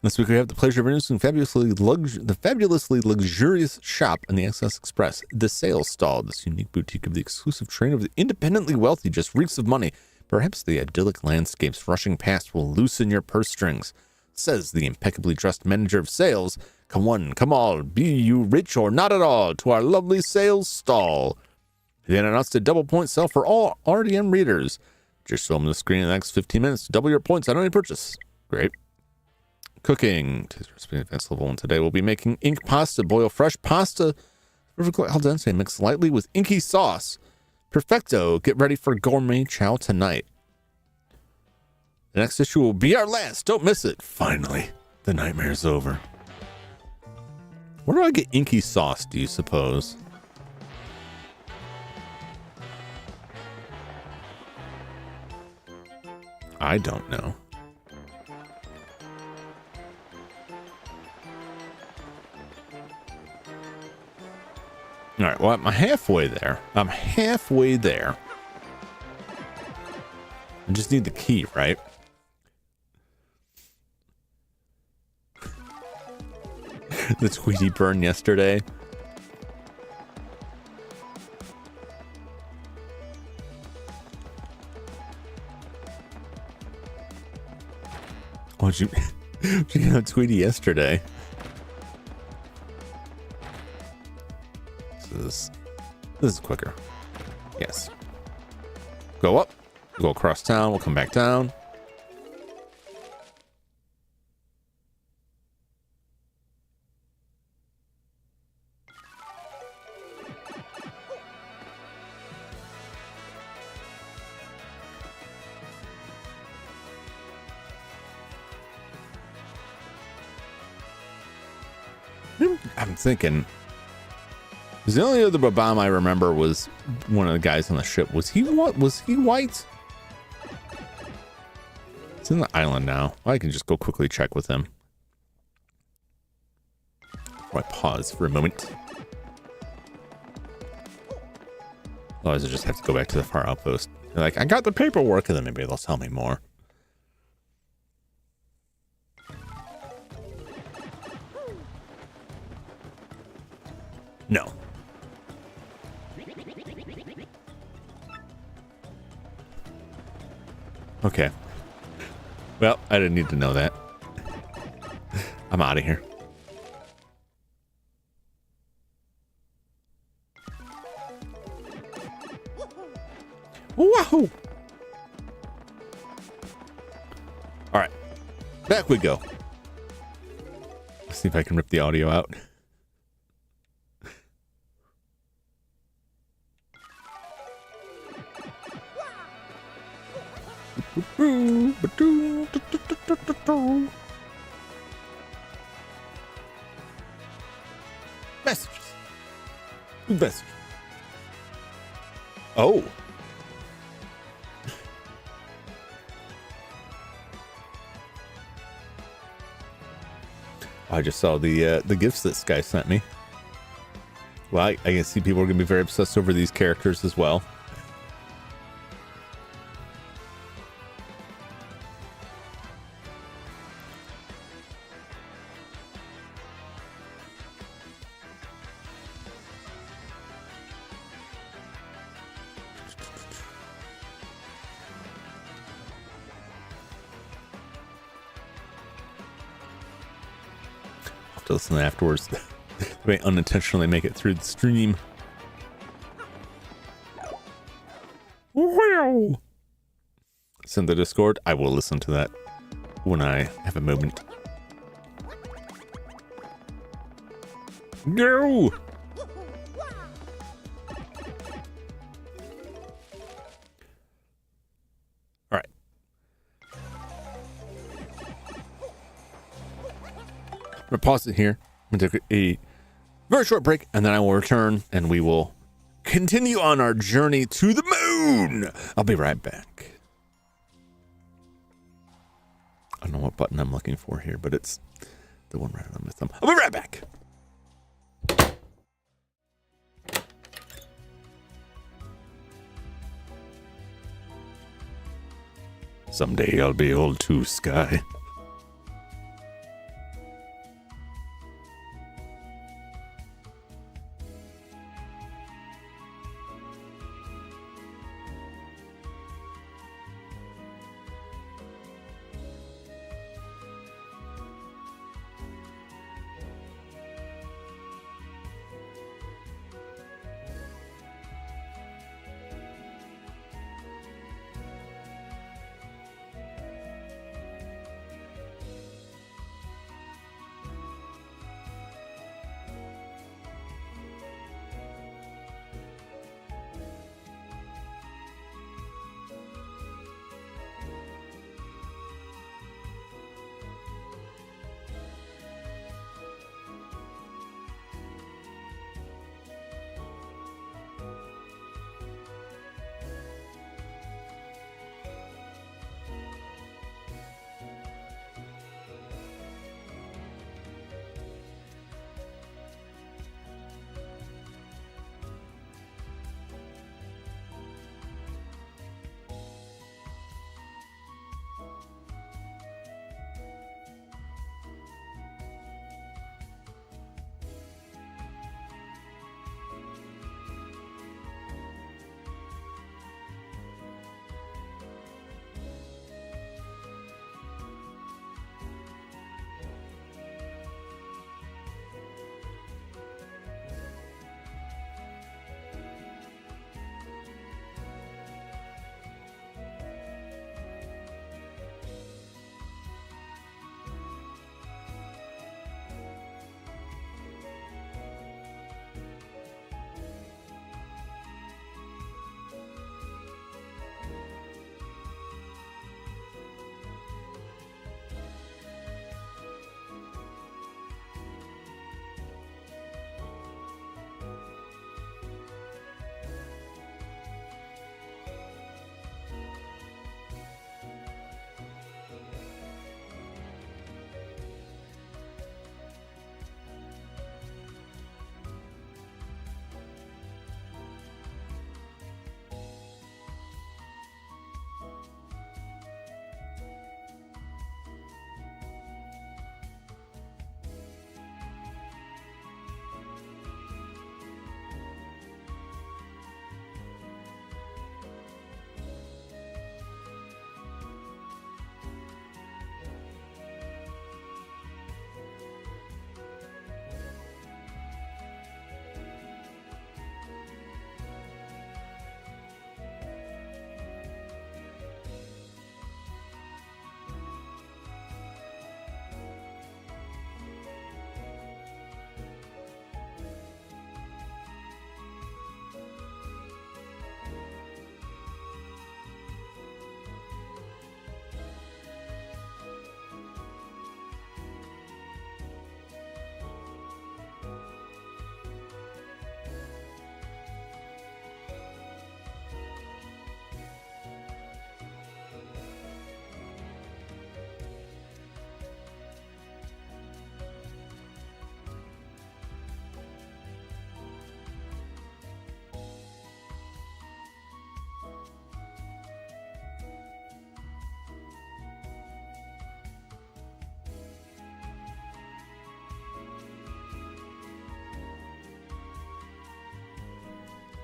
This week we have the pleasure of introducing the fabulously luxurious shop in the Access Express, the Sales Stall. This unique boutique of the exclusive train of the independently wealthy just reeks of money. Perhaps the idyllic landscapes rushing past will loosen your purse strings, says the impeccably dressed manager of sales. Come one, come all, be you rich or not at all, to our lovely Sales Stall. He then announced a double point sale for all RDM readers. Just show them the screen in the next 15 minutes to double your points on any purchase. Great. Cooking. Today's recipe advanced level 1 today. We'll be making ink pasta. Boil fresh pasta. Perfectly al dente. Mix lightly with inky sauce. Perfecto. Get ready for gourmet chow tonight. The next issue will be our last. Don't miss it. Finally, the nightmare's over. Where do I get inky sauce, do you suppose? I don't know. All right, well, I'm halfway there. I just need the key, right? The Tweety burn yesterday. What'd you get on Tweety yesterday? This is quicker. Yes. Go up. Go across town. We'll come back down. I'm thinking, because the only other Babam I remember was one of the guys on the ship. Was he what? Was he white? It's in the island now. I can just go quickly check with him. I pause for a moment. Otherwise, I just have to go back to the far outpost. They're like, I got the paperwork, and then maybe they'll tell me more. No. Okay. Well, I didn't need to know that. I'm out of here. Wahoo! All right. Back we go. Let's see if I can rip the audio out. Messages. Messages. Oh. I just saw the gifts this guy sent me. Well, I can see people are going to be very obsessed over these characters as well. To listen afterwards. They may unintentionally make it through the stream. Wow. Send the Discord. I will listen to that when I have a moment. No. All right. I'm gonna pause it here. I'm gonna take a very short break, and then I will return, and we will continue on our journey to the moon. I'll be right back. I don't know what button I'm looking for here, but it's the one right on my thumb. I'll be right back. Someday I'll be old too, Sky.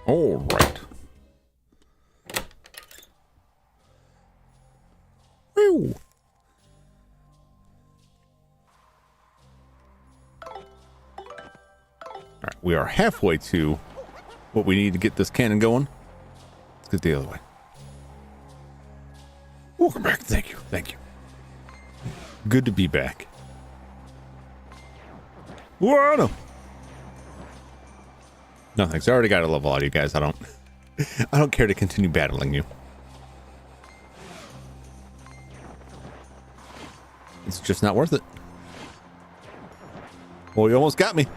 All right. Woo. All right, we are halfway to what we need to get this cannon going. Let's get the other way. Welcome back. Thank you. Thank you. Good to be back. Whoa, no. No thanks. I already got a level out of you guys. I don't care to continue battling you. It's just not worth it. Oh, you almost got me.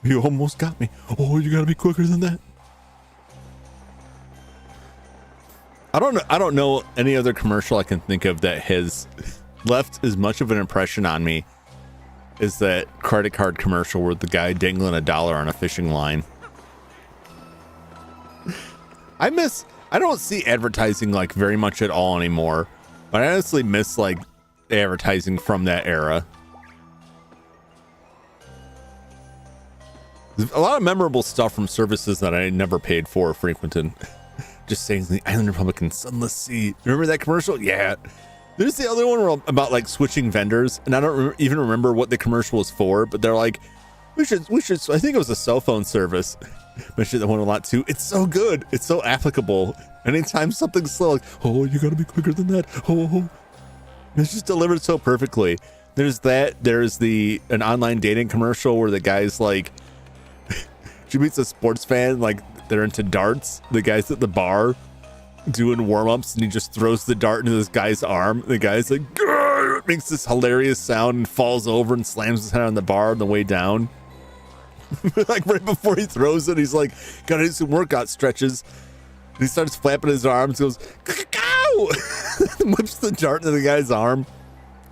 You almost got me. Oh, you gotta be quicker than that. I don't know any other commercial I can think of that has left as much of an impression on me as that credit card commercial where the guy dangling $1 on a fishing line. I don't see advertising like very much at all anymore, but I honestly miss like advertising from that era. There's a lot of memorable stuff from services that I never paid for or frequented. Just saying the Island Republican Sunless Sea. Remember that commercial? Yeah. There's the other one about like switching vendors, and I don't even remember what the commercial was for, but they're like, we should. I think it was a cell phone service. Mentioned that one a lot too. It's so good. It's so applicable. Anytime something's slow, like, oh, you gotta be quicker than that. Oh, it's just delivered so perfectly. There's that. There's an online dating commercial where the guy's like, she meets a sports fan, like they're into darts. The guy's at the bar doing warm-ups and he just throws the dart into this guy's arm. The guy's like, grr! Makes this hilarious sound and falls over and slams his head on the bar on the way down. Like right before he throws it, he's like, gotta do some workout stretches. And he starts flapping his arms, goes, cow! Whips the dart into the guy's arm.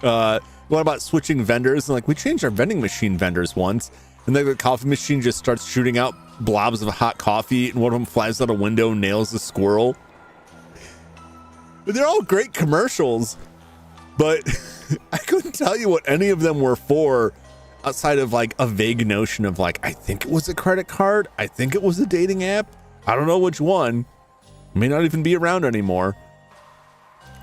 What about switching vendors? And like, we changed our vending machine vendors once, and then the coffee machine just starts shooting out blobs of hot coffee, and one of them flies out a window and nails a squirrel. But they're all great commercials, but I couldn't tell you what any of them were for outside of like a vague notion of like, I think it was a credit card. I think it was a dating app. I don't know which one. May not even be around anymore.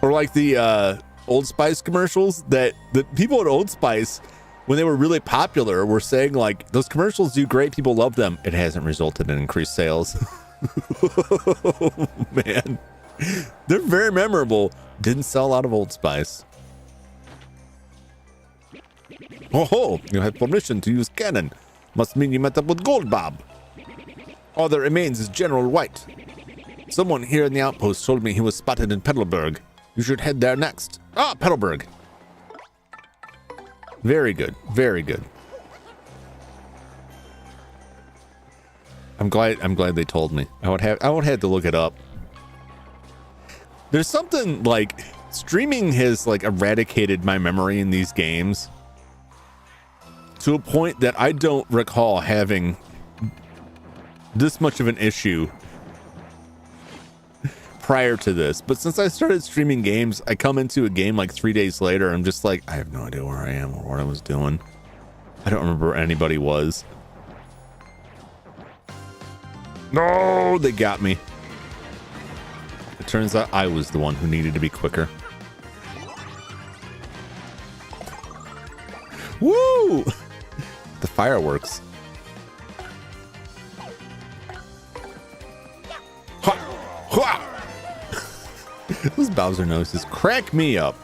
Or like the Old Spice commercials that the people at Old Spice, when they were really popular, were saying like, those commercials do great. People love them. It hasn't resulted in increased sales. Oh, man. They're very memorable. Didn't sell a lot of Old Spice. Oh, you had permission to use cannon. Must mean you met up with Gold Bob. All that remains is General White. Someone here in the outpost told me he was spotted in Petalburg. You should head there next. Ah, Petalburg. Very good. Very good. I'm glad they told me. I would have to look it up. There's something like streaming has like eradicated my memory in these games to a point that I don't recall having this much of an issue prior to this. But since I started streaming games, I come into a game like 3 days later. I'm just like, I have no idea where I am or what I was doing. I don't remember where anybody was. No, they got me. It turns out I was the one who needed to be quicker. Woo! The fireworks. Ha! Ha! Those Bowser noses crack me up.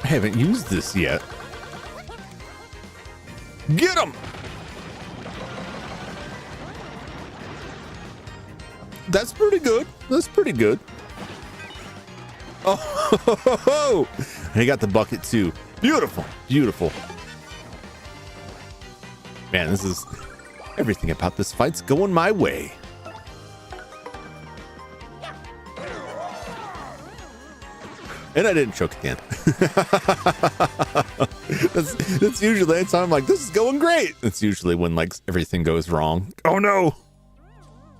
I haven't used this yet. Get him! That's pretty good. That's pretty good. Oh, and he got the bucket too. Beautiful, beautiful. Man, this is everything about this fight's going my way. And I didn't choke again. That's usually the time I'm like, this is going great. That's usually when like everything goes wrong. Oh no,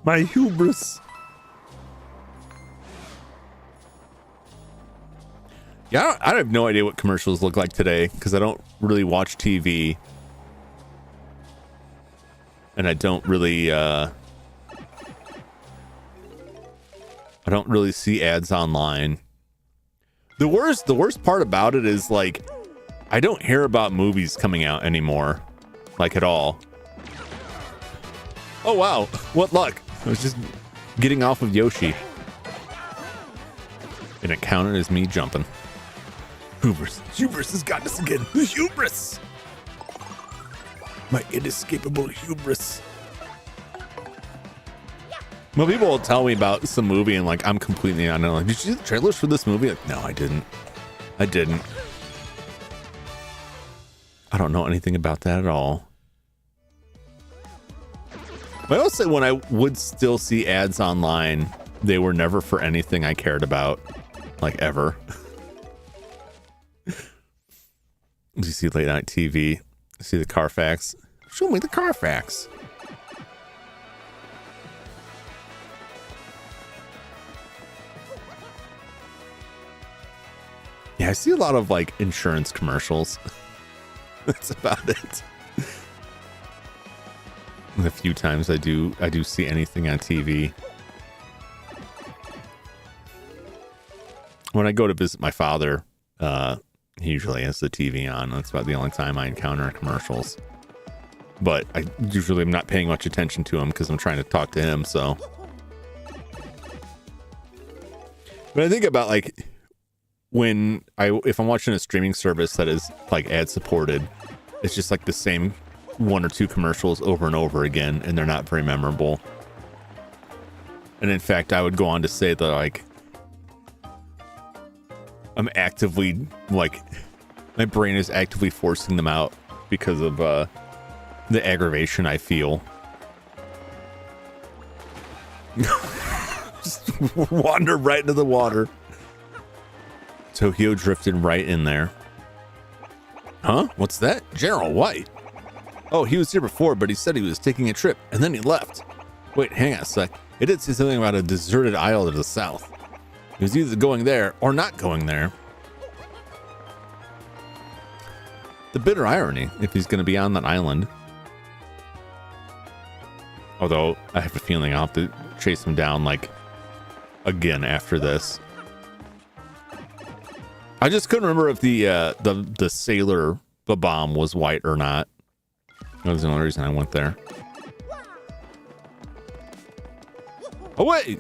my hubris. Yeah, I have no idea what commercials look like today because I don't really watch TV. And I don't really see ads online. The worst part about it is like I don't hear about movies coming out anymore, like at all. Oh wow, what luck. I was just getting off of Yoshi. And it counted as me jumping. Hubris. Hubris has got us again. Hubris. My inescapable hubris. Well, people will tell me about some movie and like I'm completely unknown. Like, did you see the trailers for this movie? Like, no, I didn't. I don't know anything about that at all. But I will say when I would still see ads online, they were never for anything I cared about, like ever. You see late night TV, see the Carfax. Show me the Carfax. Yeah, I see a lot of like insurance commercials. That's about it. And a few times I do see anything on TV. When I go to visit my father, he usually has the TV on. That's about the only time I encounter commercials. But I usually am not paying much attention to him because I'm trying to talk to him. So, but I think about like if I'm watching a streaming service that is like ad supported, it's just like the same one or two commercials over and over again, and they're not very memorable. And in fact, I would go on to say that like I'm actively like my brain is actively forcing them out because of the aggravation I feel. Just wander right into the water. Tokyo drifted right in there. Huh? What's that? General White. Oh, he was here before, but he said he was taking a trip and then he left. Wait, hang on a sec. It did say something about a deserted isle to the south. He was either going there or not going there. The bitter irony if he's going to be on that island. Although I have a feeling I'll have to chase him down like again after this. I just couldn't remember if the sailor, the bomb was white or not. That was the only reason I went there. Oh wait!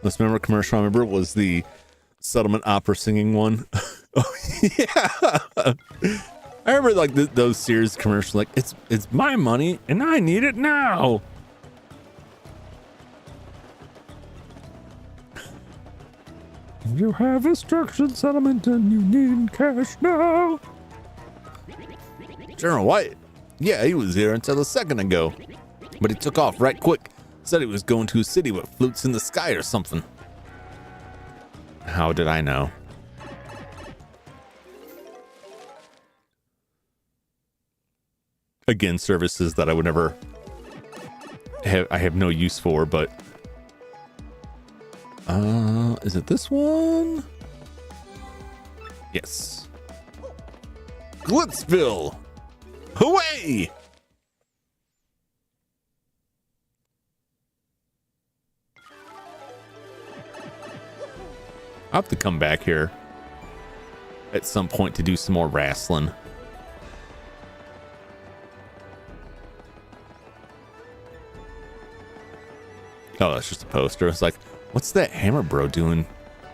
Let's remember commercial I remember was the settlement opera singing one. Oh yeah. I remember like those Sears commercials like it's my money and I need it now. You have a structured settlement and you need cash now. General White. Yeah, he was here until a second ago. But he took off right quick. Said he was going to a city with flutes in the sky or something. How did I know? Again, services that I would never have, I have no use for, but is it this one? Yes. Glitzville. Hooray! I'll have to come back here at some point to do some more wrestling. Oh, that's just a poster. It's like, what's that hammer bro doing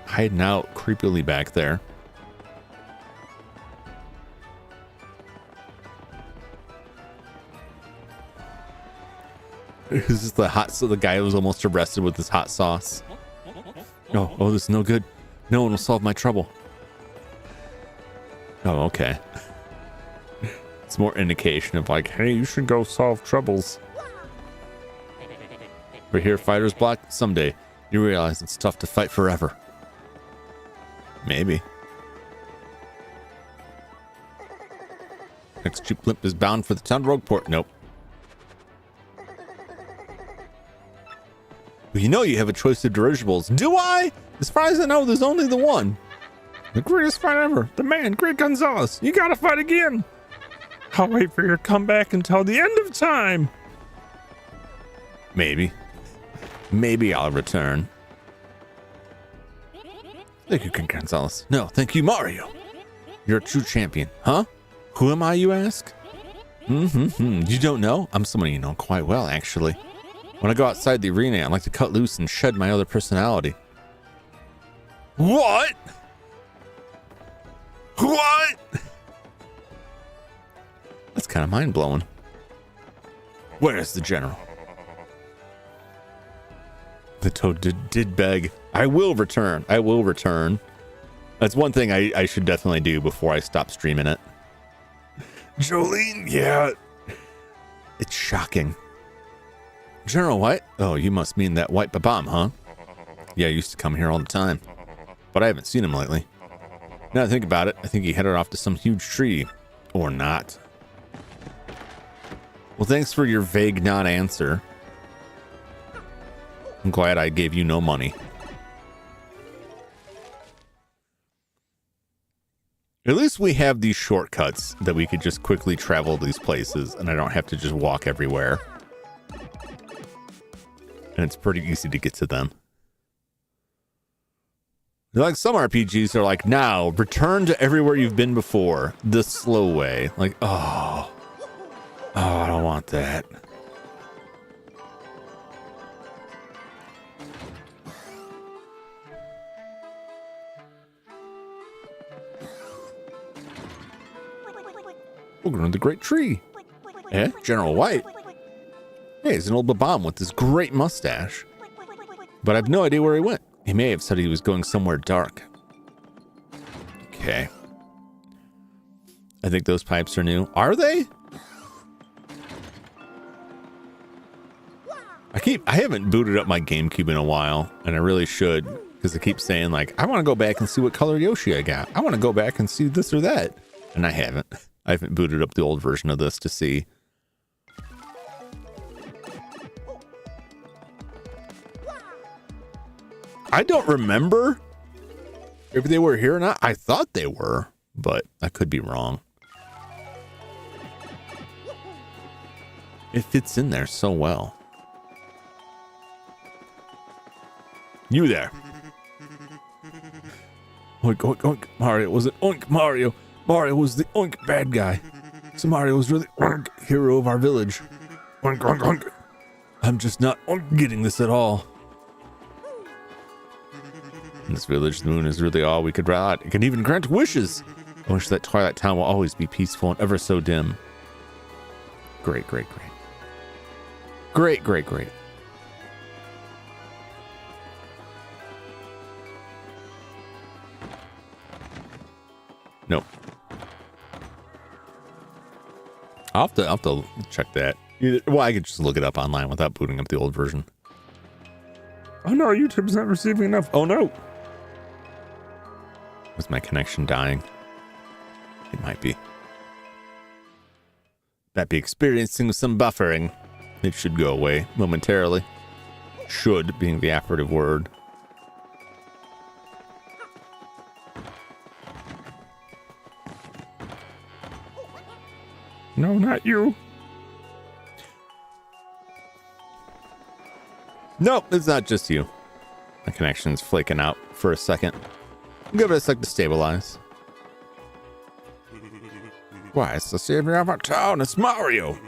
hiding out creepily back there? Is this the hot? So the guy who was almost arrested with his hot sauce. Oh, this is no good. No one will solve my trouble. Oh, okay. It's more indication of like, hey, you should go solve troubles. We're here, fighter's block. Someday you realize it's tough to fight forever. Maybe. Next troop blimp is bound for the town Rogueport. Nope. Well, you know you have a choice of dirigibles. Do I? As far as I know, there's only the one. The greatest fight ever. The man, Great Gonzalez. You gotta fight again. I'll wait for your comeback until the end of time. Maybe. Maybe I'll return. Thank you, Great Gonzalez. No, thank you, Mario. You're a true champion. Huh? Who am I, you ask? You don't know? I'm someone you know quite well, actually. When I go outside the arena, I like to cut loose and shed my other personality. What? What? That's kind of mind-blowing. Where is the general? The toad did beg. I will return. I will return. That's one thing I should definitely do before I stop streaming it. Jolene, yeah. It's shocking. General White? Oh, you must mean that White Babam, huh? Yeah, I used to come here all the time. But I haven't seen him lately. Now that I think about it, I think he headed off to some huge tree. Or not. Well, thanks for your vague non-answer. I'm glad I gave you no money. At least we have these shortcuts that we could just quickly travel these places and I don't have to just walk everywhere. And it's pretty easy to get to them. Like some RPGs are like, now return to everywhere you've been before, the slow way. Like, oh, I don't want that. We're going to the great tree. Eh? General White? Hey, he's an old Babam with this great mustache. But I have no idea where he went. He may have said he was going somewhere dark. Okay. I think those pipes are new. Are they? I haven't booted up my GameCube in a while, and I really should, because I keep saying, like, I want to go back and see what color Yoshi I got. I want to go back and see this or that. And I haven't. I haven't booted up the old version of this to see. I don't remember if they were here or not. I thought they were, but I could be wrong. It fits in there so well. You there. Oink, oink, oink. Mario was an oink Mario. Mario was the oink bad guy. So Mario was really oink hero of our village. Oink, oink, oink. I'm just not oink getting this at all. In this village, the moon is really all we could ride. It can even grant wishes. I wish that Twilight Town will always be peaceful and ever so dim. Great, great, great. Great, great, great. Nope. I'll have to check that. Well, I could just look it up online without booting up the old version. Oh no, YouTube's not receiving enough. Oh no. Was my connection dying? It might be. Might be experiencing some buffering. It should go away momentarily. Should being the operative word. No, not you. Nope, it's not just you. My connection's flaking out for a second. Give it a sec to stabilize. Why, it's the savior of our town. It's Mario.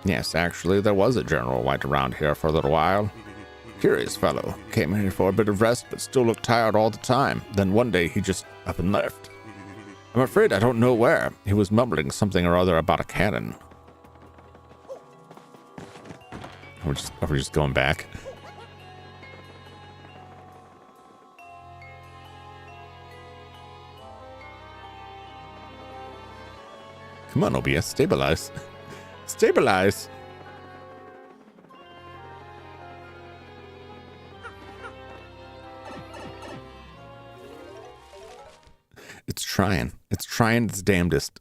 Yes, actually, there was a General White around here for a little while. Curious fellow. Came here for a bit of rest, but still looked tired all the time. Then one day he just up and left. I'm afraid I don't know where. He was mumbling something or other about a cannon. Are we just going back? Come on, OBS, stabilize. Stabilize. It's trying. It's trying its damnedest.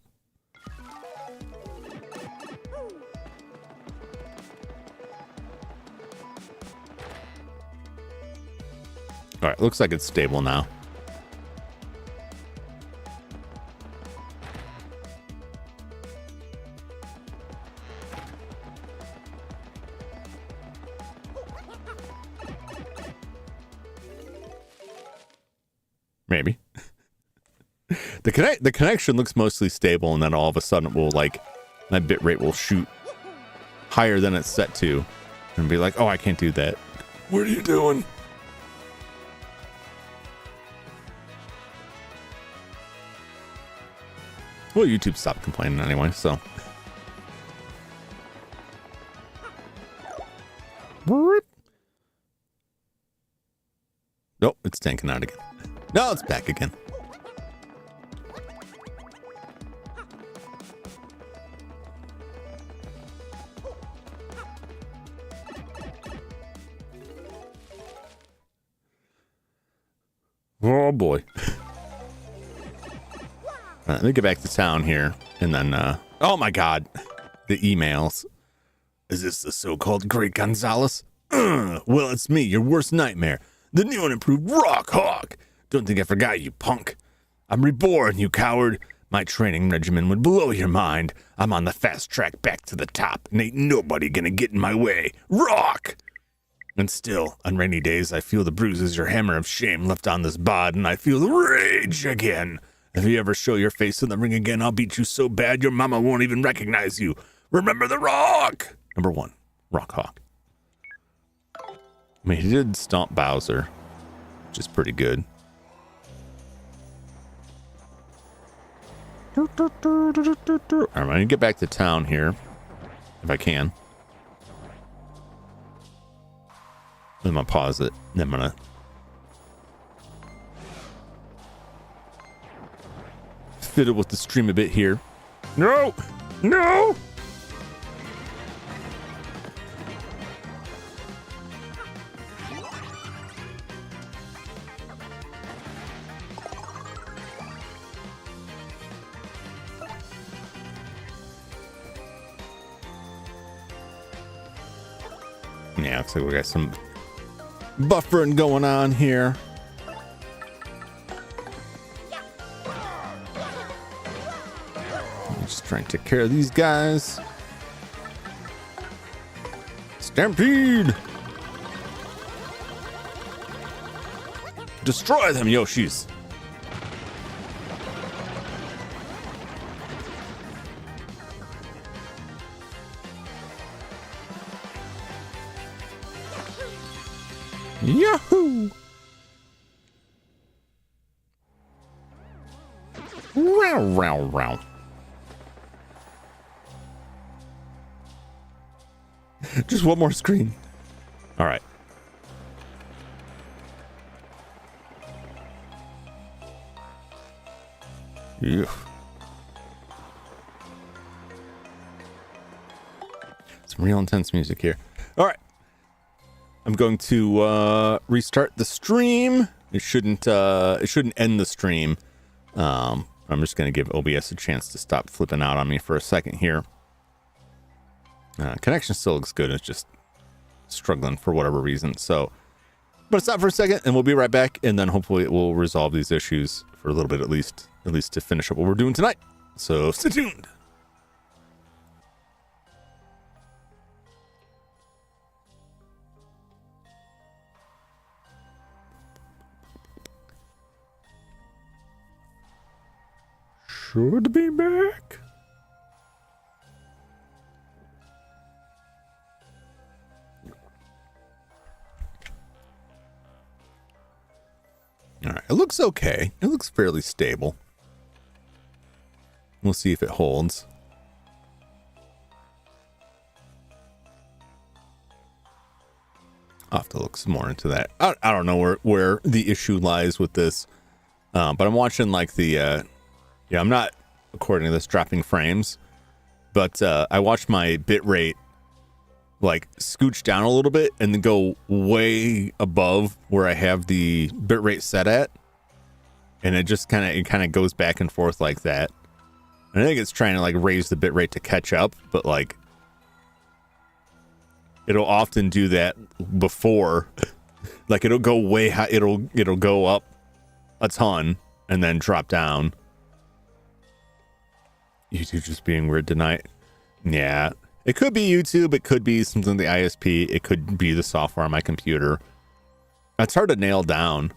All right, looks like it's stable now. The connection looks mostly stable, and then all of a sudden it will like my bit rate will shoot higher than it's set to, and be like, oh, I can't do that. What are you doing? Well, YouTube stopped complaining anyway, so. Nope, it's tanking out again. No, it's back again. Oh boy. Let me get back to town here, and then, oh my god, the emails. Is this the so-called Great Gonzalez? Well, it's me, your worst nightmare, the new and improved Rock Hawk. Don't think I forgot you, punk. I'm reborn, you coward. My training regimen would blow your mind. I'm on the fast track back to the top, and ain't nobody gonna get in my way. Rock! And still, on rainy days, I feel the bruises your hammer of shame left on this bod, and I feel the rage again. If you ever show your face in the ring again, I'll beat you so bad your mama won't even recognize you. Remember the Rock! Number 1, Rock Hawk. I mean, he did stomp Bowser, which is pretty good. Alright, I'm gonna get back to town here, if I can. I'm gonna pause it, and I'm gonna fiddle with the stream a bit here. No! No! Yeah, looks like we got some buffering going on here. Just trying to take care of these guys. Stampede! Destroy them, Yoshis! Yahoo! Row, row, row. Just one more screen. All right. Yeah. Some real intense music here. All right. I'm going to restart the stream. It shouldn't end the stream. I'm just going to give OBS a chance to stop flipping out on me for a second here. Connection still looks good. It's just struggling for whatever reason. So, but stop for a second, and we'll be right back. And then hopefully it will resolve these issues for a little bit, at least to finish up what we're doing tonight. So stay tuned. Should be back. All right, it looks okay. It looks fairly stable. We'll see if it holds. I'll have to look some more into that. I don't know where the issue lies with this, but I'm watching like the yeah, I'm not, according to this, dropping frames, but I watched my bit rate like scooch down a little bit and then go way above where I have the bit rate set at, and it just kind of goes back and forth like that. And I think it's trying to like raise the bit rate to catch up, but like it'll often do that before, like it'll go way high, it'll go up a ton and then drop down. YouTube just being weird tonight. Yeah. It could be YouTube. It could be something in the ISP. It could be the software on my computer. It's hard to nail down.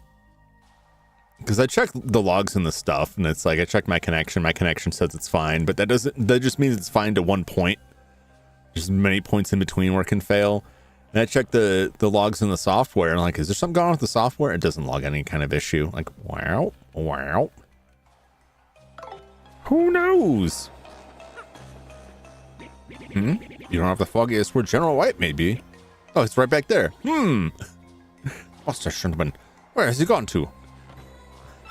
because I check the logs and the stuff, and it's like I check my connection. My connection says it's fine, but that just means it's fine to one point. There's many points in between where it can fail. And I check the logs in the software, and I'm like, is there something going on with the software? It doesn't log any kind of issue. Like, wow. Who knows? You don't have the foggiest where General White may be. Oh, it's right back there. What's that gentleman? Where has he gone to?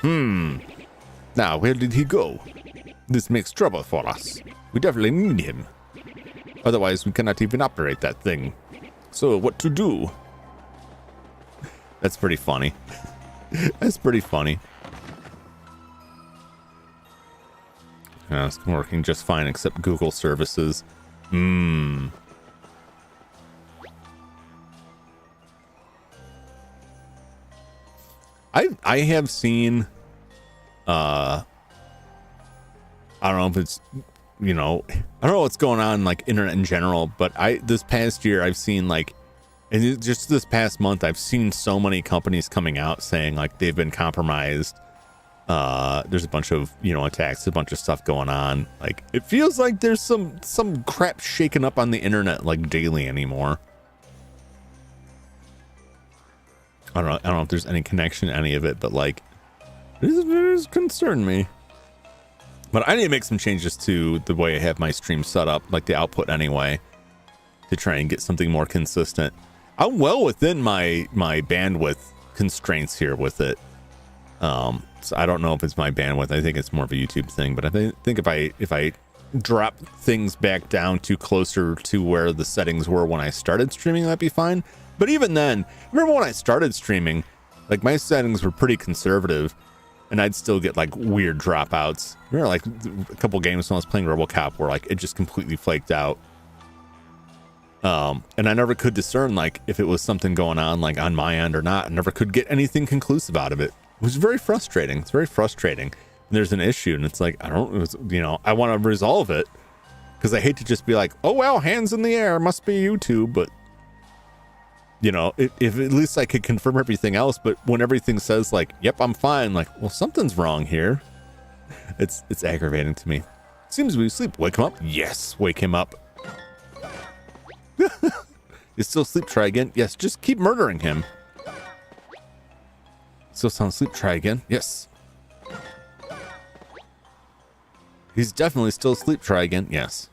Now, where did he go? This makes trouble for us. We definitely need him. Otherwise, we cannot even operate that thing. So, what to do? That's pretty funny. That's pretty funny. Yeah, it's working just fine, except Google services. I have seen, I don't know if it's, I don't know what's going on like internet in general, but this past year I've seen like, and just this past month I've seen so many companies coming out saying like they've been compromised. There's a bunch of attacks, a bunch of stuff going on. Like it feels like there's some crap shaking up on the internet like daily anymore. I don't know if there's any connection to any of it, but like it is concerned me. But I need to make some changes to the way I have my stream set up, like the output anyway, to try and get something more consistent. I'm well within my bandwidth constraints here with it. So I don't know if it's my bandwidth. I think it's more of a YouTube thing, but I think if I drop things back down to closer to where the settings were when I started streaming, that'd be fine. But even then, remember when I started streaming, like my settings were pretty conservative, and I'd still get like weird dropouts. Remember like a couple games when I was playing RoboCop where like it just completely flaked out. And I never could discern like if it was something going on like on my end or not. I never could get anything conclusive out of it. It was very frustrating. It's very frustrating. And there's an issue, and it's like I want to resolve it because I hate to just be like, oh well, hands in the air, must be YouTube. But if at least I could confirm everything else. But when everything says like, yep, I'm fine, like, well, something's wrong here. It's aggravating to me. Seems to be asleep. Wake him up. Yes, wake him up. You still asleep? Try again. Yes, just keep murdering him. Still sound asleep? Try again. Yes. He's definitely still asleep. Try again. Yes.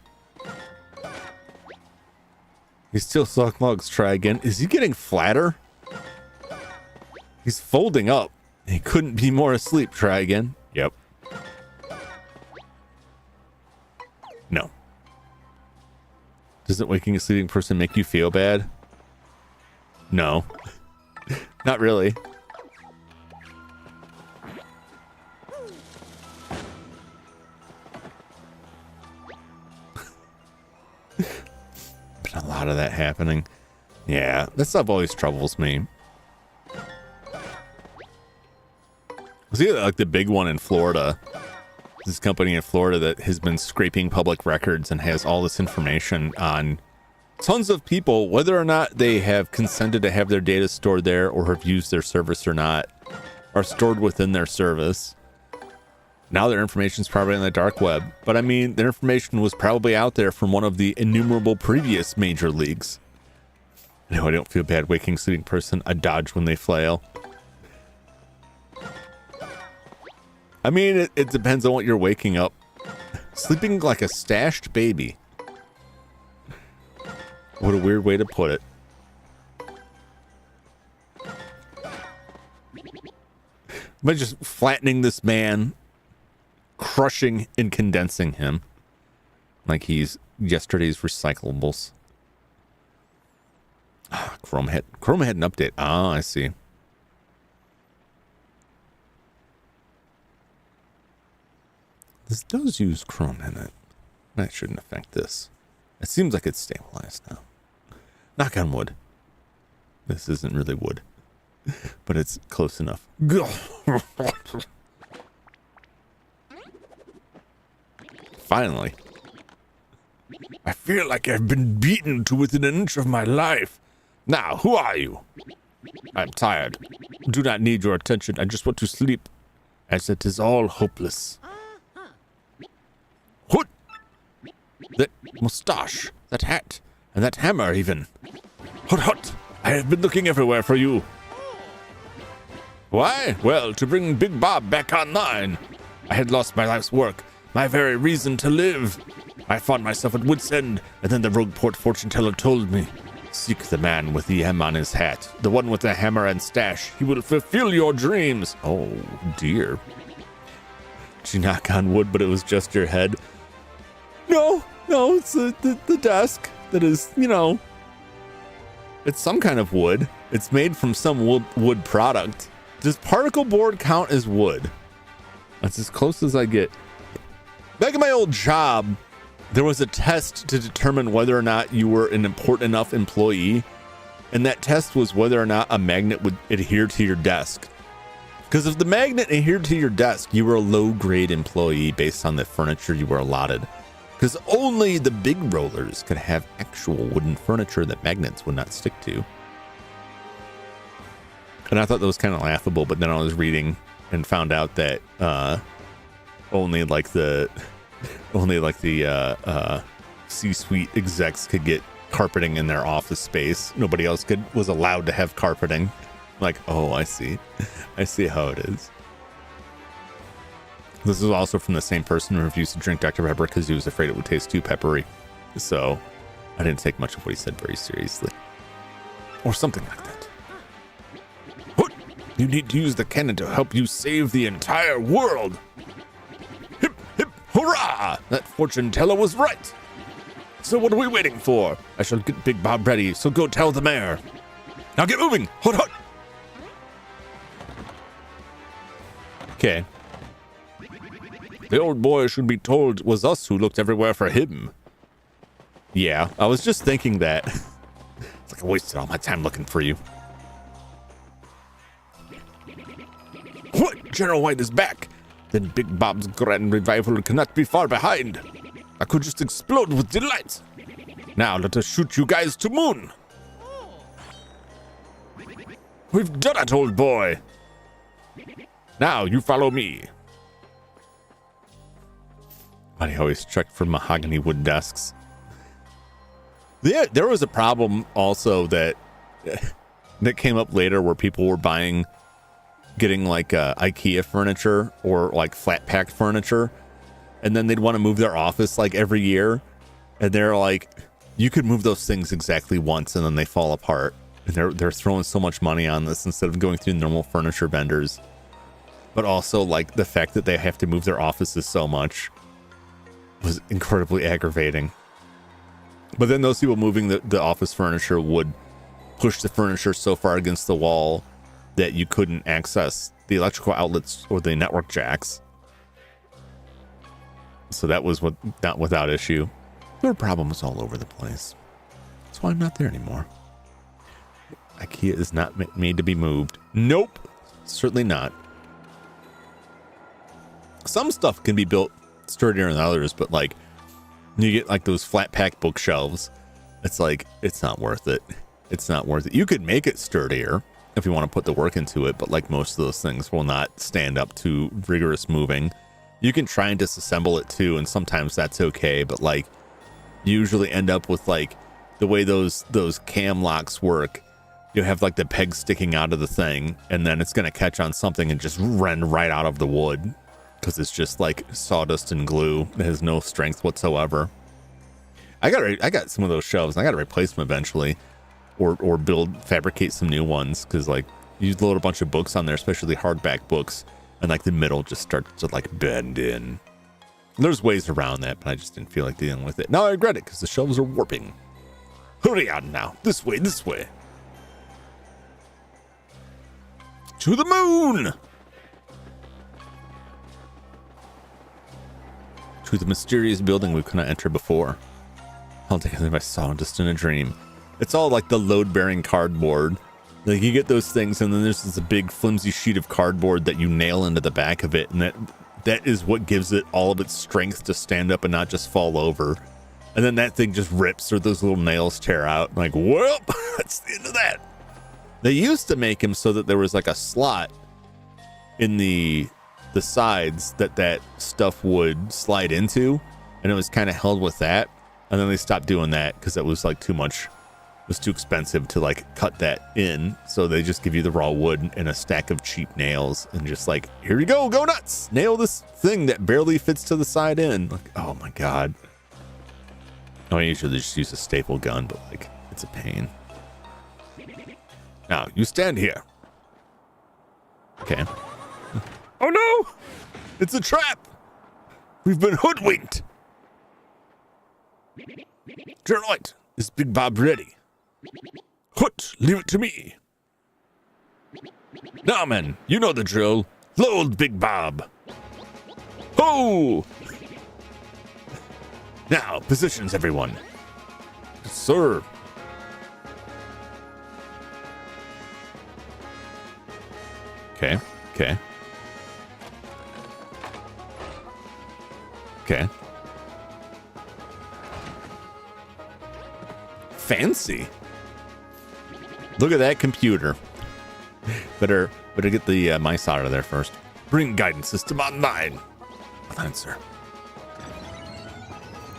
He's still sucking lugs. Try again. Is he getting flatter? He's folding up. He couldn't be more asleep. Try again. Yep. No. Doesn't waking a sleeping person make you feel bad? No. Not really. Been a lot of that happening. Yeah, that stuff always troubles me. See, like the big one in Florida. This company in Florida that has been scraping public records and has all this information on tons of people, whether or not they have consented to have their data stored there or have used their service or not, are stored within their service. Now their information is probably on the dark web. But I mean, their information was probably out there from one of the innumerable previous major leagues. No, I don't feel bad waking sleeping person. I dodge when they flail. I mean, it depends on what you're waking up. Sleeping like a stashed baby. What a weird way to put it. By just flattening this man, crushing and condensing him like he's yesterday's recyclables. Chrome had an update. Ah, I see. This does use Chrome in it. That shouldn't affect this. It seems like it's stabilized now. Knock on wood. This isn't really wood, but it's close enough. Finally. I feel like I've been beaten to within an inch of my life. Now, who are you? I'm tired. Do not need your attention. I just want to sleep. as it is all hopeless. What? That moustache, that hat, and that hammer even. Hut! I have been looking everywhere for you. Why? Well, to bring Big Bob back online. I had lost my life's work, my very reason to live. I found myself at wit's end, and then the Rogueport fortune teller told me, seek the man with the M on his hat, the one with the hammer and stash. He will fulfill your dreams. Oh, dear. Did you knock on wood, but it was just your head? No, it's the desk that is, it's some kind of wood. It's made from some wood product. Does particle board count as wood? That's as close as I get. Back in my old job, there was a test to determine whether or not you were an important enough employee. And that test was whether or not a magnet would adhere to your desk. Because if the magnet adhered to your desk, you were a low-grade employee based on the furniture you were allotted. Because only the big rollers could have actual wooden furniture that magnets would not stick to. And I thought that was kind of laughable, but then I was reading and found out that only the C-suite execs could get carpeting in their office space. Nobody else was allowed to have carpeting. Like, oh, I see. I see how it is. This is also from the same person who refused to drink Dr. Pepper because he was afraid it would taste too peppery. So I didn't take much of what he said very seriously. Or something like that. What? You need to use the cannon to help you save the entire world. Hip, hip, hurrah! That fortune teller was right. So what are we waiting for? I shall get Big Bob ready, so go tell the mayor. Now get moving! Hut! Okay. The old boy should be told it was us who looked everywhere for him. Yeah, I was just thinking that. It's like I wasted all my time looking for you. What? General White is back. Then Big Bob's grand revival cannot be far behind. I could just explode with delight. Now let us shoot you guys to moon. We've done it, old boy. Now you follow me. I always checked for mahogany wood desks. There was a problem also that came up later where people were getting like IKEA furniture or like flat pack furniture, and then they'd want to move their office like every year, and they're like, you could move those things exactly once and then they fall apart, and they're throwing so much money on this instead of going through normal furniture vendors. But also like the fact that they have to move their offices so much was incredibly aggravating. But then those people moving the office furniture would push the furniture so far against the wall that you couldn't access the electrical outlets or the network jacks. So that was not without issue. There were problems all over the place. That's why I'm not there anymore. IKEA is not made to be moved. Nope, certainly not. Some stuff can be built sturdier than others, but like you get like those flat pack bookshelves, it's like it's not worth it. It's not worth it. You could make it sturdier if you want to put the work into it, but like most of those things will not stand up to rigorous moving. You can try and disassemble it too, and sometimes that's okay, but like you usually end up with like the way those cam locks work. You have like the peg sticking out of the thing, and then it's going to catch on something and just rend right out of the wood. Because it's just like sawdust and glue. It has no strength whatsoever. I got some of those shelves, and I got to replace them eventually, or fabricate some new ones. Because like you load a bunch of books on there, especially hardback books, and like the middle just starts to like bend in. There's ways around that, but I just didn't feel like dealing with it. Now I regret it because the shelves are warping. Hurry on now, this way, this way. To the moon. To the mysterious building we could not enter before. I'll take it if I saw it just in a dream. It's all like the load-bearing cardboard. Like you get those things, and then there's this big flimsy sheet of cardboard that you nail into the back of it, and that is what gives it all of its strength to stand up and not just fall over. And then that thing just rips, or those little nails tear out. Like, well, that's the end of that. They used to make them so that there was like a slot in the the sides that stuff would slide into, and it was kind of held with that. And then they stopped doing that because that was like too much. It was too expensive to like cut that in. So they just give you the raw wood and a stack of cheap nails and just like, here you go nuts. Nail this thing that barely fits to the side in. Like, oh my God. I usually just use a staple gun, but like, it's a pain. Now you stand here. Okay. Oh no! It's a trap! We've been hoodwinked! Journalite, is Big Bob ready? Hoot, leave it to me. Now, men, you know the drill. Load Big Bob. Ho! Now, positions, everyone. Sir. Okay, okay. Okay. Fancy. Look at that computer. Better get the mice out of there first. Bring guidance system online. Fine, sir.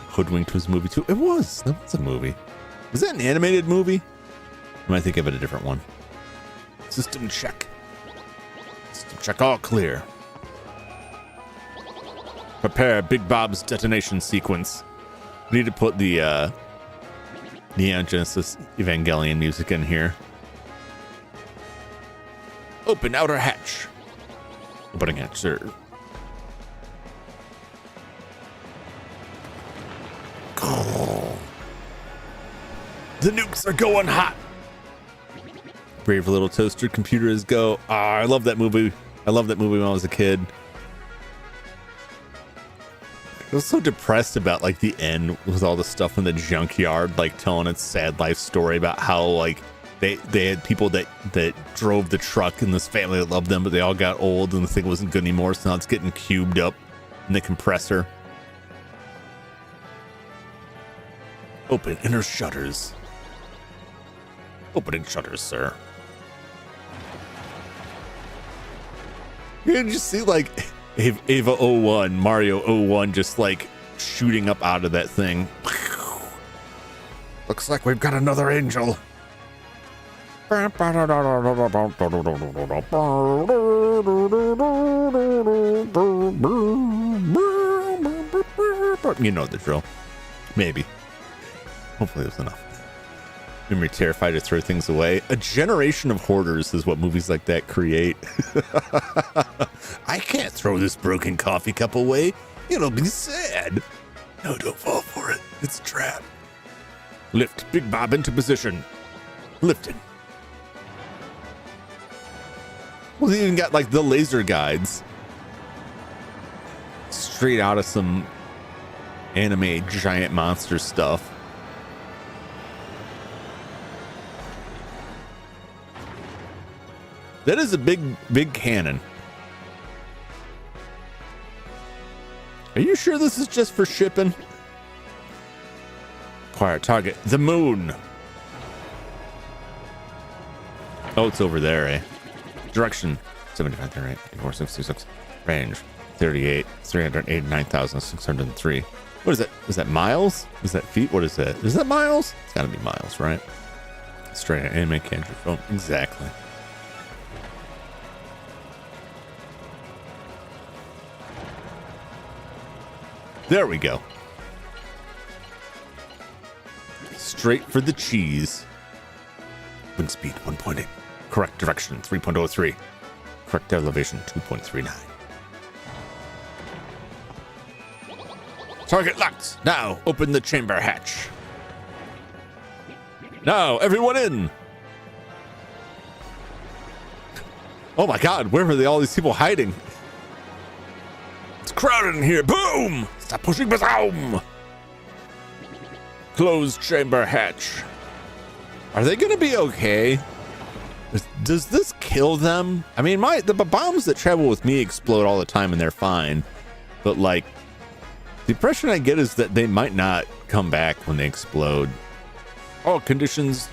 Hoodwinked was a movie too. It was. That was a movie. Was that an animated movie? I might think of it a different one. System check. System check all clear. Prepare Big Bob's detonation sequence. We need to put the Neon Genesis Evangelion music in here. Open outer hatch. Opening hatch, sir. The nukes are going hot. Brave little toaster computers go. I love that movie. I loved that movie when I was a kid. I was so depressed about like the end with all the stuff in the junkyard, like telling its sad life story about how like they had people that drove the truck and this family that loved them, but they all got old and the thing wasn't good anymore. So now it's getting cubed up in the compressor. Open inner shutters. Opening shutters, sir. You can just see like Ava 01, Mario 01 just like shooting up out of that thing. Looks like we've got another angel. You know the drill. Maybe. Hopefully it was enough. Made me terrified to throw things away. A generation of hoarders is what movies like that create. I can't throw this broken coffee cup away. It'll be sad. No, don't fall for it. It's a trap. Lift Big Bob into position. Lifted. Well, they even got like the laser guides. Straight out of some anime giant monster stuff. That is a big cannon. Are you sure this is just for shipping? Acquire target. The moon. Oh, it's over there, eh? Direction 75, 38, 54, 66. Range 38, 389,603. What is that? Is that miles? Is that feet? What is that? Is that miles? It's gotta be miles, right? Straight out anime cancer film. Exactly. There we go. Straight for the cheese. Wind speed 1.8. Correct direction 3.03. Correct elevation 2.39. Target locked. Now open the chamber hatch. Now everyone in. Oh my God, where are all these people hiding? It's crowded in here. Boom! Stop pushing, bazoom! Close chamber hatch. Are they gonna be okay? Does this kill them? I mean, the bombs that travel with me explode all the time and they're fine. But like, the impression I get is that they might not come back when they explode. All conditions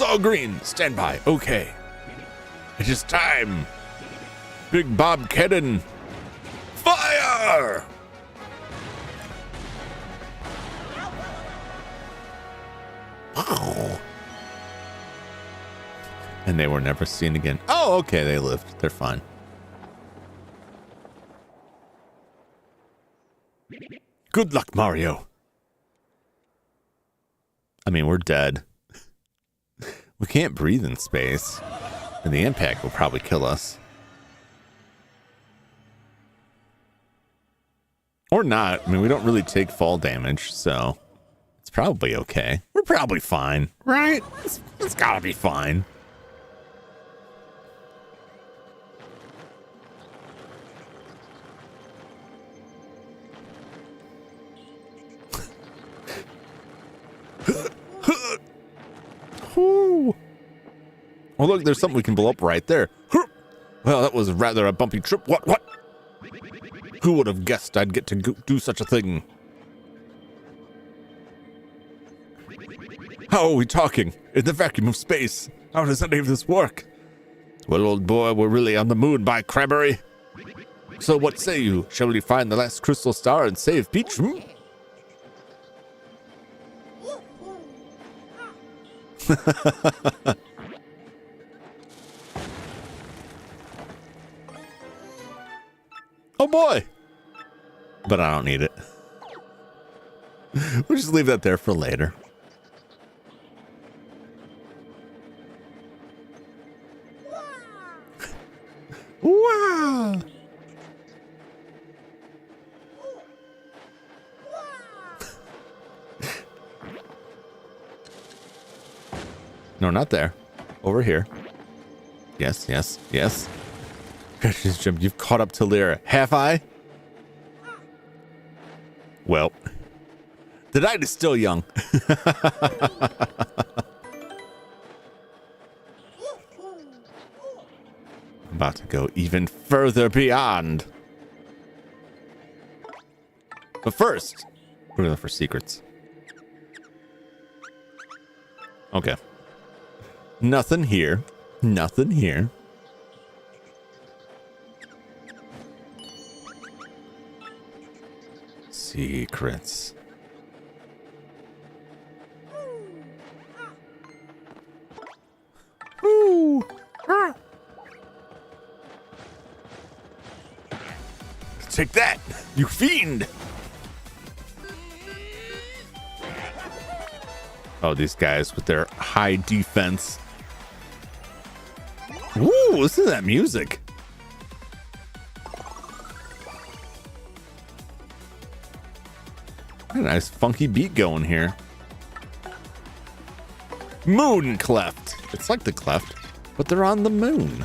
all green. Stand by. Okay. It is time. Big Bob Kedden Arr! And they were never seen again. Oh, okay, they lived. They're fine. Good luck, Mario. I mean, we're dead. We can't breathe in space. And the impact will probably kill us. Or not. I mean, we don't really take fall damage, so it's probably okay. We're probably fine, right? It's gotta be fine. Oh, look, there's something we can blow up right there. Well, that was rather a bumpy trip. What? Who would have guessed I'd get to do such a thing? How are we talking? In the vacuum of space. How does any of this work? Well, old boy, we're really on the moon by Crabbery. So what say you? Shall we find the last crystal star and save Peach? Hmm? Oh boy! But I don't need it. We'll just leave that there for later. Wow! No, not there. Over here. Yes. Gosh, Jim, you've caught up to Lyra. Have I? Well, the night is still young. About to go even further beyond. But first, we're going to look for secrets. Okay. Nothing here. Nothing here. Secrets. Ooh. Ah. Take that, you fiend! Oh, these guys with their high defense. Ooh, listen to that music. Got a nice funky beat going here. Moon Cleft. It's like the Cleft, but they're on the moon.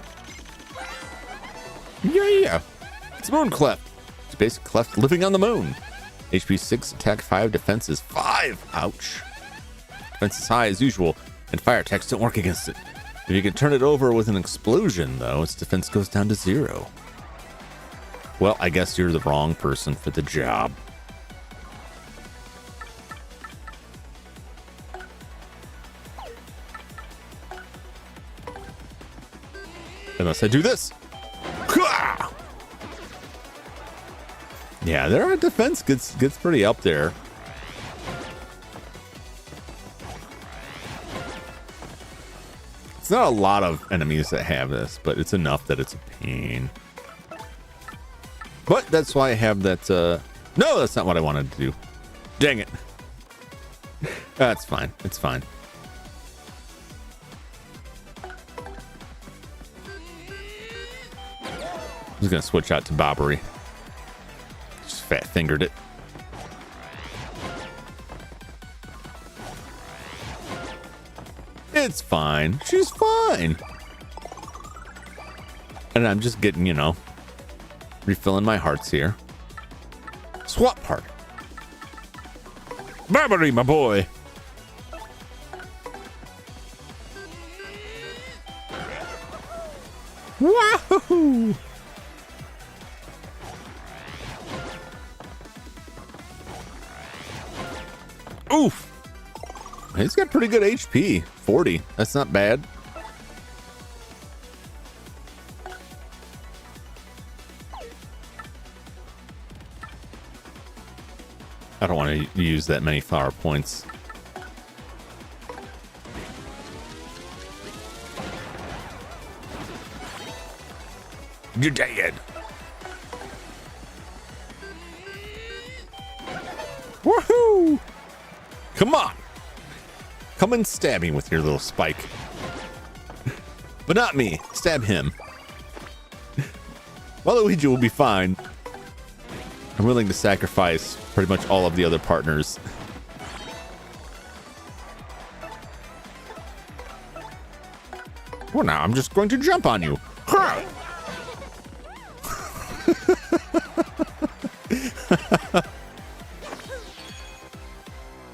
Yeah. It's Moon Cleft. It's basic Cleft living on the moon. HP 6, attack 5, defense is 5. Ouch. Defense is high as usual, and fire attacks don't work against it. If you can turn it over with an explosion, though, its defense goes down to 0. Well, I guess you're the wrong person for the job. Unless I do this. Yeah, their defense gets pretty up there. It's not a lot of enemies that have this, but it's enough that it's a pain. But that's why I have that. No, that's not what I wanted to do. Dang it. That's fine. It's fine. I'm just gonna switch out to Bobbery. Just fat fingered it. It's fine. She's fine. And I'm just getting, refilling my hearts here. Swap part. Bobbery, my boy. Wahoo! Oof. He's got pretty good HP. 40. That's not bad. I don't want to use that many flower points. You're dead. Woohoo! Come on. Come and stab me with your little spike. But not me. Stab him. Waluigi will be fine. I'm willing to sacrifice pretty much all of the other partners. Well, now I'm just going to jump on you.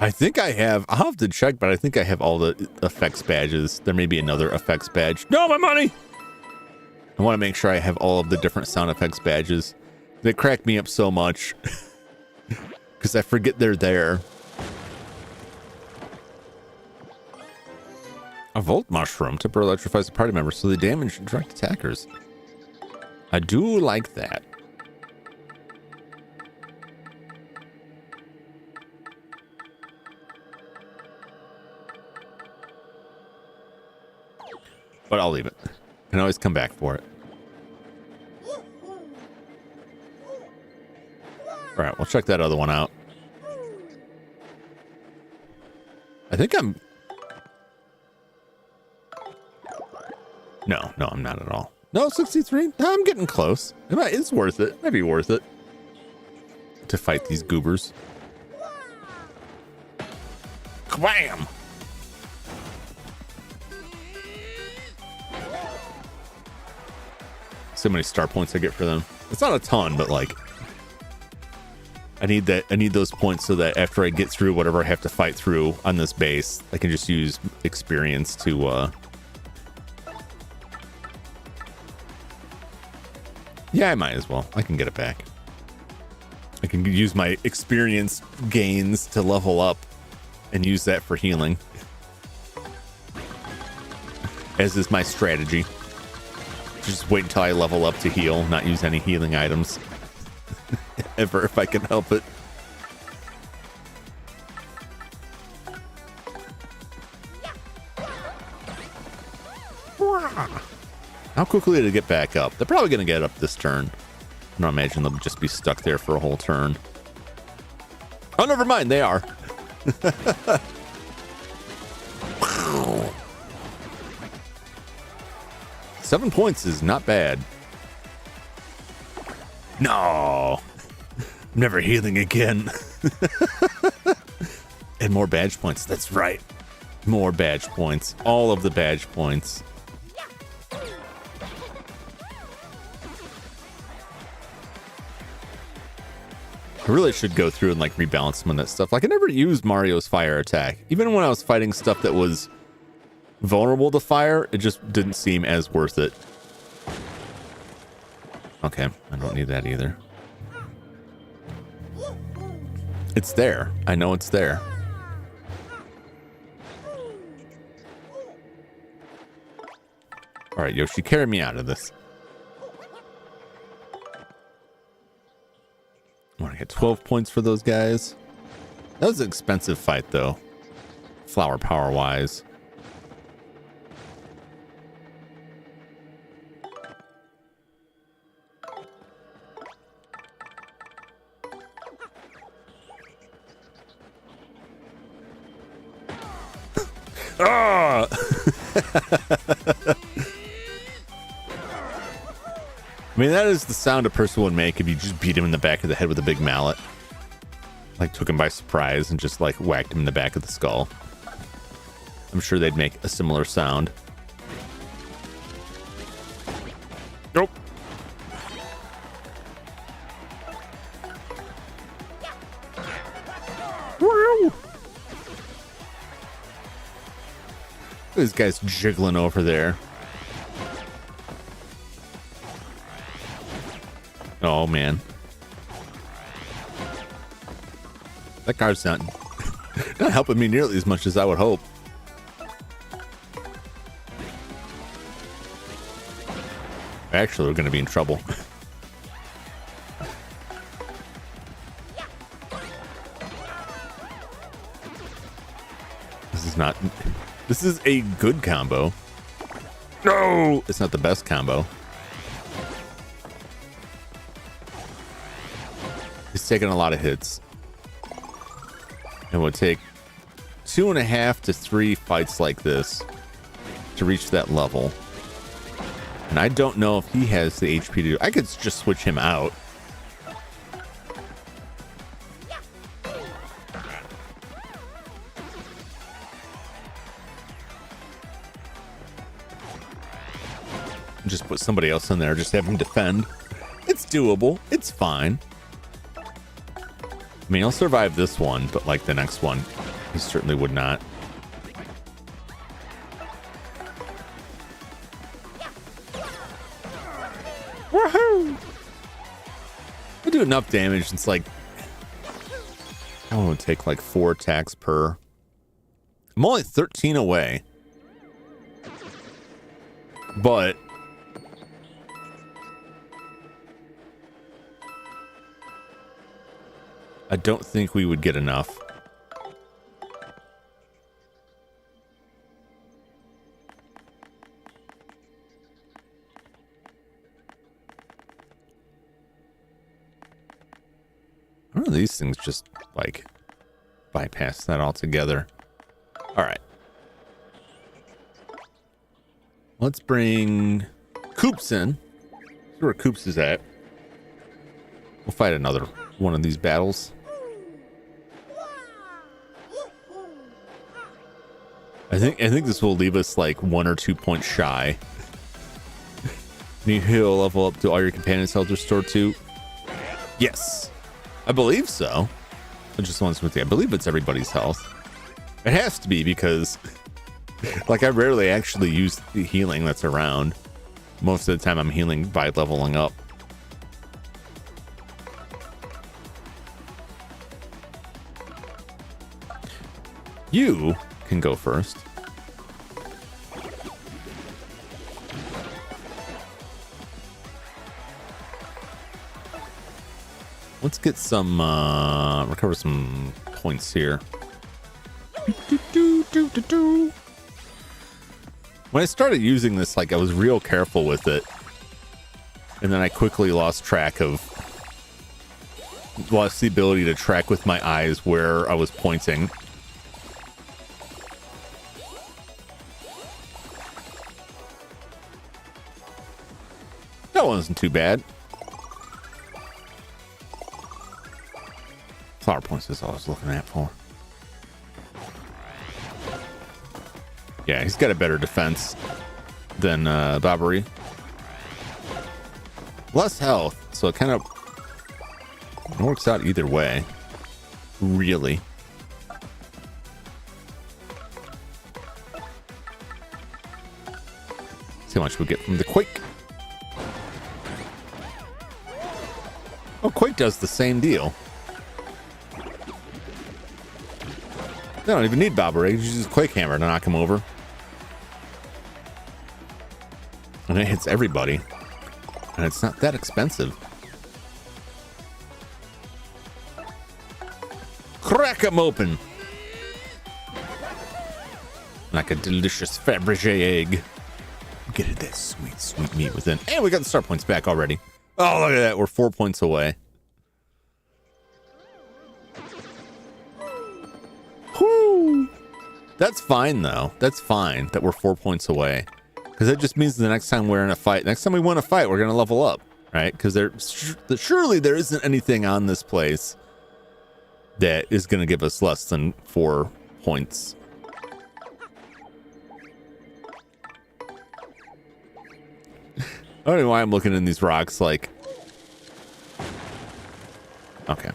I think I have, I'll have to check, but I think I have all the effects badges. There may be another effects badge. No, my money! I want to make sure I have all of the different sound effects badges. They crack me up so much because I forget they're there. A Volt Mushroom temporarily electrifies the party members so they damage direct attackers. I do like that. But I'll leave it. I can always come back for it. All right, we'll check that other one out. I think I'm... No, I'm not at all. No, 63? No, I'm getting close. It's worth it. Might be worth it to fight these goobers. Wham! So many star points I get for them. It's not a ton, but like I need that. I need those points so that after I get through whatever I have to fight through on this base, I can just use experience to yeah, I might as well. I can get it back. I can use my experience gains to level up and use that for healing. As is my strategy. Just wait until I level up to heal, not use any healing items. Ever, if I can help it. How quickly did it get back up? They're probably going to get up this turn. I don't imagine they'll just be stuck there for a whole turn. Oh, never mind. They are. 7 points is not bad. No. I'm never healing again. And more badge points. That's right. More badge points. All of the badge points. I really should go through and like rebalance some of that stuff. Like I never used Mario's fire attack. Even when I was fighting stuff that was vulnerable to fire, it just didn't seem as worth it. Okay, I don't need that either. It's there. I know it's there. All right, Yoshi, carry me out of this. I want to get 12 points for those guys. That was an expensive fight, though. Flower power wise. Ah! I mean, that is the sound a person would make if you just beat him in the back of the head with a big mallet. Like, took him by surprise and just, like, whacked him in the back of the skull. I'm sure they'd make a similar sound. Nope. Woo! This guy's jiggling over there. Oh, man. That card's not helping me nearly as much as I would hope. Actually, we're going to be in trouble. This is a good combo. No, it's not the best combo. He's taking a lot of hits. It would take 2.5 to 3 fights like this to reach that level. And I don't know if he has the HP to do. I could just switch him out. Just put somebody else in there, just have him defend. It's doable. It's fine. I mean, I'll survive this one, but like the next one, he certainly would not. Woohoo! I do enough damage. It's like I want to take like 4 attacks per. I'm only 13 away, but I don't think we would get enough. One of these things just like bypass that altogether. All right. Let's bring Coops in. See where Coops is at. We'll fight another one of these battles. I think this will leave us like 1 or 2 points shy. Need heal level up to all your companions' health restored to. Yes, I believe so. I just want to I believe it's everybody's health. It has to be because, like, I rarely actually use the healing that's around. Most of the time, I'm healing by leveling up. You can go first. Let's get some recover some points here. When I started using this, like, I was real careful with it, and then I quickly lost the ability to track with my eyes where I was pointing. That wasn't too bad. Flower points is all I was looking at for. Yeah, he's got a better defense than Bobbery. Less health, so it kind of works out either way. Really. See how much we get from the Quake. Oh, Quake does the same deal. They don't even need Bobbery. You just use Quake Hammer to knock him over. And it hits everybody. And it's not that expensive. Crack him open. Like a delicious Fabergé egg. Get it, that sweet, sweet meat within. And we got the star points back already. Oh, look at that. We're 4 points away. Whoo! That's fine, though. That's fine that we're 4 points away. Because that just means the next time we're in a fight, next time we win a fight, we're going to level up, right? Because surely there isn't anything on this place that is going to give us less than 4 points. I don't know why I'm looking in these rocks like... Okay.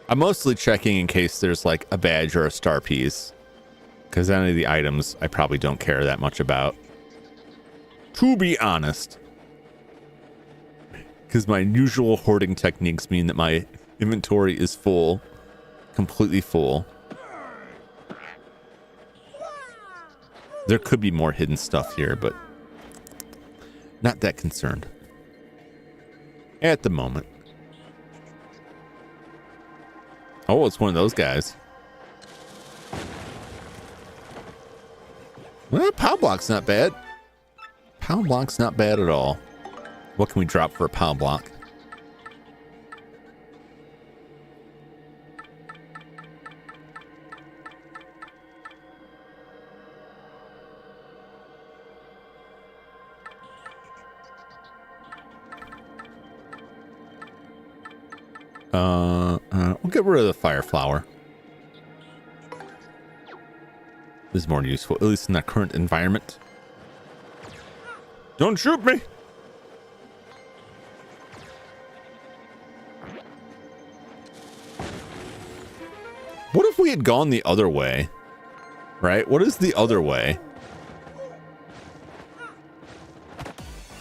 I'm mostly checking in case there's like a badge or a star piece. Because any of the items I probably don't care that much about. To be honest. Because my usual hoarding techniques mean that my inventory is full. Completely full. There could be more hidden stuff here, but... not that concerned. At the moment. Oh, it's one of those guys. Well, power block's not bad. Power block's not bad at all. What can we drop for a power block? We'll get rid of the fire flower. This is more useful, at least in that current environment. Don't shoot me! What if we had gone the other way? Right? What is the other way?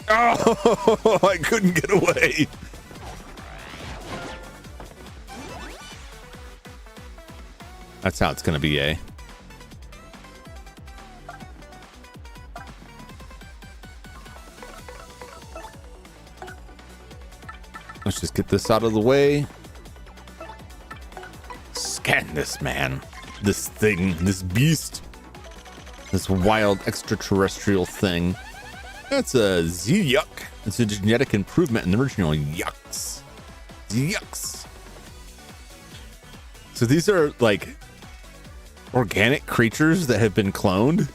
Oh, I couldn't get away. That's how it's going to be, eh? Let's just get this out of the way. Scan this man. This thing. This beast. This wild extraterrestrial thing. That's a Z-Yuck. It's a genetic improvement in the original Yucks. Z-Yucks. So these are like organic creatures that have been cloned.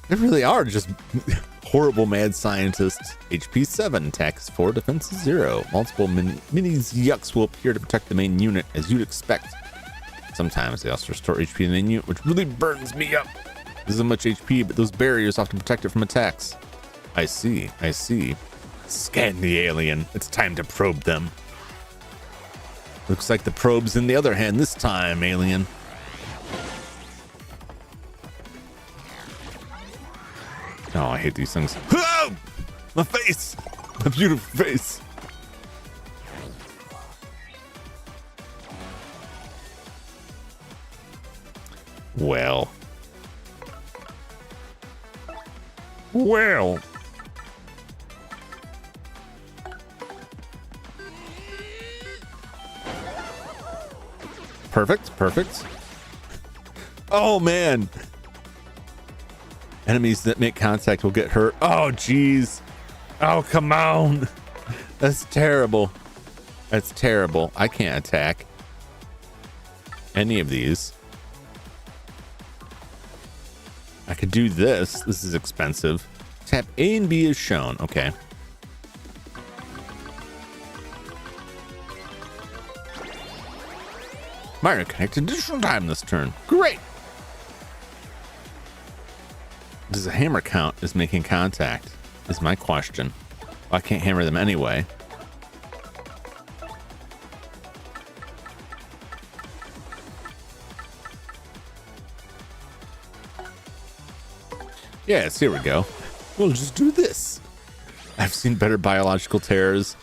They really are just horrible mad scientists. HP 7, tax 4, defense 0. Multiple mini yucks will appear to protect the main unit as you'd expect. Sometimes they also restore HP in the main unit, which really burns me up. This isn't much HP, but those barriers often protect it from attacks. I see, I see. Scan the alien. It's time to probe them. Looks like the probe's in the other hand this time, alien. Oh, I hate these things. Oh, my face! My beautiful face. Well. Well. Perfect, perfect. Oh, man. Enemies that make contact will get hurt. Oh, jeez. Oh, come on. That's terrible. That's terrible. I can't attack any of these. I could do this. This is expensive. Tap A and B as shown. Okay. Minor connect additional time this turn. Great. Does the hammer count as making contact? Is my question. Well, I can't hammer them anyway. Yes, here we go. We'll just do this. I've seen better biological terrors.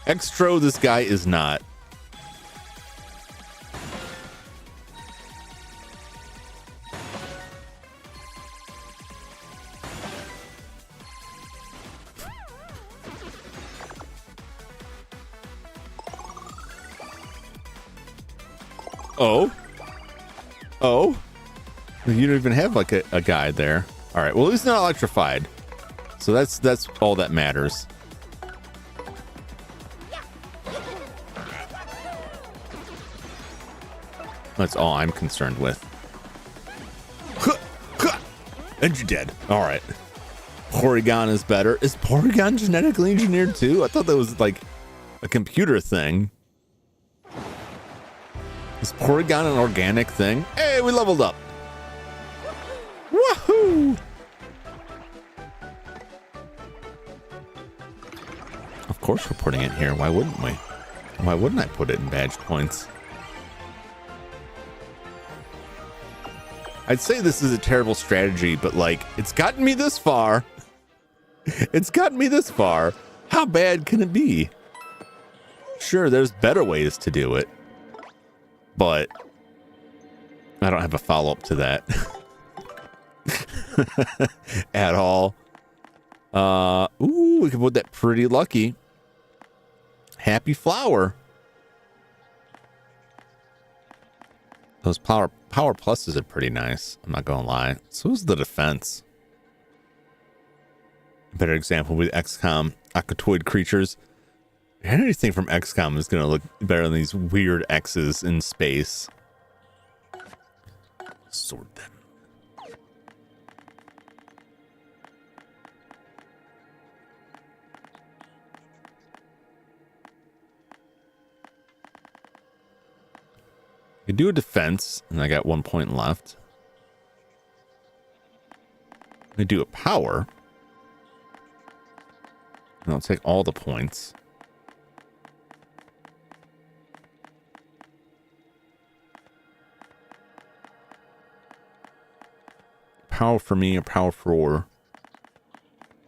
Extro, this guy is not. Oh. Oh. You don't even have like a guide there. All right. Well, he's not electrified. So that's all that matters. That's all I'm concerned with. And you're dead. All right. Porygon is better. Is Porygon genetically engineered too? I thought that was like a computer thing. Is Porygon an organic thing? Hey, we leveled up. Woohoo! Of course we're putting it here. Why wouldn't we? Why wouldn't I put it in badge points? I'd say this is a terrible strategy, but like, it's gotten me this far. It's gotten me this far. How bad can it be? Sure, there's better ways to do it. But I don't have a follow-up to that at all. Ooh, we can put that pretty lucky. Happy flower. Those power pluses are pretty nice. I'm not gonna lie. So is the defense. A better example with XCOM Aquatoid creatures. Anything from XCOM is gonna look better than these weird X's in space. Sort them. You do a defense, and I got 1 point left. I do a power. And I'll take all the points. Power for me or power for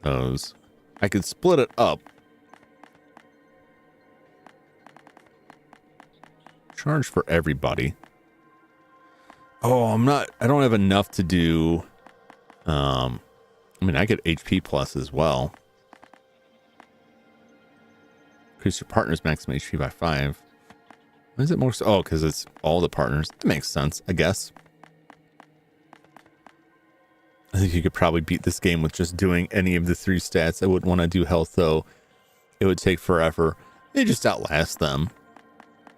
those. I could split it up. Charge for everybody. Oh, I don't have enough to do. I mean, I get HP plus as well. Increase your partner's maximum HP by 5. Why is it more? Oh, because it's all the partners. That makes sense, I guess. I think you could probably beat this game with just doing any of the 3 stats. I wouldn't want to do health, though. It would take forever. They just outlast them.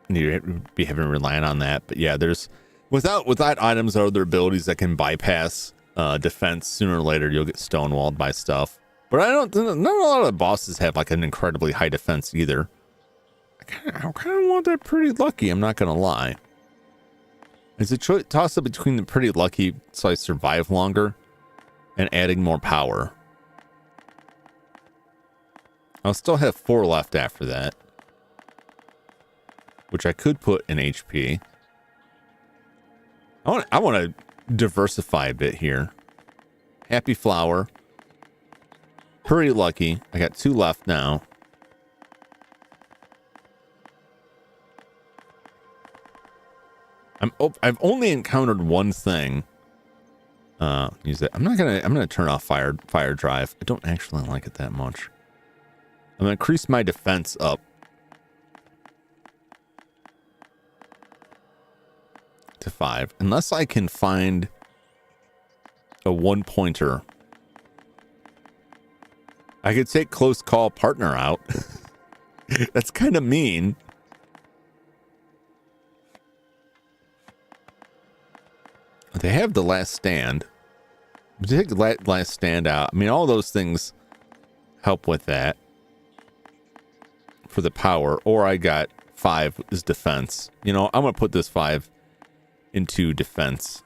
You'd be having to rely on that. But yeah, there's without items or other abilities that can bypass defense, sooner or later you'll get stonewalled by stuff. But not a lot of the bosses have like an incredibly high defense either. I kind of want that pretty lucky, I'm not gonna lie. It's a toss up between the pretty lucky so I survive longer and adding more power. I'll still have 4 left after that, which I could put in HP. I want to diversify a bit here. Happy Flower. Pretty lucky. I got 2 left now. I've only encountered one thing. Use it. I'm gonna turn off fire drive. I don't actually like it that much. I'm gonna increase my defense up to 5, unless I can find a 1-pointer. I could take close call partner out. That's kind of mean. They have the last stand. Take the last stand out. I mean, all those things help with that for the power. Or I got 5 is defense. You know, I'm gonna put this 5 into defense.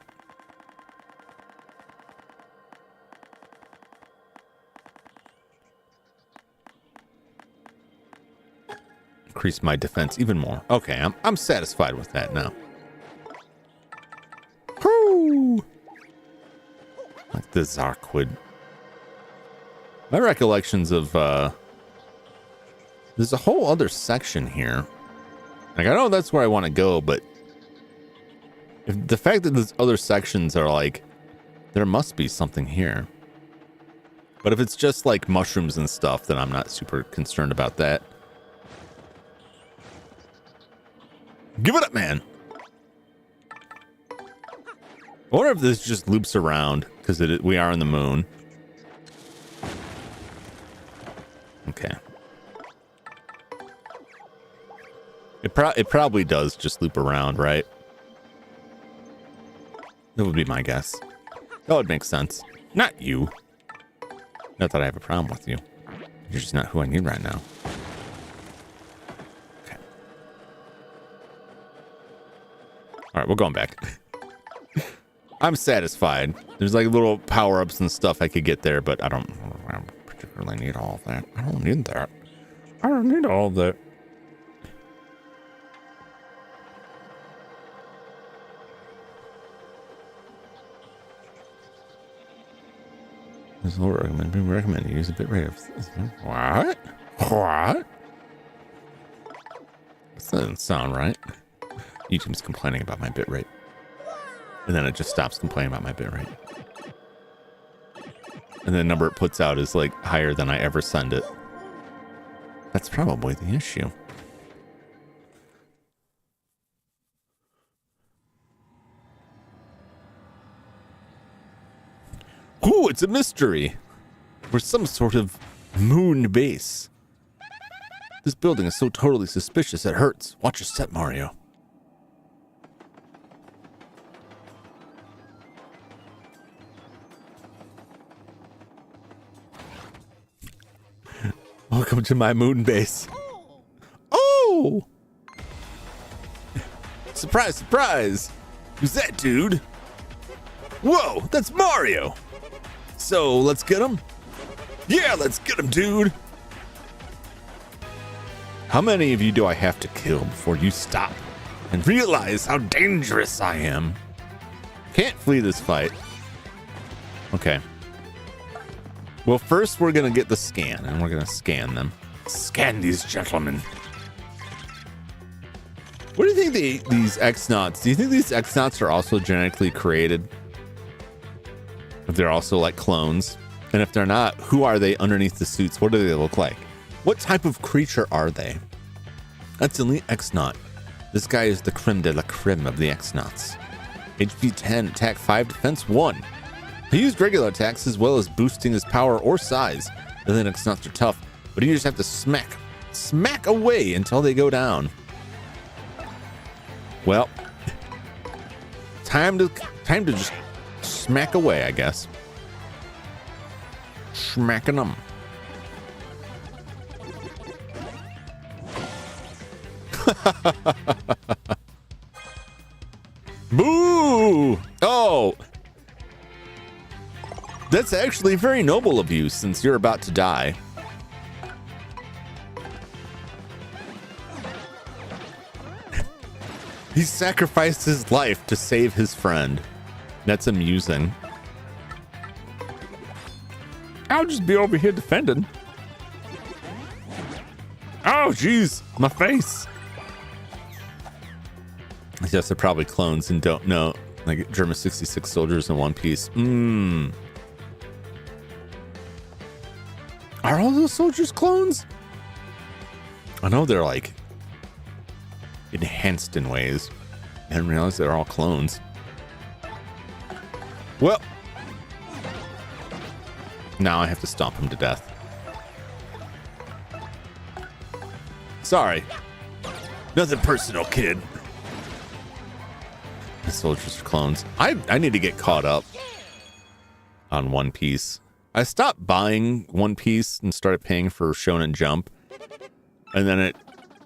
Increase my defense even more. Okay, I'm satisfied with that now. Woo! Like the Zarquid. My recollections of there's a whole other section here. Like I know that's where I want to go, but if the fact that these other sections are like, there must be something here. But if it's just like mushrooms and stuff, then I'm not super concerned about that. Give it up, man. I wonder if this just loops around because we are on the moon. Okay. It probably does just loop around, right? That would be my guess. That would make sense. Not you. Not that I have a problem with you. You're just not who I need right now. Okay. All right, we're going back. I'm satisfied. There's like little power-ups and stuff I could get there, but I don't particularly need all of that. I don't need that. I don't need all of that. This will recommend you use a bit rate of what? What? That doesn't sound right. YouTube's complaining about my bitrate. And then it just stops complaining about my bitrate. And the number it puts out is like higher than I ever send it. That's probably the issue. Ooh, it's a mystery. We're some sort of moon base. This building is so totally suspicious it hurts. Watch your step, Mario. Welcome to my moon base. Oh! Surprise, surprise! Who's that dude? Whoa, that's Mario! So, let's get him? Yeah, let's get him, dude! How many of you do I have to kill before you stop and realize how dangerous I am? Can't flee this fight. Okay. Well, first we're gonna get the scan, and we're gonna scan them. Scan these gentlemen. What do you think these X-Nauts, do you think these X-Nauts are also genetically created? If they're also like clones? And if they're not, who are they underneath the suits? What do they look like? What type of creature are they? That's elite X-Naut. This guy is the creme de la creme of the X-Nauts. HP 10, attack 5, defense 1. He used regular attacks as well as boosting his power or size. The X-Nauts are tough, but you just have to smack away until they go down. Well, time to just smack away, I guess. Smacking them. Boo! Oh, that's actually very noble of you since you're about to die. He sacrificed his life to save his friend. That's amusing. I'll just be over here defending. Oh, jeez, my face. I guess they're probably clones and don't know. Like German 66 soldiers in one piece. Are all those soldiers clones? I know they're like enhanced in ways. I didn't realize they're all clones. Well, now I have to stomp him to death. Sorry. Nothing personal, kid. The soldiers are clones. I need to get caught up on One Piece. I stopped buying One Piece and started paying for Shonen Jump. And then it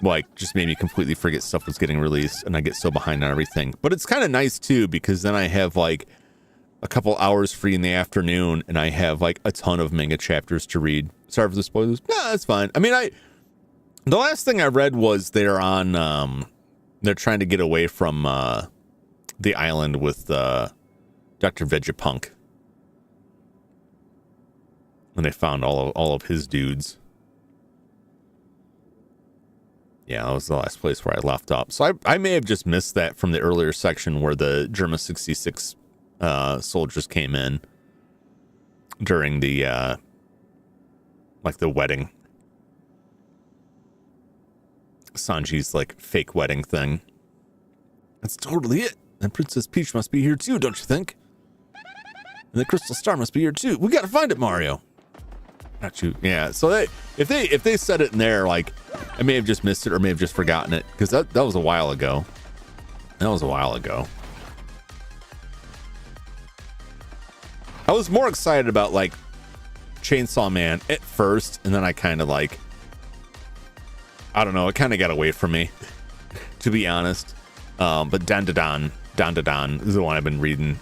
like just made me completely forget stuff was getting released and I get so behind on everything. But it's kind of nice too because then I have like a couple hours free in the afternoon and I have like a ton of manga chapters to read. Sorry for the spoilers. No, that's fine. I mean, the last thing I read was they're on they're trying to get away from the island with Dr. Vegapunk. And they found all of his dudes. Yeah, that was the last place where I left off. So I may have just missed that from the earlier section where the Germa 66 soldiers came in during the like the wedding. Sanji's like fake wedding thing. That's totally it. And Princess Peach must be here too, don't you think? And the Crystal Star must be here too. We gotta find it, Mario. Not you. Yeah. So if they said it in there, like I may have just missed it or may have just forgotten it because that was a while ago. That was a while ago. I was more excited about like Chainsaw Man at first, and then I kind of like, I don't know, it kind of got away from me, to be honest. But Dan is the one I've been reading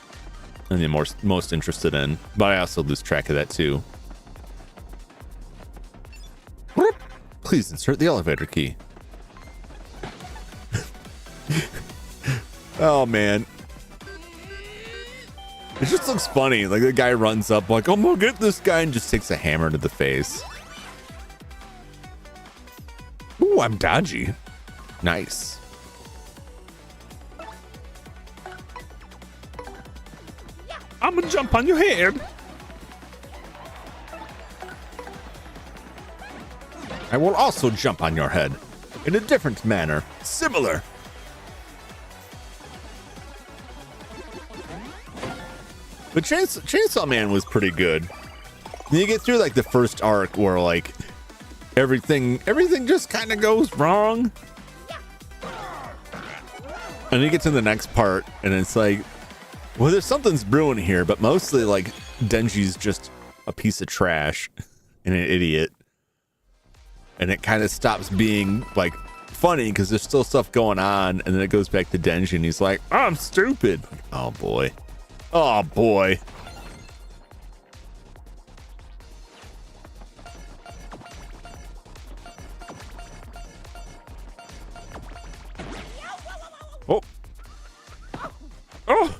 and the most interested in. But I also lose track of that too. Please insert the elevator key. Oh man. It just looks funny. Like the guy runs up like, I'm gonna get this guy and just takes a hammer to the face. Ooh, I'm dodgy. Nice. I'm gonna jump on your head. I will also jump on your head in a different manner. Similar. But Chainsaw Man was pretty good. You get through like the first arc where like everything just kind of goes wrong. And then you get to the next part and it's like, well, there's something's brewing here, but mostly like Denji's just a piece of trash and an idiot. And it kind of stops being like funny because there's still stuff going on, and then it goes back to Denji and he's like, I'm stupid. Like, oh boy. Oh boy. Oh. Oh.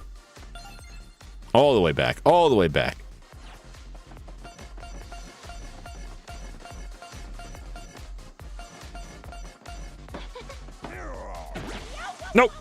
All the way back. All the way back. Nope.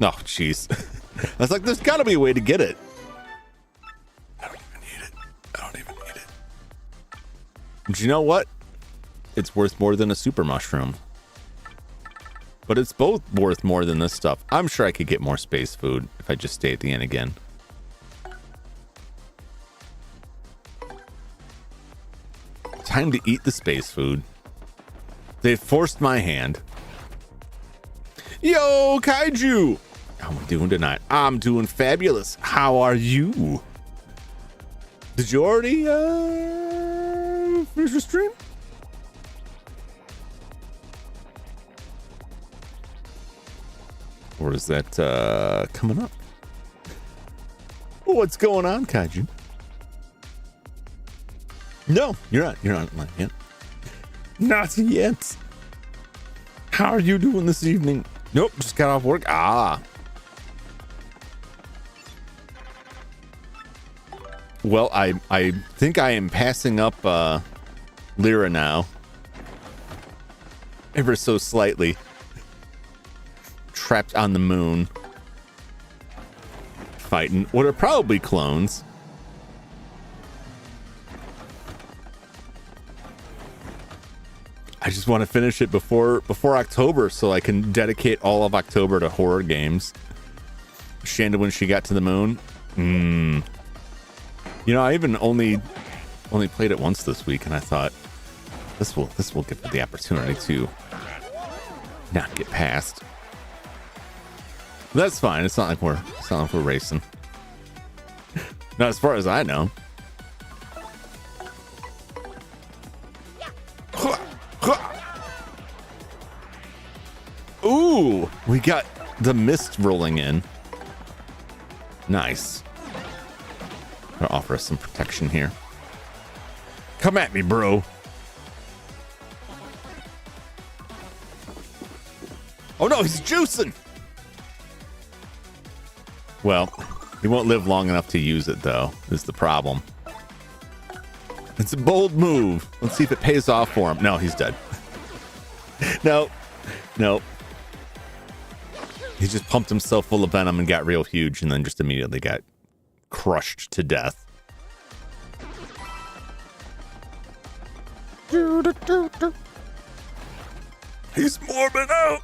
Oh, jeez. I was like, there's got to be a way to get it. I don't even need it. I don't even need it. But you know what? It's worth more than a super mushroom. But it's both worth more than this stuff. I'm sure I could get more space food if I just stay at the inn again. Time to eat the space food. They forced my hand. Yo, Kaiju! How am I doing tonight? I'm doing fabulous. How are you? Did you already finish your stream? Or is that coming up? What's going on, Kaiju? No, you're not. You're not yet. Not yet. How are you doing this evening? Nope, just got off work. Ah. Well, I think I am passing up Lyra now. Ever so slightly. Trapped on the moon. Fighting what are probably clones. I just want to finish it before October so I can dedicate all of October to horror games. Shanda, when she got to the moon. You know, I even only played it once this week, and I thought this will give me the opportunity to not get past. That's fine. It's not like we're racing. Not as far as I know. Ooh, we got the mist rolling in. Nice. I'll offer us some protection here. Come at me, bro. Oh no, he's juicing. Well, he won't live long enough to use it, though, is the problem. It's a bold move. Let's see if it pays off for him. No, he's dead. No. He just pumped himself full of venom and got real huge and then just immediately got crushed to death. He's morbid out.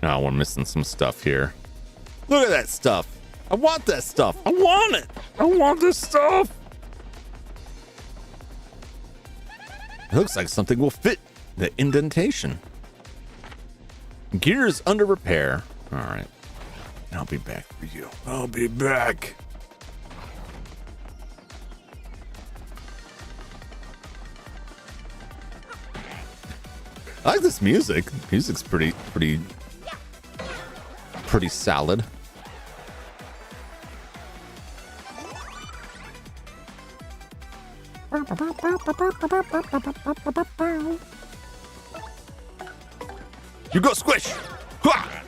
Oh, we're missing some stuff here. Look at that stuff. I want that stuff. I want it. I want this stuff. It looks like something will fit the indentation. Gear's under repair. All right. I'll be back for you. I'll be back. I like this music. Music's pretty solid. You go squish. Oh,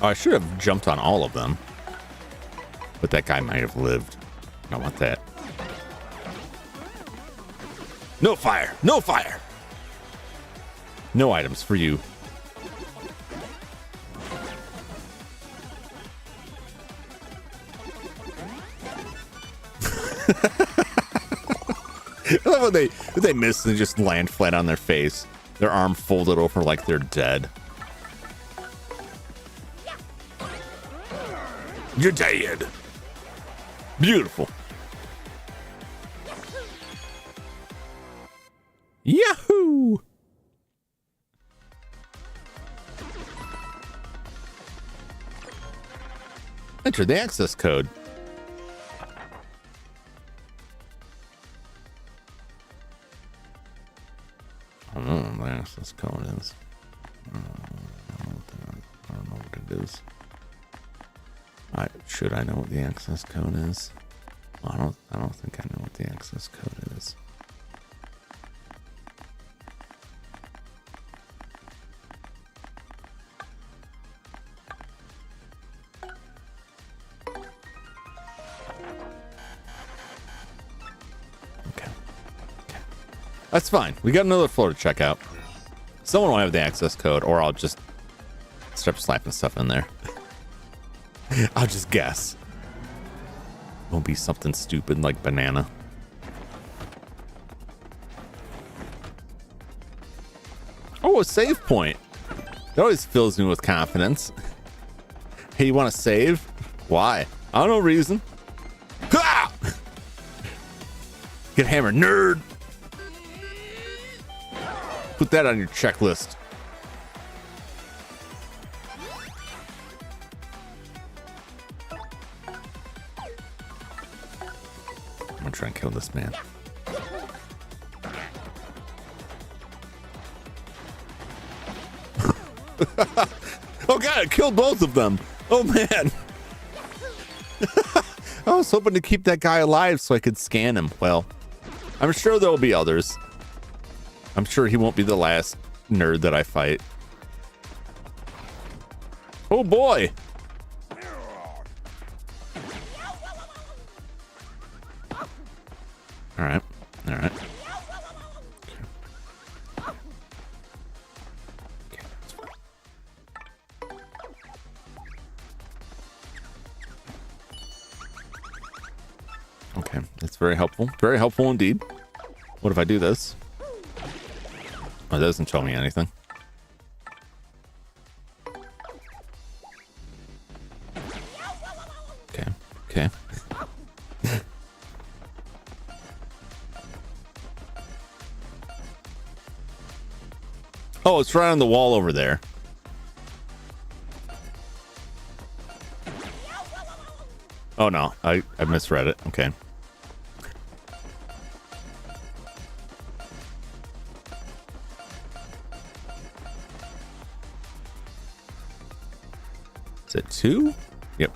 I should have jumped on all of them, but that guy might have lived. I want that. No fire. No fire. No items for you. I love when they miss and just land flat on their face. Their arm folded over like they're dead. You're dead. Beautiful. Yahoo! Enter the access code. I don't know what the access code is. I don't know what it is. Should I know what the access code is? Well, I don't think I know what the access code is. Okay. That's fine. We got another floor to check out. Someone will have the access code, or I'll just start slapping stuff in there. I'll just guess. Won't be something stupid like banana. Oh, a save point. That always fills me with confidence. Hey, you want to save? Why? I don't know reason. Ha! Get hammered, nerd. Put that on your checklist. I'm gonna try and kill this man. Oh god, I killed both of them. Oh man. I was hoping to keep that guy alive so I could scan him. Well, I'm sure there'll be others. I'm sure he won't be the last nerd that I fight. Oh boy. All right. All right. Okay, that's very helpful. Very helpful indeed. What if I do this? Oh, it doesn't tell me anything. Okay, okay. Oh, it's right on the wall over there. Oh no, I misread it. Okay. Is it 2? Yep.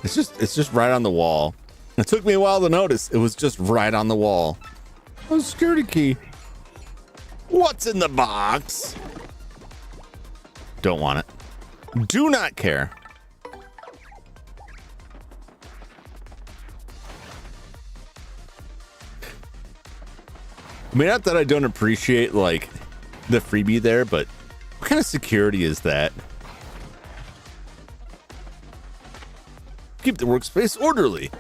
It's just right on the wall. It took me a while to notice. It was just right on the wall. Oh, security key. What's in the box? Don't want it. Do not care. I mean, not that I don't appreciate, like, the freebie there, but what kind of security is that? Keep the workspace orderly.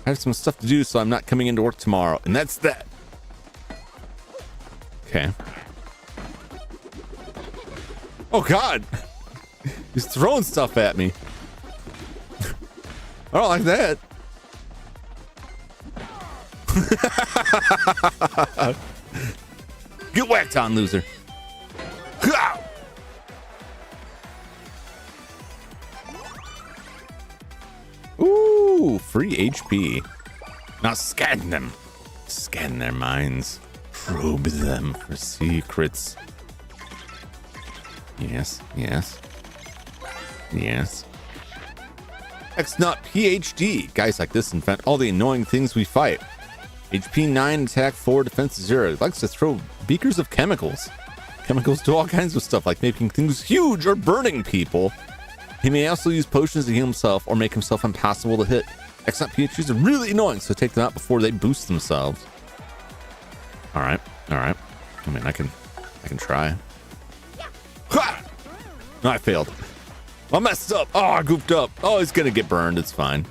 I have some stuff to do, so I'm not coming into work tomorrow. And that's that. Okay. Oh, God. He's throwing stuff at me. I don't like that. Get whacked on, loser. Ooh, free HP. Now scan them. Scan their minds. Probe them for secrets. Yes, yes. Yes. X not PhD. Guys like this invent all the annoying things we fight. HP 9, attack 4, defense 0. It likes to throw beakers of chemicals. chemicals do all kinds of stuff, like making things huge or burning people. He may also use potions to heal himself or make himself impossible to hit. Excellent PhDs are really annoying, so take them out before they boost themselves. All right. I mean, I can try. Ha! No, I failed. I messed up. Oh, I goofed up. Oh, he's gonna get burned. It's fine.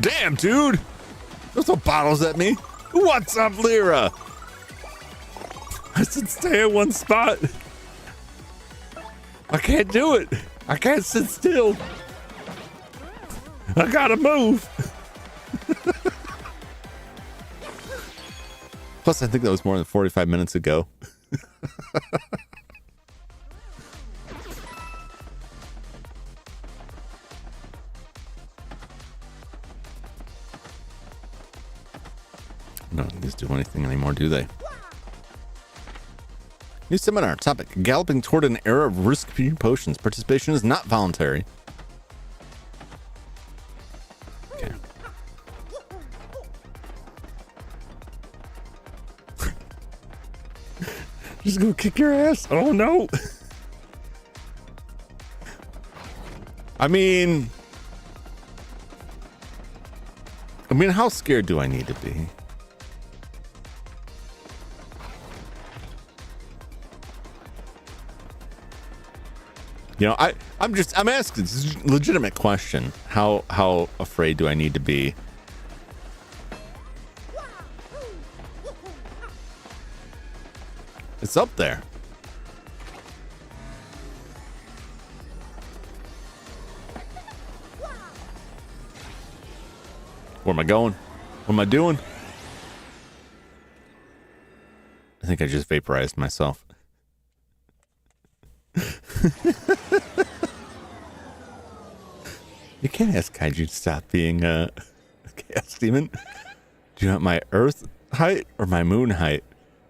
Damn, dude. Throw some bottles at me. What's up, Lyra? I said stay in one spot. I can't do it. I can't sit still. I gotta move. Plus, I think that was more than 45 minutes ago. No, these do anything anymore, do they? New seminar topic: galloping toward an era of risk-free potions. Participation is not voluntary. Okay. Just go kick your ass. Oh no. I mean, how scared do I need to be? You know, I'm asking, this is a legitimate question. How afraid do I need to be? It's up there. Where am I going? What am I doing? I think I just vaporized myself. You can't ask Kaiju to stop being a chaos demon. Do you want my Earth height or my moon height?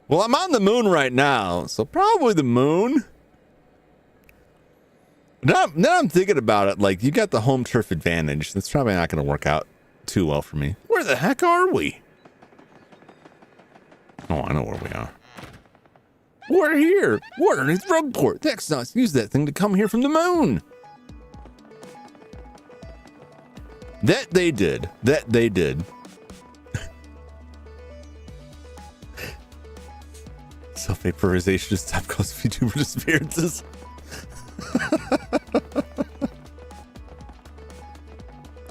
Well, I'm on the moon right now, so probably the moon. Now I'm thinking about it, like, you got the home turf advantage. That's probably not going to work out too well for me. Where the heck are we? Oh, I know where we are. We're here. We're underneath Rogueport. The Exodus used that thing to come here from the moon. That they did. Self-vaporization to stop causing VTuber disappearances.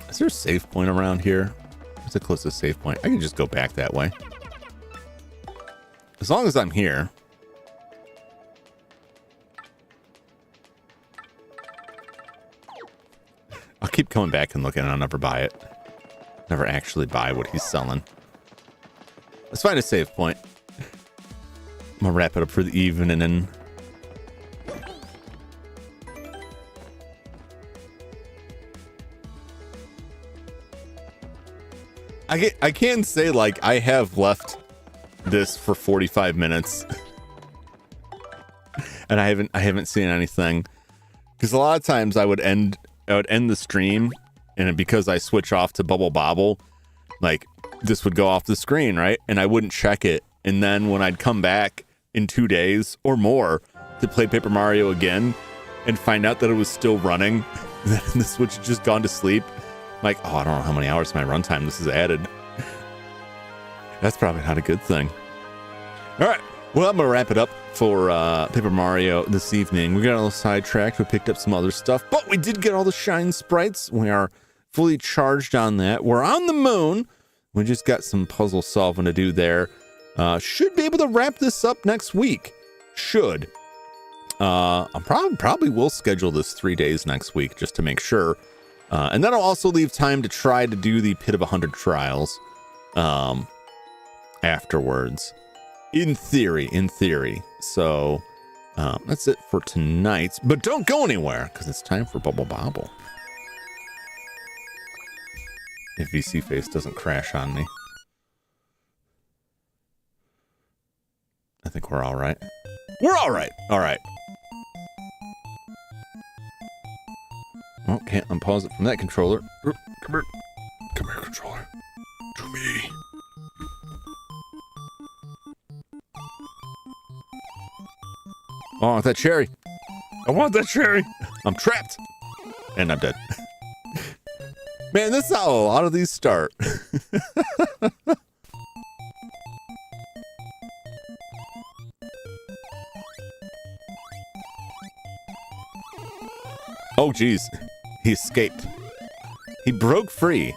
Is there a save point around here? What's the closest save point? I can just go back that way. As long as I'm here. I'll keep coming back and looking and I'll never buy it. Never actually buy what he's selling. Let's find a save point. I'm gonna wrap it up for the evening and I can say, like, I have left this for 45 minutes and I haven't seen anything, because a lot of times I would end the stream, and because I switch off to Bubble Bobble, like, this would go off the screen, right? And I wouldn't check it. And then when I'd come back in 2 days or more to play Paper Mario again and find out that it was still running, then the Switch had just gone to sleep. I'm like, oh, I don't know how many hours to my runtime this has added. That's probably not a good thing. All right. Well, I'm going to wrap it up for Paper Mario this evening. We got a little sidetracked. We picked up some other stuff, but we did get all the Shine Sprites. We are fully charged on that. We're on the moon. We just got some puzzle solving to do there. Should be able to wrap this up next week. Should. I probably will schedule this 3 days next week just to make sure. And that'll also leave time to try to do the Pit of 100 trials afterwards. In theory. So that's it for tonight. But don't go anywhere, because it's time for Bubble Bobble. If VC Face doesn't crash on me. I think we're all right. We're all right. All right. Oh, can't unpause it from that controller. Come here. Come here, controller. To me. Oh, I want that cherry. I want that cherry. I'm trapped. And I'm dead. Man, this is how a lot of these start. Oh, geez. He escaped. He broke free.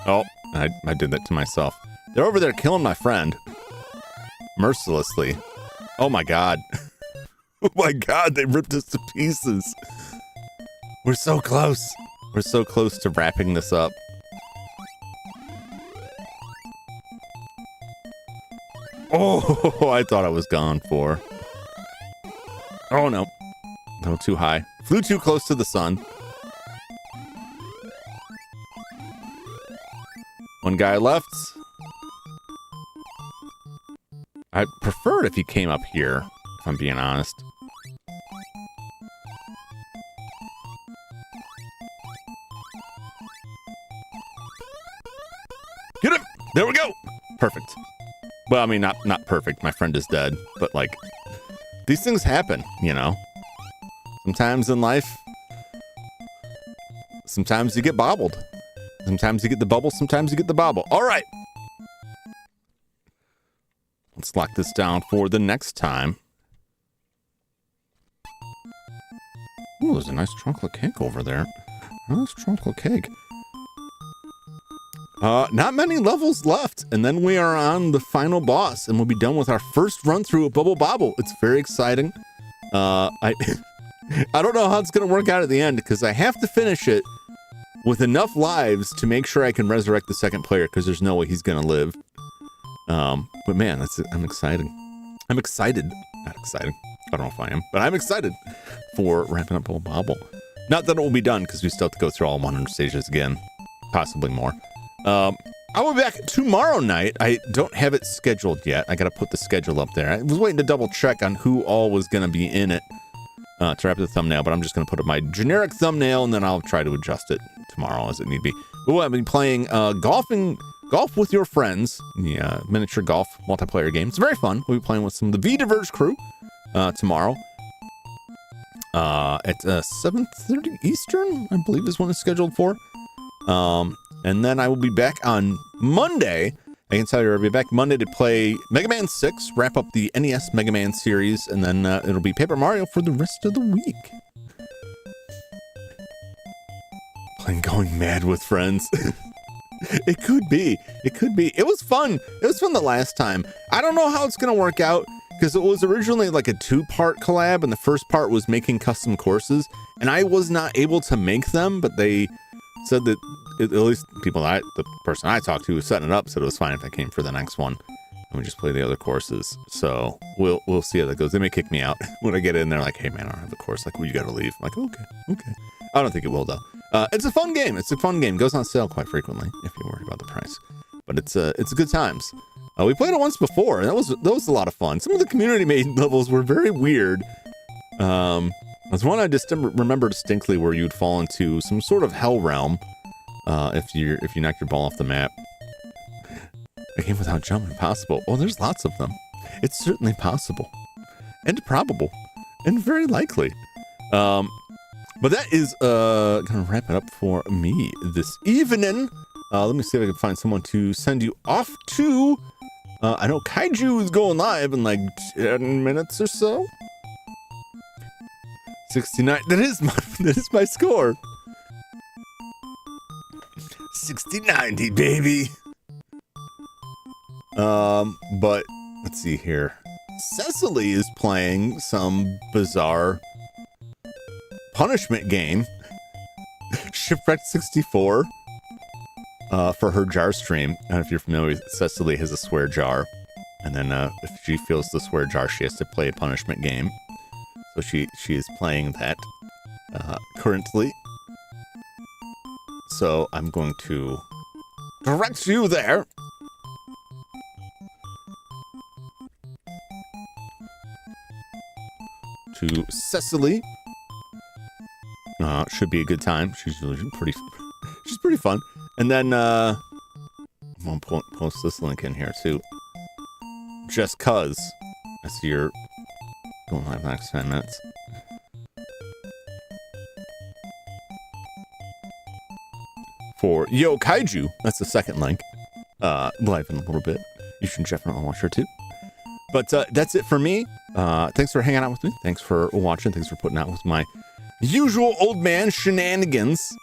Oh, I did that to myself. They're over there killing my friend. Mercilessly. Oh, my God. Oh, my God. They ripped us to pieces. We're so close. We're so close to wrapping this up. Oh, I thought I was gone for. Oh, no. No, too high. Flew too close to the sun. One guy left. I'd prefer it if he came up here, if I'm being honest. Get him! There we go! Perfect. Well, I mean, not perfect. My friend is dead. But, like, these things happen, you know? Sometimes in life, sometimes you get bobbled. Sometimes you get the bubble, sometimes you get the bobble. All right. Let's lock this down for the next time. Ooh, there's a nice chocolate cake over there. Nice chocolate cake. Not many levels left, and then we are on the final boss, and we'll be done with our first run through of Bubble Bobble. It's very exciting. I don't know how it's going to work out at the end, because I have to finish it with enough lives to make sure I can resurrect the second player, because there's no way he's going to live. But man, I'm excited. I'm excited. Not excited. I don't know if I am, but I'm excited for wrapping up Bubble Bobble. Not that it will be done, because we still have to go through all 100 stages again. Possibly more. I will be back tomorrow night. I don't have it scheduled yet. I got to put the schedule up there. I was waiting to double check on who all was going to be in it to wrap the thumbnail, but I'm just going to put up my generic thumbnail, and then I'll try to adjust it tomorrow as it need be. But we'll be playing Golf with Your Friends, the miniature golf multiplayer game. It's very fun. We'll be playing with some of the V-Diverge crew tomorrow at 7:30 Eastern, I believe is when it's scheduled for. And then I will be back on Monday. I can tell you I'll be back Monday to play Mega Man 6, wrap up the NES Mega Man series, and then it'll be Paper Mario for the rest of the week. Playing Going Mad with Friends. It could be. It could be. It was fun. It was fun the last time. I don't know how it's going to work out, because it was originally like a 2-part collab, and the first part was making custom courses, and I was not able to make them, but they said that at least the person I talked to was setting it up, said it was fine if I came for the next one and we just play the other courses. So we'll see how that goes. They may kick me out when I get in. They're like, "Hey man, I don't have the course. Like, well, you got to leave." I'm like, okay. I don't think it will though. It's a fun game. It's a fun game. Goes on sale quite frequently if you're worried about the price. But it's good times. We played it once before, and that was a lot of fun. Some of the community made levels were very weird. There's one I just remember distinctly where you'd fall into some sort of hell realm if you knock your ball off the map. A game without jump impossible. Well, there's lots of them. It's certainly possible, and probable, and very likely. But that is gonna wrap it up for me this evening. Let me see if I can find someone to send you off to. I know Kaiju is going live in like 10 minutes or so. 69. That is my score. 60-90, baby. But let's see here. Cecily is playing some bizarre punishment game. Shipwrecked 64 for her jar stream. I don't know if you're familiar with Cecily has a swear jar. And then if she feels the swear jar, she has to play a punishment game. So she is playing that currently. So I'm going to direct you there. To Cecily. Should be a good time. She's pretty fun. And then I'm gonna post this link in here too. Just cause I see Going live next 10 minutes. For Yo Kaiju, that's the second link. Live in a little bit. You should definitely watch her too. But that's it for me. Thanks for hanging out with me. Thanks for watching. Thanks for putting out with my usual old man shenanigans.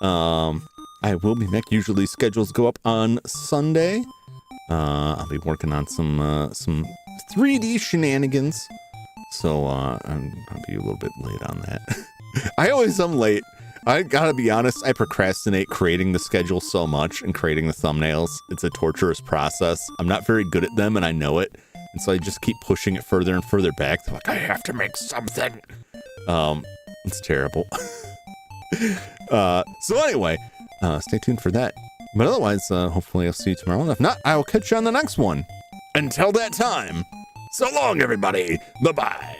I will be back. Usually schedules go up on Sunday. I'll be working on some 3D shenanigans. So I'll be a little bit late on that. I always am late. I gotta be honest, I procrastinate creating the schedule so much and creating the thumbnails. It's a torturous process. I'm not very good at them and I know it. And so I just keep pushing it further and further back. I'm like, I have to make something. It's terrible. So anyway, stay tuned for that. But otherwise, hopefully I'll see you tomorrow. And if not, I will catch you on the next one. Until that time, so long, everybody. Bye-bye.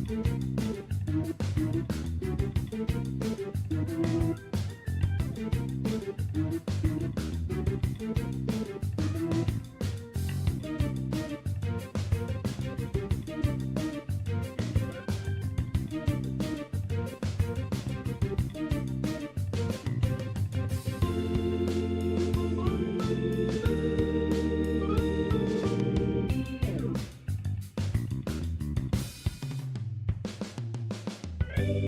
Thank you.